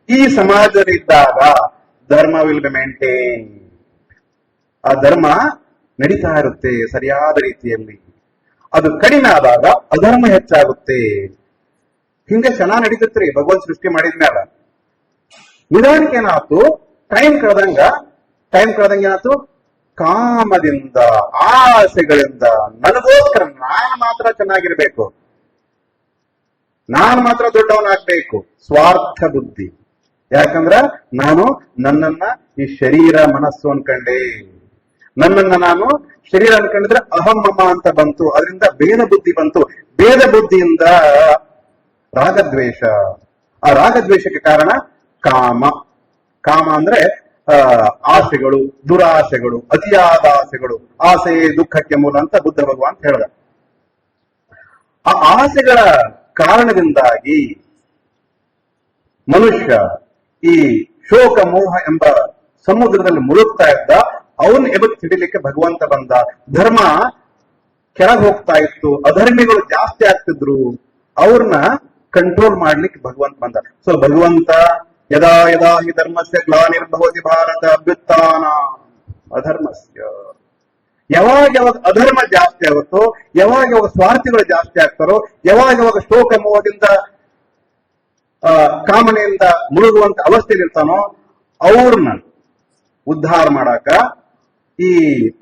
ಈ ಸಮಾಜದಲ್ಲಿದ್ದಾಗ ಧರ್ಮ ವಿಲ್ ಬಿ ಮೇಂಟೈನ್. ಆ ಧರ್ಮ ನಡೀತಾ ಇರುತ್ತೆ ಸರಿಯಾದ ರೀತಿಯಲ್ಲಿ. ಅದು ಕಡಿಮೆ ಆದಾಗ ಅಧರ್ಮ ಹೆಚ್ಚಾಗುತ್ತೆ. ಹಿಂಗೆ ಚೆನ್ನಾಗಿ ನಡೀತಿರ್ತೀರಿ ಭಗವಂತ ಸೃಷ್ಟಿ ಮಾಡಿದ್ಮೇಲೆ. ನಿಧಾನಕ್ಕೆ ಏನಾಯ್ತು? ಟೈಮ್ ಕಳೆದಂಗ ಏನಾಯ್ತು? ಕಾಮದಿಂದ, ಆಸೆಗಳಿಂದ, ನನಗೋಸ್ಕರ ನಾನು ಮಾತ್ರ ಚೆನ್ನಾಗಿರ್ಬೇಕು, ನಾನು ಮಾತ್ರ ದೊಡ್ಡವನಾಗ್ಬೇಕು, ಸ್ವಾರ್ಥ ಬುದ್ಧಿ. ಯಾಕಂದ್ರ ನಾನು ನನ್ನನ್ನ ಈ ಶರೀರ ಮನಸ್ಸು ಅನ್ಕಂಡೆ. ನನ್ನನ್ನ ನಾನು ಶರೀರ ಅನ್ಕೊಂಡಿದ್ರೆ ಅಹಮ್ಮಮ ಅಂತ ಬಂತು. ಅದರಿಂದ ಭೇದ ಬುದ್ಧಿ ಬಂತು. ಭೇದ ಬುದ್ಧಿಯಿಂದ ರಾಗದ್ವೇಷ. ಆ ರಾಗದ್ವೇಷಕ್ಕೆ ಕಾರಣ ಕಾಮ. ಕಾಮ ಅಂದ್ರೆ ಆಸೆಗಳು, ದುರಾಸೆಗಳು, ಅತಿಯಾದ ಆಸೆಗಳು. ಆಸೆ ದುಃಖಕ್ಕೆ ಮೂಲ ಅಂತ ಬುದ್ಧ ಭಗವಾನ್ ಹೇಳಿದ. ಆ ಆಸೆಗಳ ಕಾರಣದಿಂದಾಗಿ ಮನುಷ್ಯ ಈ ಶೋಕ ಮೋಹ ಎಂಬ ಸಮುದ್ರದಲ್ಲಿ ಮುಳುಗ್ತಾ ಇದ್ದ. ಅವನ್ ಎಬತ್ ಹಿಡಿಲಿಕ್ಕೆ ಭಗವಂತ ಬಂದ. ಧರ್ಮ ಕೆಳಗೆ ಹೋಗ್ತಾ ಇತ್ತು, ಅಧರ್ಮಿಗಳು ಜಾಸ್ತಿ ಆಗ್ತಿದ್ರು. ಅವ್ರನ್ನ ಕಂಟ್ರೋಲ್ ಮಾಡ್ಲಿಕ್ಕೆ ಭಗವಂತ ಬಂದ. ಸೊ ಭಗವಂತ ಯದಾ ಯದಾ ಹಿ ಧರ್ಮಸ್ಯ ಗ್ಲಾನಿರ್ಭವತಿ ಭಾರತ ಅಭ್ಯುತ್ಥಾನ ಅಧರ್ಮಸ್ಯ. ಯಾವಾಗ ಅಧರ್ಮ ಜಾಸ್ತಿ ಆಗುತ್ತೋ, ಯಾವಾಗ ಸ್ವಾರ್ಥಿಗಳು ಜಾಸ್ತಿ ಆಗ್ತಾರೋ, ಯಾವಾಗ ಶೋಕ ಮೋಹದಿಂದ ಕಾಮನೆಯಿಂದ ಮುಳುಗುವಂತ ಅವಸ್ಥೆಯಲ್ಲಿ ಇರ್ತಾನೋ, ಅವ್ರನ್ನ ಉದ್ಧಾರ ಮಾಡಾಕ, ಈ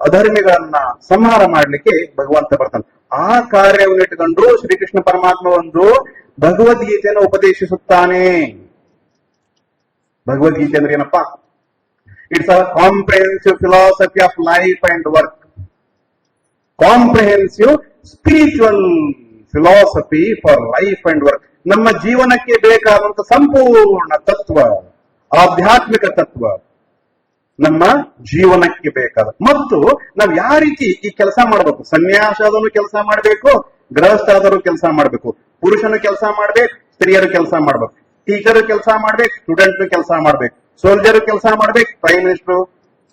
ಅಧರ್ಮಿಗಳನ್ನ ಸಂಹಾರ ಮಾಡ್ಲಿಕ್ಕೆ ಭಗವಂತ ಬರ್ತಾನೆ. ಆ ಕಾರ್ಯವನ್ನು ಇಟ್ಟುಕೊಂಡು ಶ್ರೀಕೃಷ್ಣ ಪರಮಾತ್ಮ ಒಂದು ಭಗವದ್ಗೀತೆಯನ್ನು ಉಪದೇಶಿಸುತ್ತಾನೆ. ಭಗವದ್ಗೀತೆ ಅಂದ್ರೆ ಏನಪ್ಪಾ? It's a comprehensive philosophy of life and work. Comprehensive spiritual philosophy for life and work. ನಮ್ಮ ಜೀವನಕ್ಕೆ ಬೇಕಾದಂತ ಸಂಪೂರ್ಣ ತತ್ವ, ಆಧ್ಯಾತ್ಮಿಕ ತತ್ವ ನಮ್ಮ ಜೀವನಕ್ಕೆ ಬೇಕಾದ. ಮತ್ತು ನಾವು ಯಾವ ರೀತಿ ಈ ಕೆಲಸ ಮಾಡಬೇಕು? ಸನ್ಯಾಸ ಆದರೂ ಕೆಲಸ ಮಾಡಬೇಕು, ಗೃಹಸ್ಥ ಆದರೂ ಕೆಲಸ ಮಾಡಬೇಕು, ಪುರುಷನು ಕೆಲಸ ಮಾಡ್ಬೇಕು, ಸ್ತ್ರೀಯರು ಕೆಲಸ ಮಾಡ್ಬೇಕು, ಟೀಚರ್ ಕೆಲಸ ಮಾಡ್ಬೇಕು, ಸ್ಟೂಡೆಂಟ್ ಕೆಲಸ ಮಾಡ್ಬೇಕು, ಸೋಲ್ಜರ್ ಕೆಲಸ ಮಾಡ್ಬೇಕು, ಪ್ರೈಮ್ ಮಿನಿಸ್ಟರ್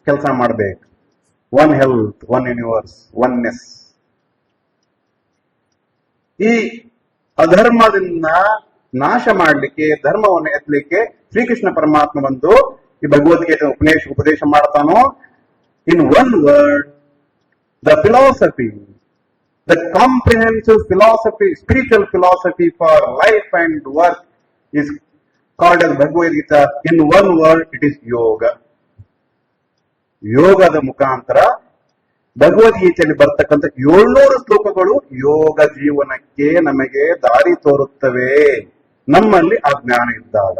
ಕೆಲಸ ಮಾಡ್ಬೇಕು. One health, one universe, oneness. ಈ ಅಧರ್ಮದಿಂದ ನಾಶ ಮಾಡಲಿಕ್ಕೆ, ಧರ್ಮವನ್ನು ಎತ್ತಲಿಕ್ಕೆ ಶ್ರೀಕೃಷ್ಣ ಪರಮಾತ್ಮ ಬಂದು ಈ ಭಗವದ್ಗೀತೆ ಉಪದೇಶ ಮಾಡ್ತಾನೋ. In one word, the philosophy, the comprehensive philosophy, spiritual philosophy for life and work is called as Bhagavad Gita. In one word, it is yoga. ಯೋಗದ ಮುಖಾಂತರ ಭಗವದ್ಗೀತೆಯಲ್ಲಿ ಬರ್ತಕ್ಕಂಥ 700 ಶ್ಲೋಕಗಳು ಯೋಗ ಜೀವನಕ್ಕೆ ನಮಗೆ ದಾರಿ ತೋರುತ್ತವೆ. ನಮ್ಮಲ್ಲಿ ಆ ಜ್ಞಾನ ಇದ್ದಾಗ.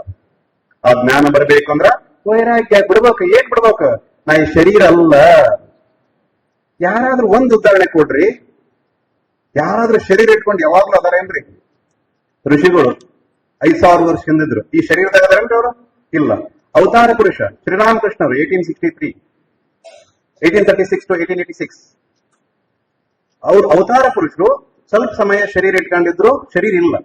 ಆ ಜ್ಞಾನ ಬರಬೇಕು ಅಂದ್ರ ವೈರಾಗ್ಯ ಬಿಡ್ಬೇಕು. ಏನ್ ಬಿಡ್ಬೇಕು? ನಾ ಈ ಶರೀರ ಅಲ್ಲ. ಯಾರಾದ್ರೂ ಒಂದು ಉದಾಹರಣೆ ಕೊಡ್ರಿ. ಯಾರಾದ್ರೂ ಶರೀರ ಇಟ್ಕೊಂಡು ಯಾವಾಗ್ಲೂ ಅದಾರೇನ್ರಿ? ಋಷಿಗಳು 5000 ವರ್ಷ ಹಿಂದಿದ್ರು. ಈ ಶರೀರದಾಗ ಅದಾರೇನ್ರಿ ಅವರು? ಇಲ್ಲ. ಅವತಾರ ಪುರುಷ ಶ್ರೀರಾಮಕೃಷ್ಣರು 1836 to 1886 ಅವ್ರು ಅವತಾರ ಪುರುಷರು. ಸ್ವಲ್ಪ ಸಮಯ ಶರೀರ ಇಟ್ಕೊಂಡಿದ್ರು, ಶರೀರ ಇಲ್ಲ.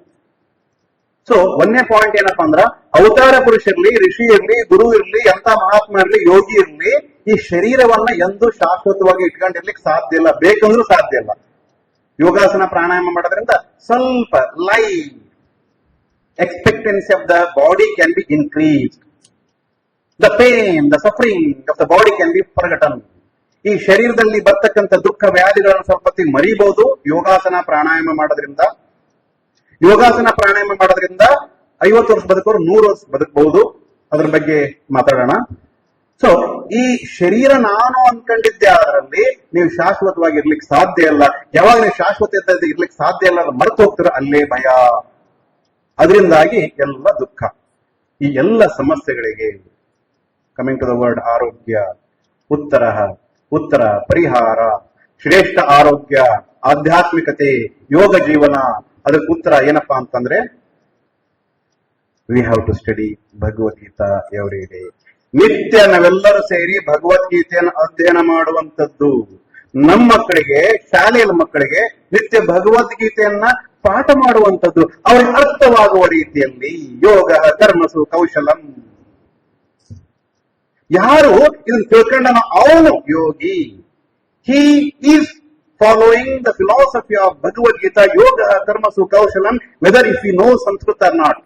ಸೊ ಒಂದನೇ ಪಾಯಿಂಟ್ ಏನಪ್ಪಾ ಅಂದ್ರ ಅವತಾರ ಪುರುಷ ಇರ್ಲಿ, ಋಷಿ ಇರ್ಲಿ, ಗುರು ಇರ್ಲಿ, ಎಂತ ಮಹಾತ್ಮ ಇರ್ಲಿ, ಯೋಗಿ ಇರ್ಲಿ, ಈ ಶರೀರವನ್ನ ಎಂದು ಶಾಶ್ವತವಾಗಿ ಇಟ್ಕೊಂಡಿರ್ಲಿಕ್ಕೆ ಸಾಧ್ಯ ಇಲ್ಲ, ಬೇಕಂದ್ರೂ ಸಾಧ್ಯ ಇಲ್ಲ. ಯೋಗಾಸನ ಪ್ರಾಣಾಯಾಮ ಮಾಡೋದ್ರಿಂದ ಸ್ವಲ್ಪ life expectancy of the body can be increased. The pain, the suffering of the body can be forgotten. ಈ ಶರೀರದಲ್ಲಿ ಬರ್ತಕ್ಕಂಥ ದುಃಖ ವ್ಯಾಧಿಗಳನ್ನು ಸ್ವಲ್ಪ ಮರಿಬಹುದು ಯೋಗಾಸನ ಪ್ರಾಣಾಯಾಮ ಮಾಡೋದ್ರಿಂದ. ಯೋಗಾಸನ ಪ್ರಾಣಾಯಾಮ ಮಾಡೋದ್ರಿಂದ 50 ವರ್ಷ ಬದುಕೋರು 100 ವರ್ಷ ಬದುಕಬಹುದು. ಅದ್ರ ಬಗ್ಗೆ ಮಾತಾಡೋಣ. ಸೊ ಈ ಶರೀರ ನಾನು ಅನ್ಕೊಂಡಿದ್ದೆ, ಅದರಲ್ಲಿ ನೀವು ಶಾಶ್ವತವಾಗಿ ಇರ್ಲಿಕ್ಕೆ ಸಾಧ್ಯ ಇಲ್ಲ. ಯಾವಾಗ ನೀವು ಶಾಶ್ವತ ಇರ್ಲಿಕ್ಕೆ ಸಾಧ್ಯ ಇಲ್ಲ ಮರೆತು ಹೋಗ್ತೀರ, ಅಲ್ಲೇ ಭಯ. ಅದರಿಂದಾಗಿ ಎಲ್ಲ ದುಃಖ. ಈ ಎಲ್ಲ ಸಮಸ್ಯೆಗಳಿಗೆ ಕಮಿಂಗ್ ಟು ದ ವರ್ಡ್ ಆರೋಗ್ಯ, ಉತ್ತರ ಪರಿಹಾರ, ಶ್ರೇಷ್ಠ ಆರೋಗ್ಯ, ಆಧ್ಯಾತ್ಮಿಕತೆ, ಯೋಗ ಜೀವನ, ಅದಕ್ಕೆ ಉತ್ತರ ಏನಪ್ಪಾ ಅಂತಂದ್ರೆ we have to study Bhagavad Gita every day. ನಿತ್ಯ ನಾವೆಲ್ಲರೂ ಸೇರಿ ಭಗವದ್ಗೀತೆಯನ್ನು ಅಧ್ಯಯನ ಮಾಡುವಂತದ್ದು. ನಮ್ಮ ಮಕ್ಕಳಿಗೆ, ಶಾಲೆಯ ಮಕ್ಕಳಿಗೆ ನಿತ್ಯ ಭಗವದ್ಗೀತೆಯನ್ನ ಪಾಠ ಮಾಡುವಂಥದ್ದು, ಅವರಿಗೆ ಅರ್ಥವಾಗುವ ರೀತಿಯಲ್ಲಿ. ಯೋಗ ಕರ್ಮಸು ಕೌಶಲಂ. ಯಾರು ಇದನ್ನು ತಿಳ್ಕೊಂಡ ಅವನು ಯೋಗಿ. He is following the philosophy of Bhagavad Gita, ಯೋಗ ಕರ್ಮಸು ಕೌಶಲಂ, whether if you know Sanskrit or not.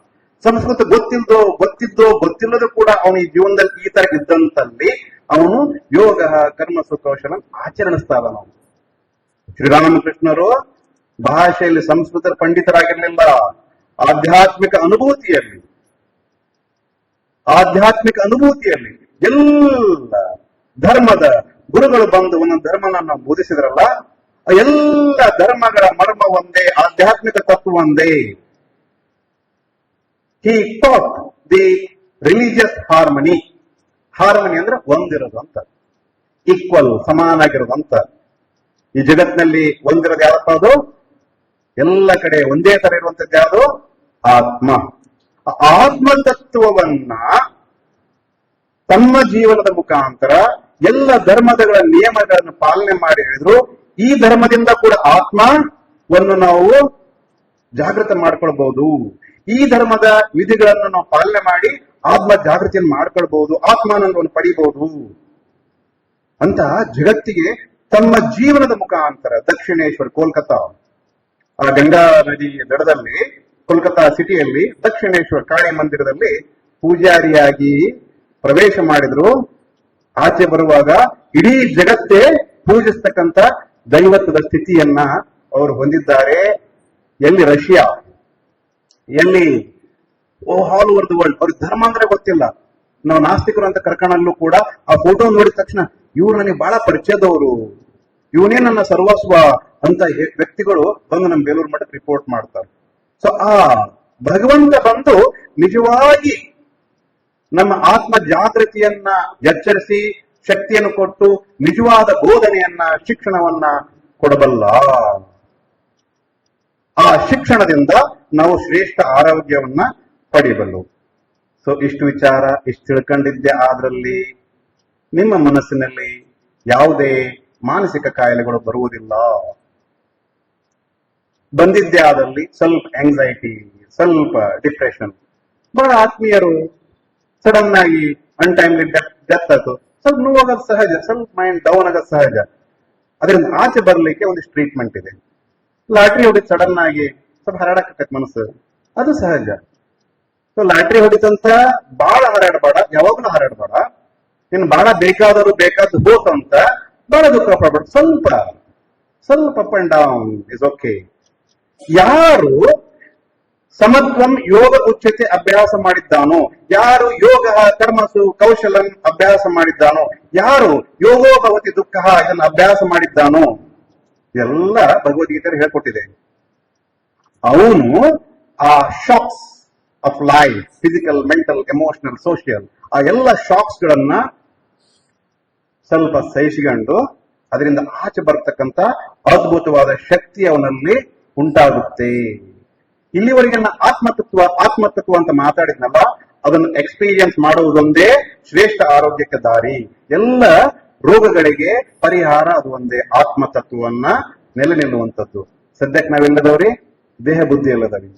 Sanskrit ಗೊತ್ತಿಲ್ಲದೂ ಕೂಡ ಅವನ ಈ ಜೀವನದಲ್ಲಿ ಈ ತರ ಇದ್ದಂತಲ್ಲಿ ಅವನು ಯೋಗ ಕರ್ಮಸು ಕೌಶಲಂ ಆಚರಿಸ್ತಾ ಇದ್ದಾನ. ಶ್ರೀರಾಮಕೃಷ್ಣರು ಭಾಷೆಯಲ್ಲಿ ಸಂಸ್ಕೃತ ಪಂಡಿತರಾಗಿರ್ಲಿಲ್ಲ. ಆಧ್ಯಾತ್ಮಿಕ ಅನುಭೂತಿಯಲ್ಲಿ ಎಲ್ಲ ಧರ್ಮದ ಗುರುಗಳು ಬಂದು ಒಂದೊಂದು ಧರ್ಮನ ಬೋಧಿಸಿದ್ರಲ್ಲ, ಎಲ್ಲ ಧರ್ಮಗಳ ಮರ್ಮ ಒಂದೇ, ಆಧ್ಯಾತ್ಮಿಕ ತತ್ವ ಒಂದೇ. ಹಿ ಟಾಟ್ ದಿ ರಿಲಿಜಿಯಸ್ ಹಾರ್ಮನಿ ಅಂದ್ರೆ ಒಂದಿರೋದು ಅಂತ, ಈಕ್ವಲ್, ಸಮಾನಾಗಿರೋದು ಅಂತ. ಈ ಜಗತ್ತಿನಲ್ಲಿ ಒಂದಿರೋದು ಯಾವಪ್ಪ? ಅದು ಎಲ್ಲ ಕಡೆ ಒಂದೇ ತರ ಇರುವಂತದ್ದು ಯಾವುದು? ಆತ್ಮ ತತ್ವವನ್ನ ತಮ್ಮ ಜೀವನದ ಮುಖಾಂತರ ಎಲ್ಲ ಧರ್ಮಗಳ ನಿಯಮಗಳನ್ನು ಪಾಲನೆ ಮಾಡಿ ಹೇಳಿದ್ರು. ಈ ಧರ್ಮದಿಂದ ಕೂಡ ಆತ್ಮವನ್ನು ನಾವು ಜಾಗೃತ ಮಾಡ್ಕೊಳ್ಬಹುದು. ಈ ಧರ್ಮದ ವಿಧಿಗಳನ್ನು ನಾವು ಪಾಲನೆ ಮಾಡಿ ಆತ್ಮ ಜಾಗೃತಿಯನ್ನು ಮಾಡ್ಕೊಳ್ಬಹುದು, ಆತ್ಮಾನಂದವನ್ನು ಪಡಿಬಹುದು ಅಂತ ಜಗತ್ತಿಗೆ ತಮ್ಮ ಜೀವನದ ಮುಖಾಂತರ. ದಕ್ಷಿಣೇಶ್ವರ್, ಕೋಲ್ಕತ್ತಾ, ಆ ಗಂಗಾ ನದಿ ದಡದಲ್ಲಿ, ಕೋಲ್ಕತ್ತಾ ಸಿಟಿಯಲ್ಲಿ ದಕ್ಷಿಣೇಶ್ವರ ಕಾಳಿ ಮಂದಿರದಲ್ಲಿ ಪೂಜಾರಿಯಾಗಿ ಪ್ರವೇಶ ಮಾಡಿದ್ರು. ಆಚೆ ಬರುವಾಗ ಇಡೀ ಜಗತ್ತೇ ಪೂಜಿಸ್ತಕ್ಕಂಥ ದೈವತ್ವದ ಸ್ಥಿತಿಯನ್ನ ಅವರು ಹೊಂದಿದ್ದಾರೆ. ಎಲ್ಲಿ? ರಷ್ಯಾ, ಎಲ್ಲಿ ಆಲ್ ಓವರ್ ದ ವರ್ಲ್ಡ್. ಅವ್ರಿಗೆ ಧರ್ಮ ಅಂದ್ರೆ ಗೊತ್ತಿಲ್ಲ. ನಾವು ನಾಸ್ತಿಕರು ಅಂತ ಕರ್ಕಣಲ್ಲೂ ಕೂಡ ಆ ಫೋಟೋ ನೋಡಿದ ತಕ್ಷಣ ಇವ್ರು ನನಗೆ ಬಹಳ ಪರಿಚಯದವರು, ಇವನೇ ನನ್ನ ಸರ್ವಸ್ವ ಅಂತ ವ್ಯಕ್ತಿಗಳು ಬಂದು ನಮ್ಮ ಬೇಲೂರು ಮಠಕ್ಕೆ ರಿಪೋರ್ಟ್ ಮಾಡ್ತಾರೆ. ಸೊ ಆ ಭಗವಂತ ಬಂದು ನಿಜವಾಗಿ ನಮ್ಮ ಆತ್ಮ ಜಾಗೃತಿಯನ್ನ ಎಚ್ಚರಿಸಿ ಶಕ್ತಿಯನ್ನು ಕೊಟ್ಟು ನಿಜವಾದ ಬೋಧನೆಯನ್ನ, ಶಿಕ್ಷಣವನ್ನ ಕೊಡಬಲ್ಲ. ಆ ಶಿಕ್ಷಣದಿಂದ ನಾವು ಶ್ರೇಷ್ಠ ಆರೋಗ್ಯವನ್ನ ಪಡೆಯಬಲ್ಲು. ಸೊ ಇಷ್ಟು ವಿಚಾರ, ಇಷ್ಟು ತಿಳ್ಕೊಂಡಿದ್ದೆ ಆದ್ರಲ್ಲಿ ನಿಮ್ಮ ಮನಸ್ಸಿನಲ್ಲಿ ಯಾವುದೇ ಮಾನಸಿಕ ಕಾಯಿಲೆಗಳು ಬರುವುದಿಲ್ಲ. ಬಂದಿದ್ದೇ ಆದಲ್ಲಿ ಸ್ವಲ್ಪ ಆಂಗ್ಸೈಟಿ, ಸ್ವಲ್ಪ ಡಿಪ್ರೆಷನ್, ಬಹಳ ಆತ್ಮೀಯರು ಸಡನ್ ಆಗಿ ಅನ್ಟೈಮ್ಲಿ ಡೆತ್ ಆಯ್ತು, ಸ್ವಲ್ಪ ನೋವಾಗೋದು ಸಹಜ, ಸ್ವಲ್ಪ ಮೈಂಡ್ ಡೌನ್ ಆಗೋದು ಸಹಜ. ಅದರಿಂದ ಆಚೆ ಬರ್ಲಿಕ್ಕೆ ಒಂದಿಷ್ಟು ಟ್ರೀಟ್ಮೆಂಟ್ ಇದೆ. ಲಾಟ್ರಿ ಹೊಡಿದ್ ಸಡನ್ ಆಗಿ ಸ್ವಲ್ಪ ಹರಡಕ್ಕೆ ಮನಸ್ಸು, ಅದು ಸಹಜ. ಸೊ ಲಾಟ್ರಿ ಹೊಡಿತಂತ ಬಹಳ ಹರಡಬೇಡ, ಯಾವಾಗ್ಲೂ ಹರಡಬೇಡ. ಇನ್ನು ಬಹಳ ಬೇಕಾದವರು ಬೇಕಾದ ಹೋತ್ ಅಂತ ಬಹಳ ದುಃಖ ಪಡಬೇಡ. ಸ್ವಲ್ಪ up and down is okay. ಯಾರು ಸಮತ್ವಂ ಯೋಗ ಉಚ್ಯತೆ ಅಭ್ಯಾಸ ಮಾಡಿದ್ದಾನೋ, ಯಾರು ಯೋಗ ಕರ್ಮಸು ಕೌಶಲಂ ಅಭ್ಯಾಸ ಮಾಡಿದ್ದಾನೋ, ಯಾರು ಯೋಗೋ ಭವತಿ ದುಃಖ ಇದನ್ನು ಅಭ್ಯಾಸ ಮಾಡಿದ್ದಾನೋ, ಎಲ್ಲ ಭಗವದ್ಗೀತೆ ಹೇಳ್ಕೊಟ್ಟಿದೆ. ಅವನು ಆ shocks of life, physical, mental, emotional, social, ಆ ಎಲ್ಲ ಶಾಕ್ಸ್ ಗಳನ್ನ ಸ್ವಲ್ಪ ಸಹಿಸಿಕೊಂಡು ಅದರಿಂದ ಆಚೆ ಬರ್ತಕ್ಕಂಥ ಅದ್ಭುತವಾದ ಶಕ್ತಿ ಅವನಲ್ಲಿ ಉಂಟಾಗುತ್ತೆ. ಇಲ್ಲಿವರೆಗೆ ಆತ್ಮತತ್ವ ಅಂತ ಮಾತಾಡಿದ್ನಲ್ಲ, ಅದನ್ನು ಎಕ್ಸ್ಪೀರಿಯನ್ಸ್ ಮಾಡುವುದೊಂದೇ ಶ್ರೇಷ್ಠ ಆರೋಗ್ಯಕ್ಕೆ ದಾರಿ. ಎಲ್ಲ ರೋಗಗಳಿಗೆ ಪರಿಹಾರ ಅದು ಒಂದೇ, ಆತ್ಮತತ್ವವನ್ನ ನೆಲೆ ನಿಲ್ಲುವಂಥದ್ದು. ಸದ್ಯಕ್ಕೆ ನಾವೆಲ್ಲದವ್ರಿ ದೇಹ ಬುದ್ಧಿ ಎಲ್ಲದವಿ.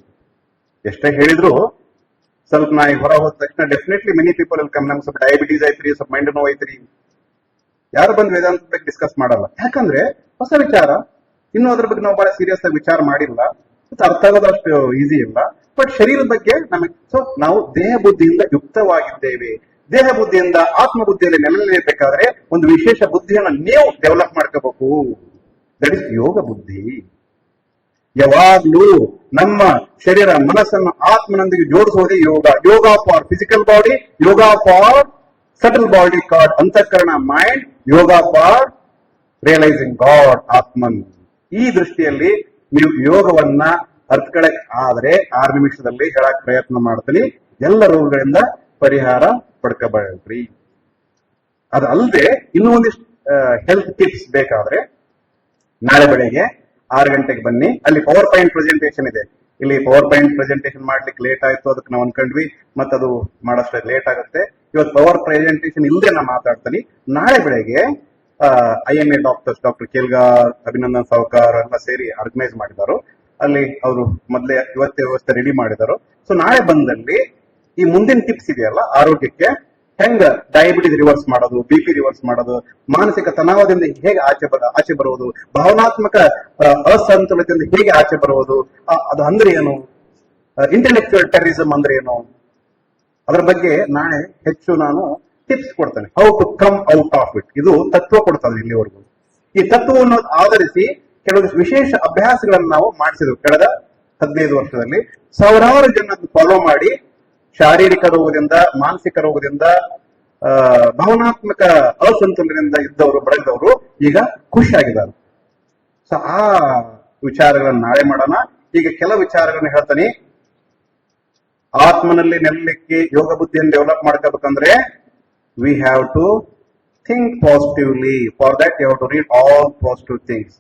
ಎಷ್ಟೇ ಹೇಳಿದ್ರು ಸ್ವಲ್ಪ ನಾ ಈಗ ಹೊರ ಹೋದ ತಕ್ಷಣ definitely many people will come. ನಮ್ಗೆ ಸ್ವಲ್ಪ ಡಯಾಬಿಟೀಸ್ ಐತ್ರಿ, ಸ್ವಲ್ಪ ಮೈಂಡ್ ನೋವು ಐತ್ರಿ, ಯಾರು ಬಂದು ವೇದಾಂತ ಬಗ್ಗೆ ಡಿಸ್ಕಸ್ ಮಾಡಲ್ಲ. ಯಾಕಂದ್ರೆ ಹೊಸ ವಿಚಾರ, ಇನ್ನೂ ಅದ್ರ ಬಗ್ಗೆ ನಾವು ಬಹಳ ಸೀರಿಯಸ್ ಆಗಿ ವಿಚಾರ ಮಾಡಿಲ್ಲ, ಅರ್ಥ ಆಗೋದು ಅಷ್ಟು ಈಸಿ ಇಲ್ಲ. ಬಟ್ ಶರೀರದ ಬಗ್ಗೆ ನಮಗೆ ನಾವು ದೇಹ ಬುದ್ಧಿಯಿಂದ ಯುಕ್ತವಾಗಿದ್ದೇವೆ. ದೇಹ ಬುದ್ಧಿಯಿಂದ ಆತ್ಮ ಬುದ್ಧಿಯಲ್ಲಿ ನೆಲೆನಿಲ್ಲಬೇಕಾದ್ರೆ ಒಂದು ವಿಶೇಷ ಬುದ್ಧಿಯನ್ನು ನೀವು ಡೆವಲಪ್ ಮಾಡ್ಕೋಬೇಕು. ದಟ್ ಇಸ್ ಯೋಗ ಬುದ್ಧಿ. ಯಾವಾಗ್ಲೂ ನಮ್ಮ ಶರೀರ ಮನಸ್ಸನ್ನು ಆತ್ಮನೊಂದಿಗೆ ಜೋಡಿಸುವುದೇ yoga. Yoga for physical body, yoga for subtle body called ಅಂತಃಕರಣ mind, yoga for realising God atman. ಈ ದೃಷ್ಟಿಯಲ್ಲಿ ನೀವು ಯೋಗವನ್ನ ಅರ್ಥಗಳಕ್ಕೆ ಆದ್ರೆ 6 ನಿಮಿಷದಲ್ಲಿ ಹೇಳಕ್ ಪ್ರಯತ್ನ ಮಾಡ್ತೀನಿ. ಎಲ್ಲ ರೋಗಗಳಿಂದ ಪರಿಹಾರ ಪಡ್ಕೋಬೇಡ್ರಿ. ಅದಲ್ಲದೆ ಇನ್ನೂ ಒಂದಿಷ್ಟು ಹೆಲ್ತ್ ಟಿಪ್ಸ್ ಬೇಕಾದ್ರೆ ನಾಳೆ ಬೆಳಗ್ಗೆ 6 ಗಂಟೆಗೆ ಬನ್ನಿ. ಅಲ್ಲಿ ಪವರ್ ಪಾಯಿಂಟ್ ಪ್ರೆಸೆಂಟೇಷನ್ ಇದೆ. ಇಲ್ಲಿ ಪವರ್ ಪಾಯಿಂಟ್ ಪ್ರೆಸೆಂಟೇಷನ್ ಮಾಡ್ಲಿಕ್ಕೆ ಲೇಟ್ ಆಯ್ತು, ಅದಕ್ಕೆ ನಾವು ಅನ್ಕೊಂಡ್ವಿ, ಮತ್ತದು ಮಾಡಷ್ಟೇ ಲೇಟ್ ಆಗುತ್ತೆ. ಇವತ್ತು ಪವರ್ ಪ್ರೆಸೆಂಟೇಷನ್ ಇಲ್ಲದೆ ನಾನು ಮಾತಾಡ್ತೀನಿ. ನಾಳೆ ಬೆಳಗ್ಗೆ IMA ಡಾಕ್ಟರ್ ಕೇಲ್ಗಾರ್, ಅಭಿನಂದನ್ ಸಾವ್ಕಾರ್ ಎಲ್ಲ ಸೇರಿ ಆರ್ಗನೈಸ್ ಮಾಡಿದಾರು. ಅಲ್ಲಿ ಅವರು ಮೊದಲೇ ಇವತ್ತೇ ವ್ಯವಸ್ಥೆ ರೆಡಿ ಮಾಡಿದಾರು. ಸೊ ನಾಳೆ ಬಂದಲ್ಲಿ ಈ ಮುಂದಿನ ಟಿಪ್ಸ್ ಇದೆಯಲ್ಲ ಆರೋಗ್ಯಕ್ಕೆ, ಹೆಂಗ ಡಯಾಬಿಟಿಸ್ ರಿವರ್ಸ್ ಮಾಡೋದು, BP ರಿವರ್ಸ್ ಮಾಡೋದು, ಮಾನಸಿಕ ತನಾವದಿಂದ ಹೇಗೆ ಆಚೆ ಬರುವುದು, ಭಾವನಾತ್ಮಕ ಅಸಂತುಲಿತದಿಂದ ಹೇಗೆ ಆಚೆ ಬರುವುದು, ಅದು ಅಂದ್ರೆ ಏನು, ಇಂಟೆಲೆಕ್ಚುಯಲ್ ಟೆರರಿಸಮ್ ಅಂದ್ರೆ ಏನು, ಅದರ ಬಗ್ಗೆ ನಾಳೆ ಹೆಚ್ಚು ನಾನು ಟಿಪ್ಸ್ ಕೊಡ್ತೇನೆ. How to come out of it. ಇದು ತತ್ವ ಕೊಡ್ತದೆ ಇಲ್ಲಿವರೆಗೂ. ಈ ತತ್ವವನ್ನು ಆಧರಿಸಿ ಕೆಲವು ವಿಶೇಷ ಅಭ್ಯಾಸಗಳನ್ನು ನಾವು ಮಾಡಿಸಿದ್ವಿ ಕಳೆದ 15 ವರ್ಷದಲ್ಲಿ. ಸಾವಿರಾರು ಜನ ಫಾಲೋ ಮಾಡಿ ಶಾರೀರಿಕ ರೋಗದಿಂದ, ಮಾನಸಿಕ ರೋಗದಿಂದ, ಭಾವನಾತ್ಮಕ ಅಸಂತುಲನದಿಂದ ಇದ್ದವರು, ಬಳಗದವರು ಈಗ ಖುಷಿಯಾಗಿದ್ದಾರೆ. ಸೊ ಆ ವಿಚಾರಗಳನ್ನು ನಾಳೆ ಮಾಡೋಣ. ಈಗ ಕೆಲವು ವಿಚಾರಗಳನ್ನು ಹೇಳ್ತಾನೆ. ಆತ್ಮನಲ್ಲಿ ನೆಲ್ಲಲಿಕ್ಕೆ ಯೋಗ ಬುದ್ಧಿಯನ್ನು develop ಮಾಡ್ಕೋಬೇಕಂದ್ರೆ we have to think positively. For that you have to read all positive things.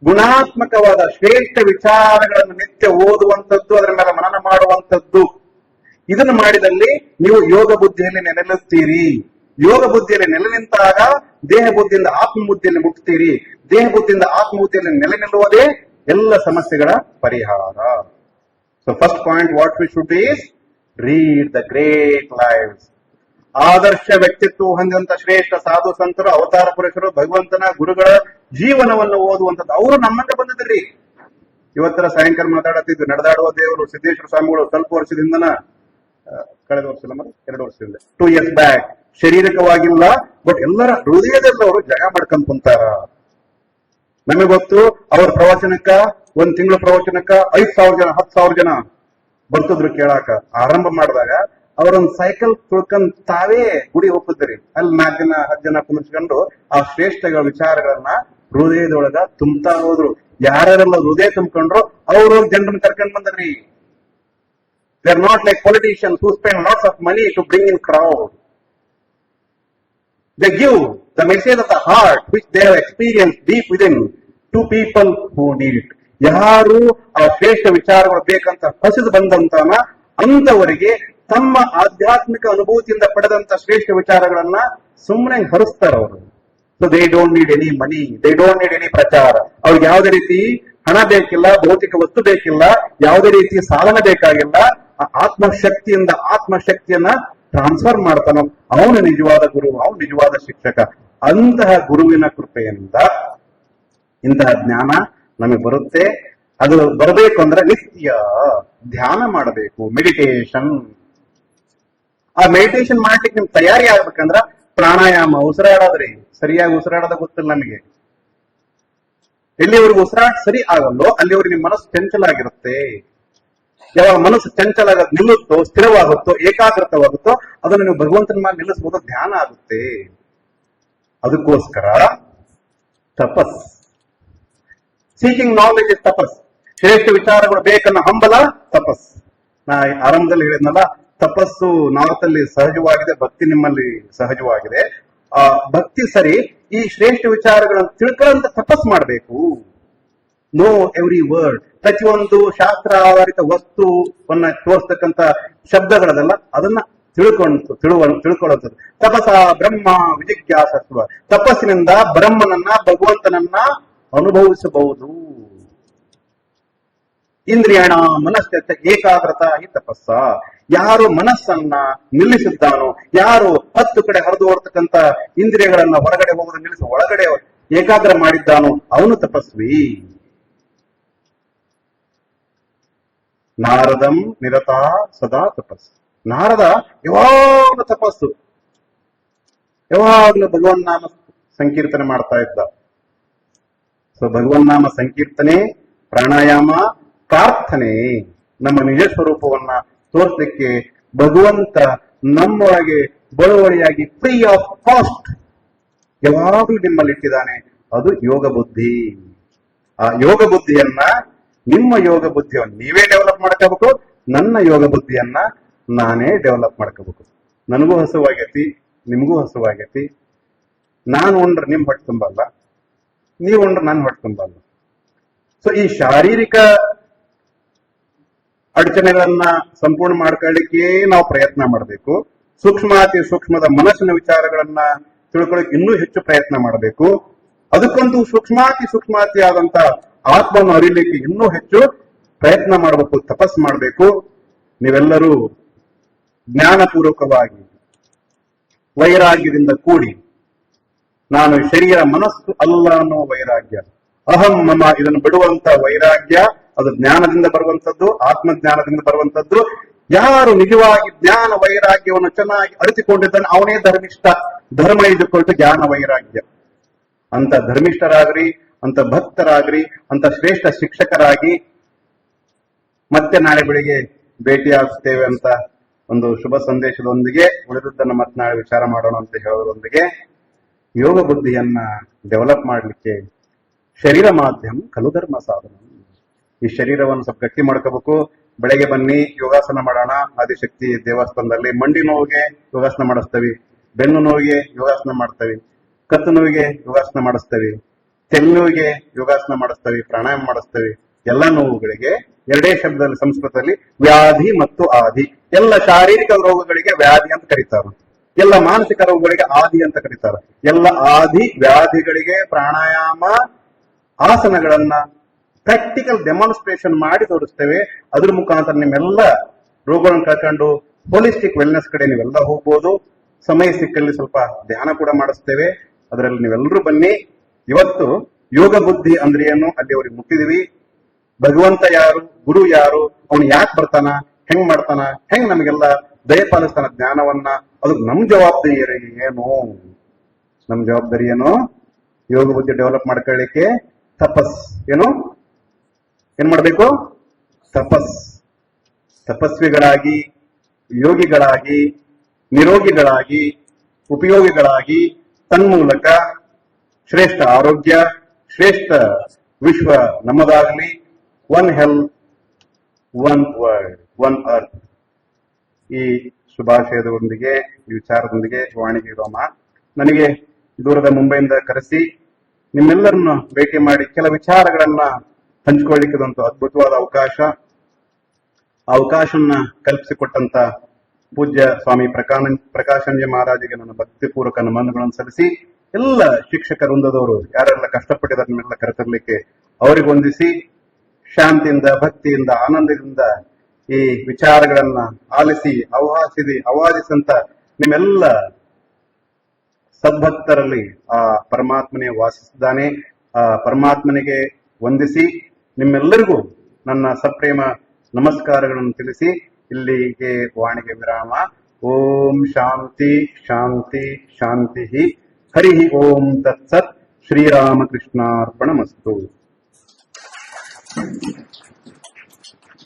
ಗುಣಾತ್ಮಕವಾದ ಶ್ರೇಷ್ಠ ವಿಚಾರಗಳನ್ನು ನಿತ್ಯ ಓದುವಂಥದ್ದು, ಅದರ ಮೇಲೆ ಮನನ ಮಾಡುವಂಥದ್ದು. ಇದನ್ನು ಮಾಡಿದಲ್ಲಿ ನೀವು ಯೋಗ ಬುದ್ಧಿಯಲ್ಲಿ ನೆಲೆನಿಲ್ತೀರಿ. ಯೋಗ ಬುದ್ಧಿಯಲ್ಲಿ ನೆಲೆ ನಿಂತಾಗ ದೇಹ ಬುದ್ಧಿಯಿಂದ ಆತ್ಮ ಬುದ್ಧಿಯಲ್ಲಿ ಮುಟ್ತೀರಿ. ದೇಹ ಬುದ್ಧಿಯಿಂದ ಆತ್ಮ ಬುದ್ಧಿಯಲ್ಲಿ ನೆಲೆ ನಿಲ್ಲುವುದೇ ಎಲ್ಲ ಸಮಸ್ಯೆಗಳ ಪರಿಹಾರ. So first point what we should is read the great lives. ಆದರ್ಶ ವ್ಯಕ್ತಿತ್ವ ಹೊಂದಿದಂತ ಶ್ರೇಷ್ಠ ಸಾಧು ಸಂತರು, ಅವತಾರ ಪುರುಷರು, ಭಗವಂತನ ಗುರುಗಳ ಜೀವನವನ್ನು ಓದುವಂಥದ್ದು. ಅವರು ನಮ್ಮಂತ ಬಂದಿದ್ರಿ. ಇವತ್ತರ ಸಾಯಂಕಾಲ ಮಾತಾಡತ್ತಿದ್ವಿ. ನಡೆದಾಡುವ ದೇವರು ಸಿದ್ದೇಶ್ವರ ಸ್ವಾಮಿಗಳು ಸ್ವಲ್ಪ ವರ್ಷದಿಂದನ, ಕಳೆದ ವರ್ಷ 2 ವರ್ಷದಿಂದ, 2 years ಬ್ಯಾಕ್, ಶಾರೀರಿಕವಾಗಿಲ್ಲ ಬಟ್ ಎಲ್ಲರ ಹೃದಯದಲ್ಲಿ ಅವರು ಜಗ ಮಾಡ್ಕೊಂಡ್ ಕುಂತಾರ. ನಮಗೆ ಗೊತ್ತು, ಅವ್ರ ಪ್ರವಚನಕ್ಕ 1 ತಿಂಗಳ ಪ್ರವಚನಕ್ಕ 5,000 ಜನ 10,000 ಜನ ಬರ್ತಿದ್ರು ಕೇಳಾಕ. ಆರಂಭ ಮಾಡಿದಾಗ ಅವರೊಂದು ಸೈಕಲ್ ತುಳ್ಕೊಂಡ್ ತಾವೇ ಗುಡಿ ಹೋಗ್ತಿದ್ರಿ. ಅಲ್ಲಿ 4 ಜನ 10 ಜನ ಕುಂದಿಸ್ಕೊಂಡು ಆ ಶ್ರೇಷ್ಠಗಳ ವಿಚಾರಗಳನ್ನ ಹೃದಯದೊಳಗ ತುಂಬ್ತಾ ಹೋದ್ರು. ಯಾರೆಲ್ಲ ಹೃದಯ ತುಂಬ್ಕೊಂಡ್ರು ಅವರು ಜನರನ್ನ ಕರ್ಕೊಂಡ್ ಬಂದ್ರಿ. They are not like politicians who spend lots of money to bring in crowd. They give the message of the heart which they have experience deep within to people who need it. ಯಾರು ಆ ಶ್ರೇಷ್ಠ ವಿಚಾರಗಳು ಬೇಕಂತ ಹಸಿದು ಬಂದಂತನ ಅಂತವರಿಗೆ ತಮ್ಮ ಆಧ್ಯಾತ್ಮಿಕ ಅನುಭೂತಿಯಿಂದ ಪಡೆದಂತ ಶ್ರೇಷ್ಠ ವಿಚಾರಗಳನ್ನ ಸುಮ್ಮನೆ ಹರಿಸ್ತಾರ ಅವರು. So they don't need any money, they don't need any ಪ್ರಚಾರ. ಅವ್ರಿಗೆ ಯಾವುದೇ ರೀತಿ ಹಣ ಬೇಕಿಲ್ಲ, ಭೌತಿಕ ವಸ್ತು ಬೇಕಿಲ್ಲ, ಯಾವುದೇ ರೀತಿ ಸಾಧನ ಬೇಕಾಗಿಲ್ಲ. ಆತ್ಮಶಕ್ತಿಯಿಂದ ಆತ್ಮಶಕ್ತಿಯನ್ನ ಟ್ರಾನ್ಸ್ಫರ್ ಮಾಡ್ತಾನೋ ಅವನು ನಿಜವಾದ ಗುರು, ಅವನು ನಿಜವಾದ ಶಿಕ್ಷಕ. ಅಂತಹ ಗುರುವಿನ ಕೃಪೆಯಿಂದ ಇಂತಹ ಜ್ಞಾನ ನಮಗೆ ಬರುತ್ತೆ. ಅದು ಬರಬೇಕು ಅಂದ್ರೆ ನಿತ್ಯ ಧ್ಯಾನ ಮಾಡಬೇಕು, ಮೆಡಿಟೇಷನ್. ಆ ಮೆಡಿಟೇಷನ್ ಮಾಡ್ಲಿಕ್ಕೆ ನಿಮ್ಗೆ ತಯಾರಿ ಆಗ್ಬೇಕಂದ್ರ ಪ್ರಾಣಾಯಾಮ, ಉಸಿರಾಡೋದ್ರಿ. ಸರಿಯಾಗಿ ಉಸಿರಾಡೋದ ಗೊತ್ತಿಲ್ಲ ನಮಗೆ. ಎಲ್ಲಿವರೆಗೂ ಉಸಿರಾಟ ಸರಿ ಆಗಲ್ಲೋ ಅಲ್ಲಿವರೆಗೆ ನಿಮ್ಮ ಮನಸ್ಸು ಚಂಚಲ ಆಗಿರುತ್ತೆ. ಯಾವಾಗ ಮನಸ್ಸು ಚಂಚಲ ನಿಲ್ಲುತ್ತೋ, ಸ್ಥಿರವಾಗುತ್ತೋ, ಏಕಾಗ್ರತವಾಗುತ್ತೋ ಅದನ್ನು ನೀವು ಭಗವಂತನ ಮೇಲೆ ನಿಲ್ಲಿಸಬಹುದು, ಧ್ಯಾನ ಆಗುತ್ತೆ. ಅದಕ್ಕೋಸ್ಕರ ತಪಸ್, ಸೀಕಿಂಗ್ ನಾಲೆಜ್ ಇಸ್ ತಪಸ್. ಶ್ರೇಷ್ಠ ವಿಚಾರಗಳು ಬೇಕನ್ನ ಹಂಬಲ ತಪಸ್. ನಾ ಆರಂಭದಲ್ಲಿ ಹೇಳಿದ್ನಲ್ಲ, ತಪಸ್ಸು ನಾರ್ತ್ ಅಲ್ಲಿ ಸಹಜವಾಗಿದೆ, ಭಕ್ತಿ ನಿಮ್ಮಲ್ಲಿ ಸಹಜವಾಗಿದೆ. ಆ ಭಕ್ತಿ ಸರಿ, ಈ ಶ್ರೇಷ್ಠ ವಿಚಾರಗಳನ್ನು ತಿಳ್ಕೊಳ್ಳಂತ ತಪಸ್ ಮಾಡಬೇಕು. Know every word. ಪ್ರತಿಯೊಂದು ಶಾಸ್ತ್ರ ಆಧಾರಿತ ವಸ್ತುವನ್ನ ತೋರಿಸ್ತಕ್ಕಂಥ ಶಬ್ದಗಳದಲ್ಲ, ಅದನ್ನ ತಿಳ್ಕೊಳ್ಳುವಂಥದ್ದು. ತಪಸ ಬ್ರಹ್ಮ ವಿಜಿಜ್ಞಾಸತ್ವ. ತಪಸ್ಸಿನಿಂದ ಬ್ರಹ್ಮನನ್ನ, ಭಗವಂತನನ್ನ ಅನುಭವಿಸಬಹುದು. ಇಂದ್ರಿಯಣ ಮನಸ್ಸ ಏಕಾಗ್ರತಾ ಹಿ ತಪಸ್ಸ. ಯಾರು ಮನಸ್ಸನ್ನ ನಿಲ್ಲಿಸಿದ್ದಾನೋ, ಯಾರು 10 ಕಡೆ ಹರಿದು ಓಡ್ತಕ್ಕಂತ ಇಂದ್ರಿಯಗಳನ್ನ ಹೊರಗಡೆ ಹೋಗೋದು ನಿಲ್ಲಿಸಿ ಒಳಗಡೆ ಏಕಾಗ್ರ ಮಾಡಿದ್ದಾನೋ ಅವನು ತಪಸ್ವಿ. ನಾರದಂ ನಿರತಾ ಸದಾ ತಪಸ್ಸು. ನಾರದ ಯಾವಾಗಲೂ ತಪಸ್ಸು, ಯಾವಾಗಲೂ ಭಗವನ್ನಾಮ ಸಂಕೀರ್ತನೆ ಮಾಡ್ತಾ ಇದ್ದ. ಸೊ ಭಗವನ್ನಾಮ ಸಂಕೀರ್ತನೆ, ಪ್ರಾಣಾಯಾಮ, ಪ್ರಾರ್ಥನೆ ನಮ್ಮ ನಿಜ ಸ್ವರೂಪವನ್ನ ತೋರಿಸಲಿಕ್ಕೆ ಭಗವಂತ ನಮ್ಮೊಳಗೆ ಬಳುವಳಿಯಾಗಿ ಫ್ರೀ ಆಫ್ ಕಾಸ್ಟ್ ಯಾವಾಗಲೂ ನಿಮ್ಮಲ್ಲಿಟ್ಟಿದ್ದಾನೆ. ಅದು ಯೋಗ ಬುದ್ಧಿ. ಆ ಯೋಗ ಬುದ್ಧಿಯನ್ನ, ನಿಮ್ಮ ಯೋಗ ಬುದ್ಧಿಯನ್ನು ನೀವೇ ಡೆವಲಪ್ ಮಾಡ್ಕೋಬೇಕು, ನನ್ನ ಯೋಗ ಬುದ್ಧಿಯನ್ನ ನಾನೇ ಡೆವಲಪ್ ಮಾಡ್ಕೋಬೇಕು. ನನಗೂ ಹಸುವಾಗೈತಿ, ನಿಮಗೂ ಹಸುವಾಗೈತಿ. ನಾನು ಉಂಡ್ರೆ ನಿಮ್ ಹೊಟ್ಟೆ ತುಂಬಲ್ಲ, ನೀವು ಉಂಡ್ರೆ ನನ್ನ ಹೊಟ್ಟೆ ತುಂಬಲ್ಲ. ಸೊ ಈ ಶಾರೀರಿಕ ಅಡಚಣೆಗಳನ್ನ ಸಂಪೂರ್ಣ ಮಾಡ್ಕೊಳ್ಳಿಕ್ಕೆ ನಾವು ಪ್ರಯತ್ನ ಮಾಡಬೇಕು. ಸೂಕ್ಷ್ಮಾತಿ ಸೂಕ್ಷ್ಮದ ಮನಸ್ಸಿನ ವಿಚಾರಗಳನ್ನ ತಿಳ್ಕೊಳ್ಳಿಕ್ಕೆ ಇನ್ನೂ ಹೆಚ್ಚು ಪ್ರಯತ್ನ ಮಾಡಬೇಕು. ಅದಕ್ಕೊಂದು ಸೂಕ್ಷ್ಮಾತಿ ಆದಂತ ಆತ್ಮವನ್ನು ಅರಿಲಿಕ್ಕೆ ಇನ್ನೂ ಹೆಚ್ಚು ಪ್ರಯತ್ನ ಮಾಡಬೇಕು, ತಪಸ್ ಮಾಡಬೇಕು. ನೀವೆಲ್ಲರೂ ಜ್ಞಾನಪೂರ್ವಕವಾಗಿ ವೈರಾಗ್ಯದಿಂದ ಕೂಡಿ, ನಾನು ಶರೀರ ಮನಸ್ಸು ಅಲ್ಲ ಅನ್ನೋ ವೈರಾಗ್ಯ, ಅಹಂ ಮಮ ಇದನ್ನು ಬಿಡುವಂತ ವೈರಾಗ್ಯ, ಅದು ಜ್ಞಾನದಿಂದ ಬರುವಂತದ್ದು, ಆತ್ಮಜ್ಞಾನದಿಂದ ಬರುವಂತದ್ದು. ಯಾರು ನಿಜವಾಗಿ ಜ್ಞಾನ ವೈರಾಗ್ಯವನ್ನು ಚೆನ್ನಾಗಿ ಅರಿತುಕೊಂಡಿದ್ದಾನೆ ಅವನೇ ಧರ್ಮಿಷ್ಠ. ಧರ್ಮ ಇದ್ದುಕೊಳ್ತು ಜ್ಞಾನ ವೈರಾಗ್ಯ. ಅಂತ ಧರ್ಮಿಷ್ಠರಾಗ್ರಿ, ಅಂತ ಭಕ್ತರಾಗ್ರಿ, ಅಂತ ಶ್ರೇಷ್ಠ ಶಿಕ್ಷಕರಾಗಿ ಮತ್ತೆ ನಾಳೆ ಬೆಳಿಗ್ಗೆ ಭೇಟಿಯಾಗುತ್ತೇವೆ ಅಂತ ಒಂದು ಶುಭ ಸಂದೇಶದೊಂದಿಗೆ ಉಳಿದುದನ್ನು ಮತ್ತೆ ನಾಳೆ ವಿಚಾರ ಮಾಡೋಣ ಅಂತ ಹೇಳೋದರೊಂದಿಗೆ, ಯೋಗ ಬುದ್ಧಿಯನ್ನ ಡೆವಲಪ್ ಮಾಡಲಿಕ್ಕೆ ಶರೀರ ಮಾಧ್ಯಮ ಕಲು ಧರ್ಮ ಸಾಧನ. ಈ ಶರೀರವನ್ನು ಸ್ವಲ್ಪ ಗಟ್ಟಿ ಮಾಡ್ಕೋಬೇಕು. ಬೆಳಗ್ಗೆ ಬನ್ನಿ, ಯೋಗಾಸನ ಮಾಡೋಣ. ಆದಿಶಕ್ತಿ ದೇವಸ್ಥಾನದಲ್ಲಿ ಮಂಡಿ ನೋವಿಗೆ ಯೋಗಾಸನ ಮಾಡಿಸ್ತೇವೆ, ಬೆನ್ನು ನೋವಿಗೆ ಯೋಗಾಸನ ಮಾಡ್ತೇವೆ, ಕತ್ತು ನೋವಿಗೆ ಯೋಗಾಸನ ಮಾಡಿಸ್ತೇವೆ, ತೆಲ್ ನೋವಿಗೆ ಯೋಗಾಸನ ಮಾಡಿಸ್ತೇವೆ, ಪ್ರಾಣಾಯಾಮ ಮಾಡಿಸ್ತೇವೆ. ಎಲ್ಲ ನೋವುಗಳಿಗೆ ಎರಡೇ ಶಬ್ದದಲ್ಲಿ ಸಂಸ್ಕೃತದಲ್ಲಿ ವ್ಯಾಧಿ ಮತ್ತು ಆದಿ. ಎಲ್ಲ ಶಾರೀರಿಕ ರೋಗಗಳಿಗೆ ವ್ಯಾಧಿ ಅಂತ ಕರೀತಾರೆ, ಎಲ್ಲ ಮಾನಸಿಕ ರೋಗಗಳಿಗೆ ಆದಿ ಅಂತ ಕರೀತಾರೆ. ಎಲ್ಲ ಆದಿ ವ್ಯಾಧಿಗಳಿಗೆ ಪ್ರಾಣಾಯಾಮ ಆಸನಗಳನ್ನ ಪ್ರಾಕ್ಟಿಕಲ್ ಡೆಮಾನ್ಸ್ಟ್ರೇಷನ್ ಮಾಡಿ ತೋರಿಸ್ತೇವೆ. ಅದ್ರ ಮುಖಾಂತರ ನಿಮ್ಮೆಲ್ಲ ರೋಗಗಳನ್ನು ಕಳ್ಕೊಂಡು ಹೋಲಿಸ್ಟಿಕ್ ವೆಲ್ನೆಸ್ ಕಡೆ ನೀವೆಲ್ಲ ಹೋಗ್ಬೋದು. ಸಮಯ ಸಿಕ್ಕಲ್ಲಿ ಸ್ವಲ್ಪ ಧ್ಯಾನ ಕೂಡ ಮಾಡಿಸ್ತೇವೆ. ಅದರಲ್ಲಿ ನೀವೆಲ್ಲರೂ ಬನ್ನಿ. ಇವತ್ತು ಯೋಗ ಬುದ್ಧಿ ಅಂದ್ರೆ ಏನು ಅಲ್ಲಿವರೆಗೆ ಮುಟ್ಟಿದೀವಿ. ಭಗವಂತ ಯಾರು, ಗುರು ಯಾರು, ಅವನು ಯಾಕೆ ಬರ್ತಾನ, ಹೆಂಗ್ ಮಾಡ್ತಾನ, ಹೆಂಗ್ ನಮಗೆಲ್ಲ ದಯಪಾಲಿಸ್ತಾನ ಜ್ಞಾನವನ್ನ, ಅದು ನಮ್ ಜವಾಬ್ದಾರಿ ಏನು, ನಮ್ ಜವಾಬ್ದಾರಿ ಏನು, ಯೋಗ ಬುದ್ಧಿ ಡೆವಲಪ್ ಮಾಡ್ಕೊಳ್ಳಿಕ್ಕೆ ತಪಸ್ ಏನ್ ಮಾಡ್ಬೇಕು, ತಪಸ್ವಿಗಳಾಗಿ, ಯೋಗಿಗಳಾಗಿ, ನಿರೋಗಿಗಳಾಗಿ, ಉಪಯೋಗಿಗಳಾಗಿ, ತನ್ಮೂಲಕ ಶ್ರೇಷ್ಠ ಆರೋಗ್ಯ, ಶ್ರೇಷ್ಠ ವಿಶ್ವ ನಮ್ಮದಾಗಲಿ. One health, one world, one earth. ಈ ಶುಭಾಶಯದೊಂದಿಗೆ, ಈ ವಿಚಾರದೊಂದಿಗೆ ವಾಣಿಗೆ ರೋಮ ನನಗೆ ದೂರದ ಮುಂಬೈಯಿಂದ ಕರೆಸಿ ನಿಮ್ಮೆಲ್ಲರನ್ನು ಭೇಟಿ ಮಾಡಿ ಕೆಲ ವಿಚಾರಗಳನ್ನ ಹಂಚಿಕೊಳ್ಳಿಕ್ಕೆ ಒಂದು ಅದ್ಭುತವಾದ ಅವಕಾಶ. ಆ ಅವಕಾಶವನ್ನ ಕಲ್ಪಿಸಿಕೊಟ್ಟಂತ ಪೂಜ್ಯ ಸ್ವಾಮಿ ಪ್ರಕಾಶಂಜಿ ಮಹಾರಾಜಿಗೆ ನನ್ನ ಭಕ್ತಿಪೂರ್ವಕ ನಮನಗಳನ್ನು ಸಲ್ಲಿಸಿ, ಎಲ್ಲ ಶಿಕ್ಷಕ ವೃಂದದವರು ಯಾರೆಲ್ಲ ಕಷ್ಟಪಟ್ಟಿದ್ದಾರೆ ನಿಮ್ಮೆಲ್ಲ ಕರೆತರಲಿಕ್ಕೆ ಅವರಿಗೆ ವಂದಿಸಿ, ಶಾಂತಿಯಿಂದ, ಭಕ್ತಿಯಿಂದ, ಆನಂದದಿಂದ ಈ ವಿಚಾರಗಳನ್ನ ಆಲಿಸಿ ಅವಾದಿಸಂತ ನಿಮ್ಮೆಲ್ಲ ಸದ್ಭಕ್ತರಲ್ಲಿ ಆ ಪರಮಾತ್ಮನೇ ವಾಸಿಸಿದ್ದಾನೆ. ಆ ಪರಮಾತ್ಮನಿಗೆ ವಂದಿಸಿ ನಿಮ್ಮೆಲ್ಲರಿಗೂ ನನ್ನ ಸಪ್ರೇಮ ನಮಸ್ಕಾರಗಳನ್ನು ತಿಳಿಸಿ ಇಲ್ಲಿಗೆ ವಾಣಿಗೆ ವಿರಾಮ. ಓಂ ಶಾಂತಿ ಶಾಂತಿ ಶಾಂತಿ. ಹರಿ ಓಂ ತತ್ಸತ್. ಶ್ರೀರಾಮಕೃಷ್ಣಾರ್ಪಣಮಸ್ತು.